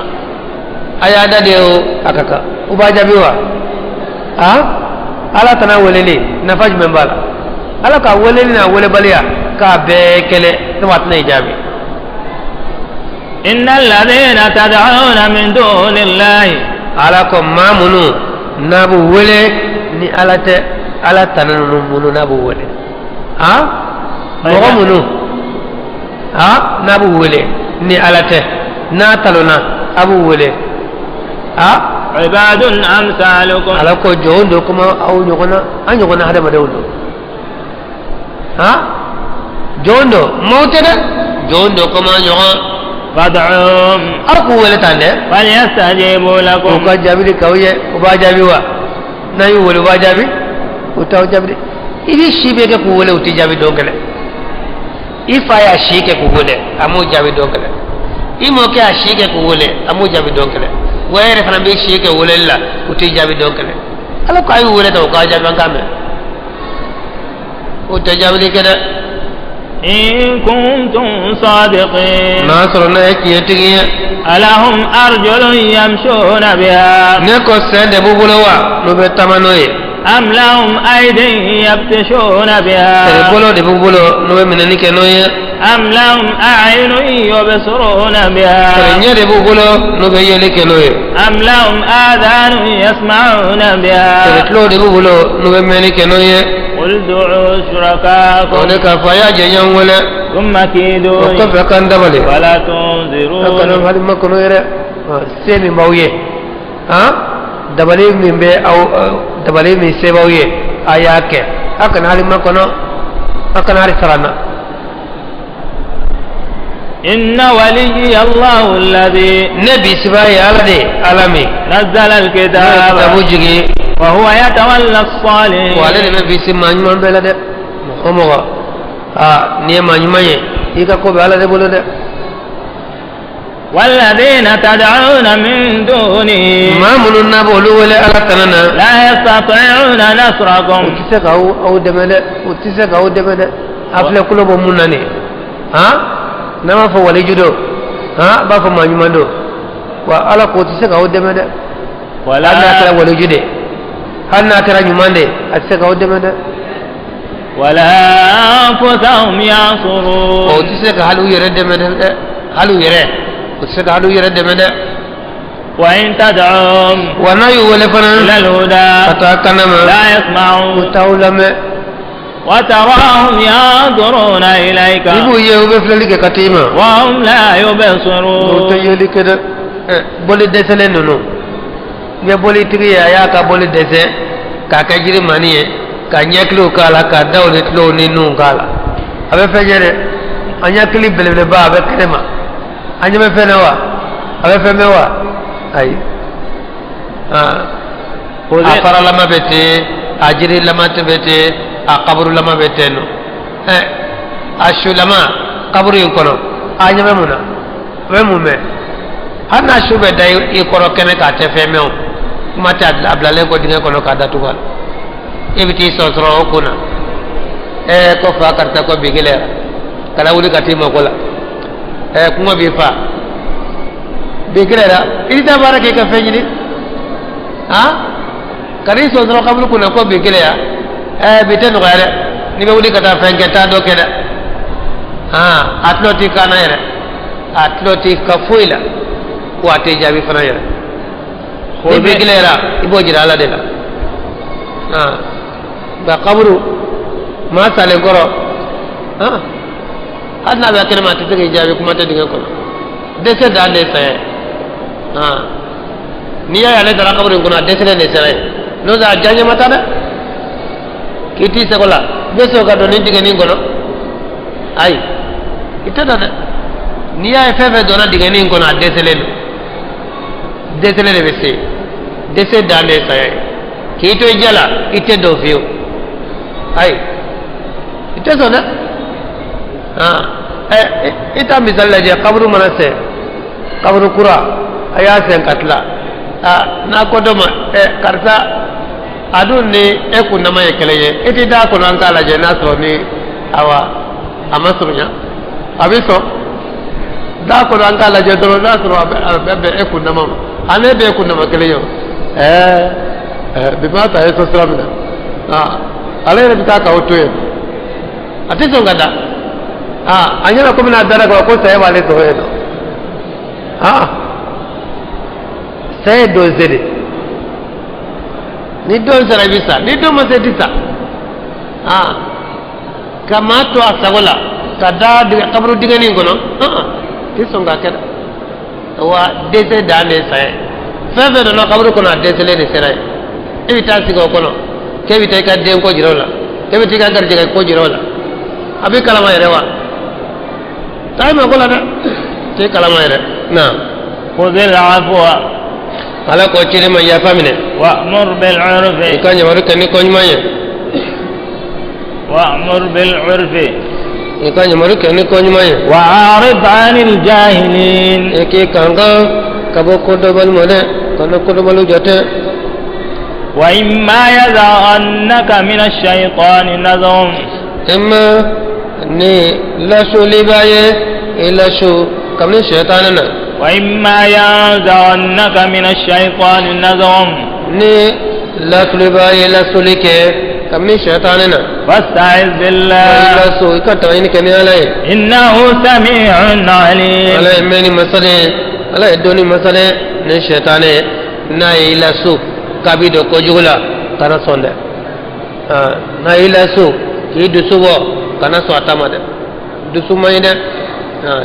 aya dade o akaka uba jabiwa ha ala tana welele nafaj membala ala ka welele na wele baliya ka be kele to watna ijabi innal ladina tad'una min dunillahi ala ko mamunu nabu wele ni ala tananu munu nabu wele ha mo munu ha nabu wele ni ala te na talona abu wele ha ibadun amsalukum ala ko jondo kuma aw nyogona hada ma dawdo ha jondo mawtada jondo kuma nyoga fad'um aku wala tande wal yastajibu lakum ko jabi kawye ko ba jabi wa nayi wala ba jabi o taw jabi idi shibe ke ko wala uti jabi dongale ifa ya shike ko wala amu jabi dongale imo ke a shike ko wala amu jabi dongale wayre fana be shike wolella uti jabi donkale ala ko ay wole taw ka jabi ngame o te jabi kede in kuntum sadiqin nasro na ekiyetigiye alahum arjulun yamshuna biha ne ko sende bubulowa no be tamanoye am lahum aydin yabtishuna biha bolo de bubulo no be minani kenoye am lahum a'yunun yubsiruna biha nyere bubulo no be yele kenoye am lahum adhanun yasma'una biha tlo de bubulo no be meni kenoye qul du'u shurakakum ne ka faya jenyan wala thumma kidu ko fe kan dabale wala tunzirun kana hadi makono yere semi mawye ha dabale min be aw dabale min se mawye ayake akana hadi makono akana hadi sarana إن ولي الله الذي نبي سباي على علمي نزل الكتاب تبوجي وهو يتولى الصالحين وعلى نبي سما نيمان بلد مخمغا نيما نيماي يكا كو بلا ده بولد والذين تدعون من دونه ما من نبولو ولا على تننا لا يستطيعون نصركم وتسك او دمد وتسك او دمد افلا كلو بمنني ها nama fa wale judo ha ba fa manyumando wa ala ko tise ga wode mede wala na tara wale jude hanna tara nyumande atse ga wode mede wala anfusahum yansurun o tise ga halu yere de mede halu yere o tise ga halu yere de mede wa in tad'um wa na yu wala fana ila al-huda fatakanama la yasma'un tawlama وتراهم ينظرون إليك يبو يوبف لك كتيما وهم لا يبصرون وتيلي كده بولي دسلين نونو يا بولي تري يا كا بولي دسه كا كجري ماني كا نيكلو كالا كا داولي تلو نينو كالا أبي فجرة أنيا كلي بلبل با أبي كريما أنيا بفنوا أبي فموا أي أفرا لما بيتي أجري لما تبيتي قبر لما بيتنو أشو لما قبر ينكونو أنيا بمونا بمومة hana shube da i koro kene ka te femeo mata ablale ko dinga kono ka datu wal ebiti sosro kuna ko fa karta ko bigilera kala wuli katima kola kuma bi fa bigilera ida barake ka fenyini ha kari sosro kabul kuna ko bigilera bitenu gare ni be wuli kata fenke ta do keda atloti kana yere atloti kafuila ko ate jabi fana yere ni bigilera ibo jira ala de la ba kaburu ma sale goro hadna ba kalma ta take jabi kuma ta dinga ko dese da ne sai ni ya le dara kaburin kuna dese ne sai no da janya mata da kiti sekola beso ga do ni diga ni gono ai ita da ni ya fefe do na diga ni gono dese le bese dese da ne sai kito jala ite do fiyo ai ite so na ita misalla je kabru manase kabru kura aya sen katla na ko do ma karta adun ni e kunna ma yekeleye iti da ko nan kala je na so ni awa amasunya abiso da ko nan kala je do na so be e kunna ma ane be kunna ma keleyo bi mata eso sramina ale ne bitaka otoye atiso ngada anyana ko mina dara ko sai wale to hedo sai do zede ni do zara bisa ni do masetisa kama to asagola kada de kabru digani ngono tiso ngakeda wa dese dane sai feve no kabru kono dese le ne serai evita sigo kono kebita ka den ko jirola kebita ka garje ko jirola abi kalama yerewa tay ma ko la da te kalama yere na khudhil afwa ala ko chire ma ya famine wa'mur bil 'urfi ikanya waru kani ko nymaye wa'mur bil 'urfi ikanya waru kani ko nymaye wa'arid 'anil jahilin eke kanga kabo ko do bal mode kono ko do balu jote wa imma yadhannaka min ash-shaytani nazghun imma ni la sulibaye ila su kamni shaytan na wa imma yadhannaka min ash-shaytani nazghun ni la sulibaye la sulike kamni shaytan na fasta'iz billah la su ka tayni kemi alai innahu sami'un 'alim ala imani masale ala idoni masale ni shaytan na ila su kabido ko jugula kana sonde na ila su ki dusubo kana so atama de dusu may de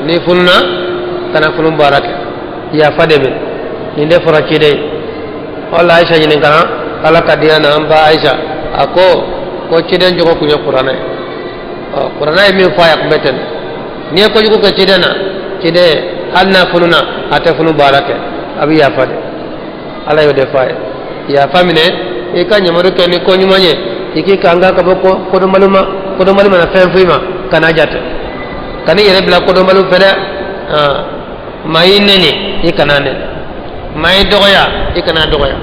ni funna kana funum barake ya fade be ni de fora ci de wala aisha ni kana kala kadiana amba aisha ako ko ci den jogo ku ñu qur'ana qur'ana mi fa yak beten ni ko jogo ko ci dena ci de halna fununa ate funu barake abi ya fade ala yo de faye ya famine e ka nyamaru ke ni ko nyumanye iki kanga ka boko ko do maluma na fen fima kana jata kani yere bla ko do malu fere mai neni ikana ne mai doya ikana doya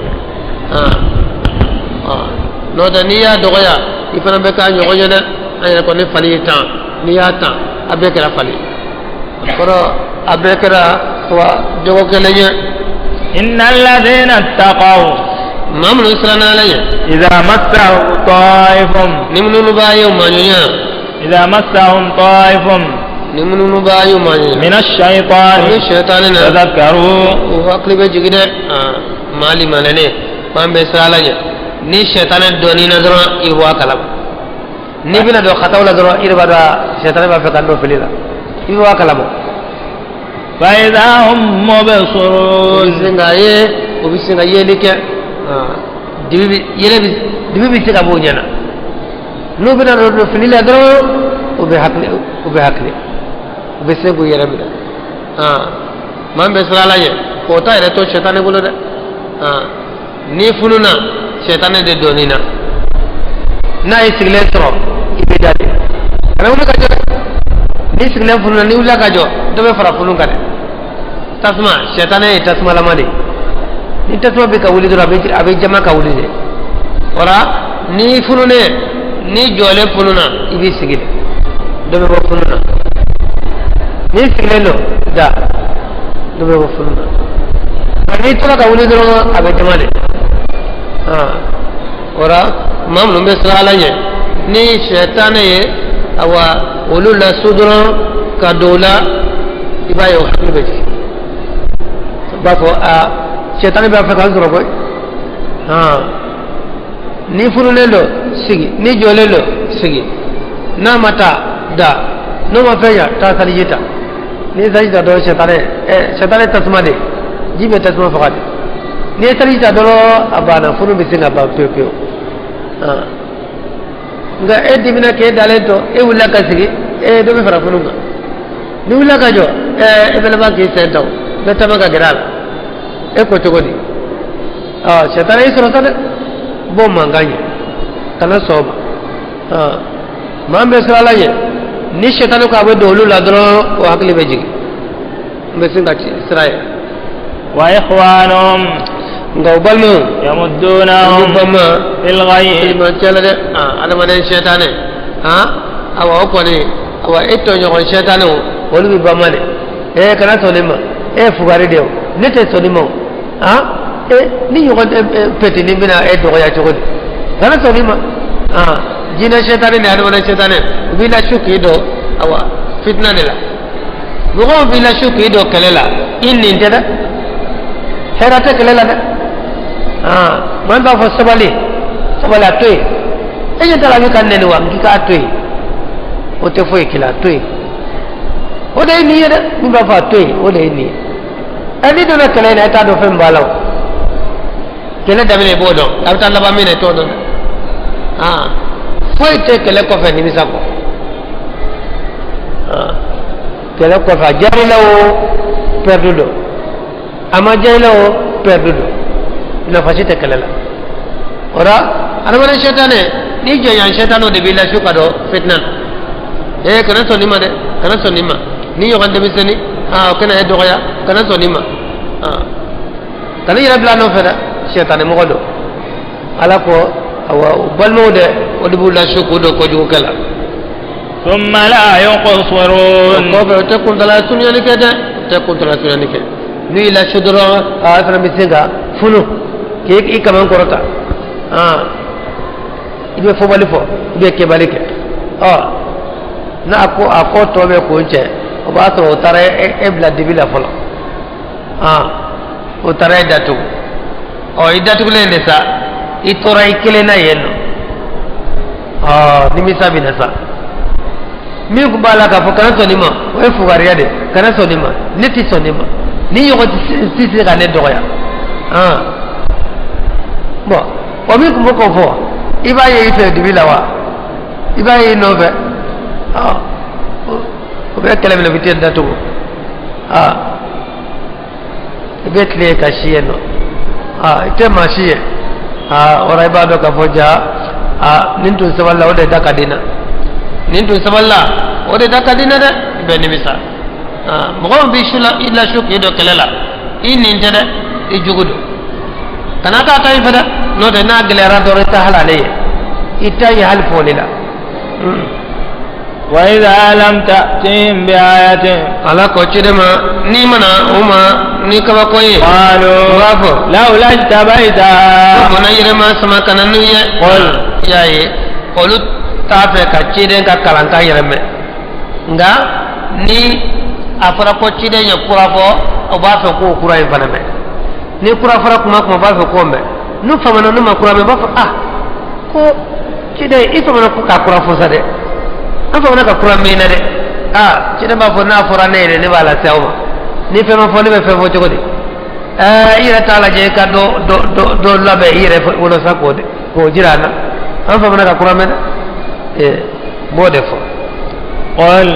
no da niya doya ifana be ka nyogo nyana ayana ko ne fali tan niya tan abe kala fali koro abe kala wa jogo kelenya innal ladhina taqaw mamnu islana alayya idha massahum ta'ifun nimnu bayu manyunya idha massahum ta'ifun nimnu bayu manyunya min ash-shaytanina tadhakkaru wa aqlibe jigide mali manane pambe salanya ni shaytan doni nadra irwa kalam ni bina do khatawla dra irba da shaytan ba fa kando filila irwa kalam fa idha hum mubsirun obisinga ye like dibi bi tika bo nyana no bina do filila dra obe hakle obe sego yere bi mambe salanya ko ta ere to shaytan bolo de ni fununa shaytan de donina na isigle tro ibedade ana wona kajo ni isigle fununa ni ula kajo to be fara funun kade tasma shetane tasma lamani ni tasma be ka wuli do abe jama ka wuli de ora ni funune ni jole fununa ibi sigile do be fununa ni sigile lo da do be fununa ni to ka wuli do abe jama de ora mam no be sala ye ni shetane ye awa ulula sudra kadola ibayo hakbe bafo shetani ba fa kan zoro koy ni fululelo sigi ni jolelo sigi na mata da no ma feya ta salijita ni sajida do shetani tasmade jibe tasma faqat ni salijita do abana fulu bisinga ba pepe nga dimina ke dalento e wula ka sigi e do be fara fulunga ni wula ka jo e bela ba ke sento beta ba ka geral e ko to godi shetani isro tane bo manganye kana soba mambe sala ye ni shetani ko abe dolu la dro o hakli be jigi be singa ci israel wa ikhwanum ngawbalmu yamuddunahum fil ghayb ma chalade ala manen shetane awa ko ni awa etto nyon shetane o lu bamale kana sonima fugari dew nete sonimo ni yogon peti ni bina do ya chogodi kana sonima jina shetane ne ala manen shetane bila shuki do awa fitna de la bugo bila shuki do kelela inni ndeda herate kelela de man ba fo sabali atoy e tala mi kan ne wa mi ka atoy o te fo ikila atoy o de ni yeda mi ba fa atoy o de ni ani do na kala na ta do fem balaw kele da me bodo ta ta la ba mi ne to do fo te kele ko fe ni mi sako kele ko fa jari lawo perdudo ama jari lawo perdudo na fasite kalala ora anamane shetane ni joyan shetano de bila shukado fitnan kana sonima de kana sonima ni yo gande biseni kana e doya kana sonima kana yira blano feda shetane mo godo ala ko awa balmo de odibu la shukudo ko jugo kala thumma la yuqsirun ko be te kun dala sunyani kede te kun dala sunyani kede ni la shudro asra bisinga fulu ke kaman korota ibe fo bali fo ibe ke bali ke na ako to be ko nche o ba to tare e bla dibila folo o tare datu o idatu le nesa itora ikele na yeno ni misabi nesa mi ko bala ka fo kan sonima o e fugariya de kana sonima neti sonima ni yogo sisi ka ne doya bon o mi ko ko fo iba ye ife dibila wa iba ye no be o be kele le bitel datu be kle ka shiye no ite ma shiye ora iba do ka foja nintu saballa o de dakadina nintu saballa o de dakadina de be ni misa mo bi shula illa shuk yedo kelela inni tede e jugudo kanata tay fada no de na glera do ta halale itay hal folila wa idha lam ta'tihim bi ayatin ala ko chidema ni mana uma ni kaba koyi qalu wafo laula tabaita mana yirema sama kananu ye qol yaye qolu tafe ka chiden ka kalanta yireme nga ni afara ko chiden ya kurafo o ba fe ko kurai faname ni kura fara kuma ba fe ko me nu famana nu makura me ba fa ko chiden ifo mana ko ka kurafo sade an fa ka kura me na de chiden ba fo na fora ne ne ba la sawo ni fe ma fo ni be fe fo jogodi ira tala je ka do labe ire wala sako de ko jirana an fa mana ka kura me bode fo qul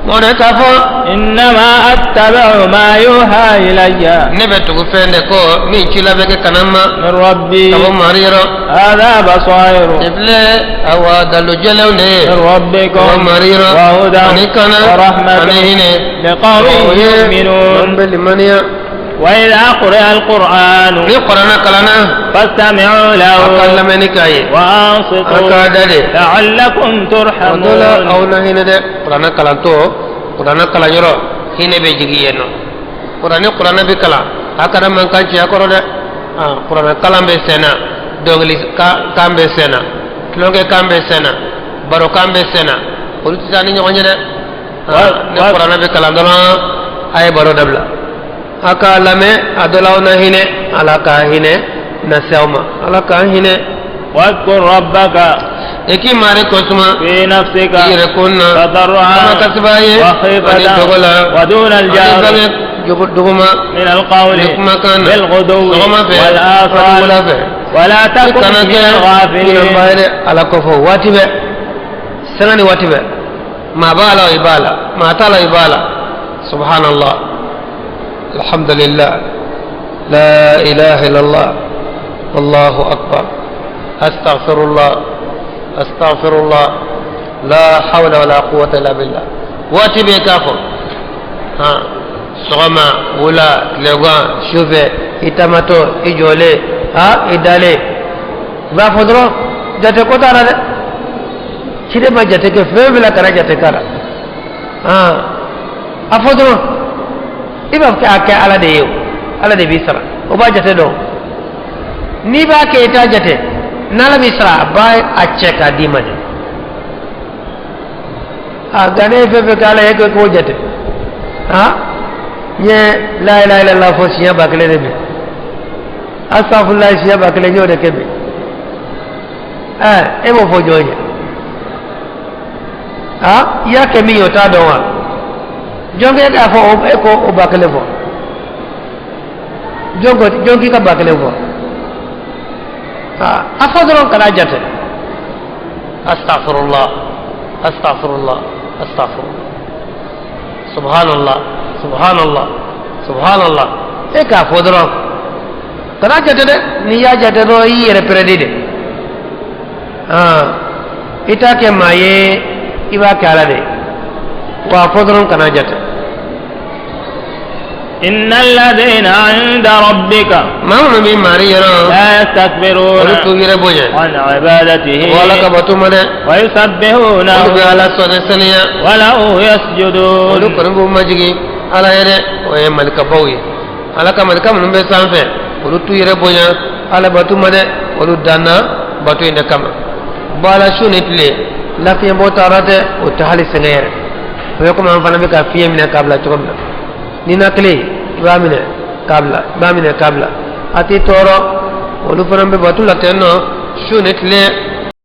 mone ka fo إنما أتبع ما يوحى إلي ne be tugu fende ko min cila be ke kanama من ربي kabo mariro هذا بصائر ible awa dalu jelewne من ربكم kabo mariro وهدى ani kana ورحمة ani hine لقوم يؤمنون mambe limaniya وإذا قرئ القرآن ni qur'ana kalana فاستمعوا له akalla meni kai وأنصتوا akadade لعلكم odola ترحمون awna hine de qur'ana kalanto qur'ana kalanyoro hine be jigi yeno qur'ana be kala akara man kanci akoro de qur'ana kalambe sena dongli kambe sena tlonge kambe sena baro kambe sena uluti tani nyonye de ne qur'ana be kala ndona ay baro dabla aka lame adolawna hine alaka hine na sewma alaka hine واذكر ربك eki mare kosuma في نفسك ire kunna تضرعا ama kasbaye وخيفة dogola ودون الجهر duguma من القول kuma kana بالغدو sogoma fe والآصال wala fe ولا تكن kana من ke الغافلين bayre ala ko fo watibe sanani watibe ma bala ibala ma tala ibala subhanallah alhamdulillah la ilaha illallah wallahu akbar astaghfirullah la hawla wala quwwata illa billah watibe kafo sogoma wula legon shufe itamato ijole idale ba fodro jate ko tara de chide ma jate ke febla kara jate kara a fodro iba ka ala de yo ala de bisara o ba jate do ni ba ke ta jate nala bisara ba a cheka dimane gane febe kala yeko ko jate nye la ilaha illallah fo siya bakle de be astaghfirullah siya bakle nyo de kebe e mo fo joye ya ke mi yota do wa jonge ka fo e ko o bakle fo jongi ka bakle fo afadron kala jate astaghfirullah subhanallah e ka fodoro kana jate de ni ya jate do yi yere predi de ita ke maye iba kala de wa fodoro kana jate إن الذين عند ربك ما من مريرا لا يستكبرون عن عبادته ولا كبتم ويسبحونه على سنيا وله يسجدون ولكن بمجي على يده ويملك بوي على كملك من بسانفه ولتو يربويا على بتم ولدنا بتو إنكما بالا شو نتلي لكن بوتارته وتحلي سنير ويكم أنفنا بك فيه من قبل تقبل ninakle ibamine kabla ati toro olu fanan be batu la tenno shunetle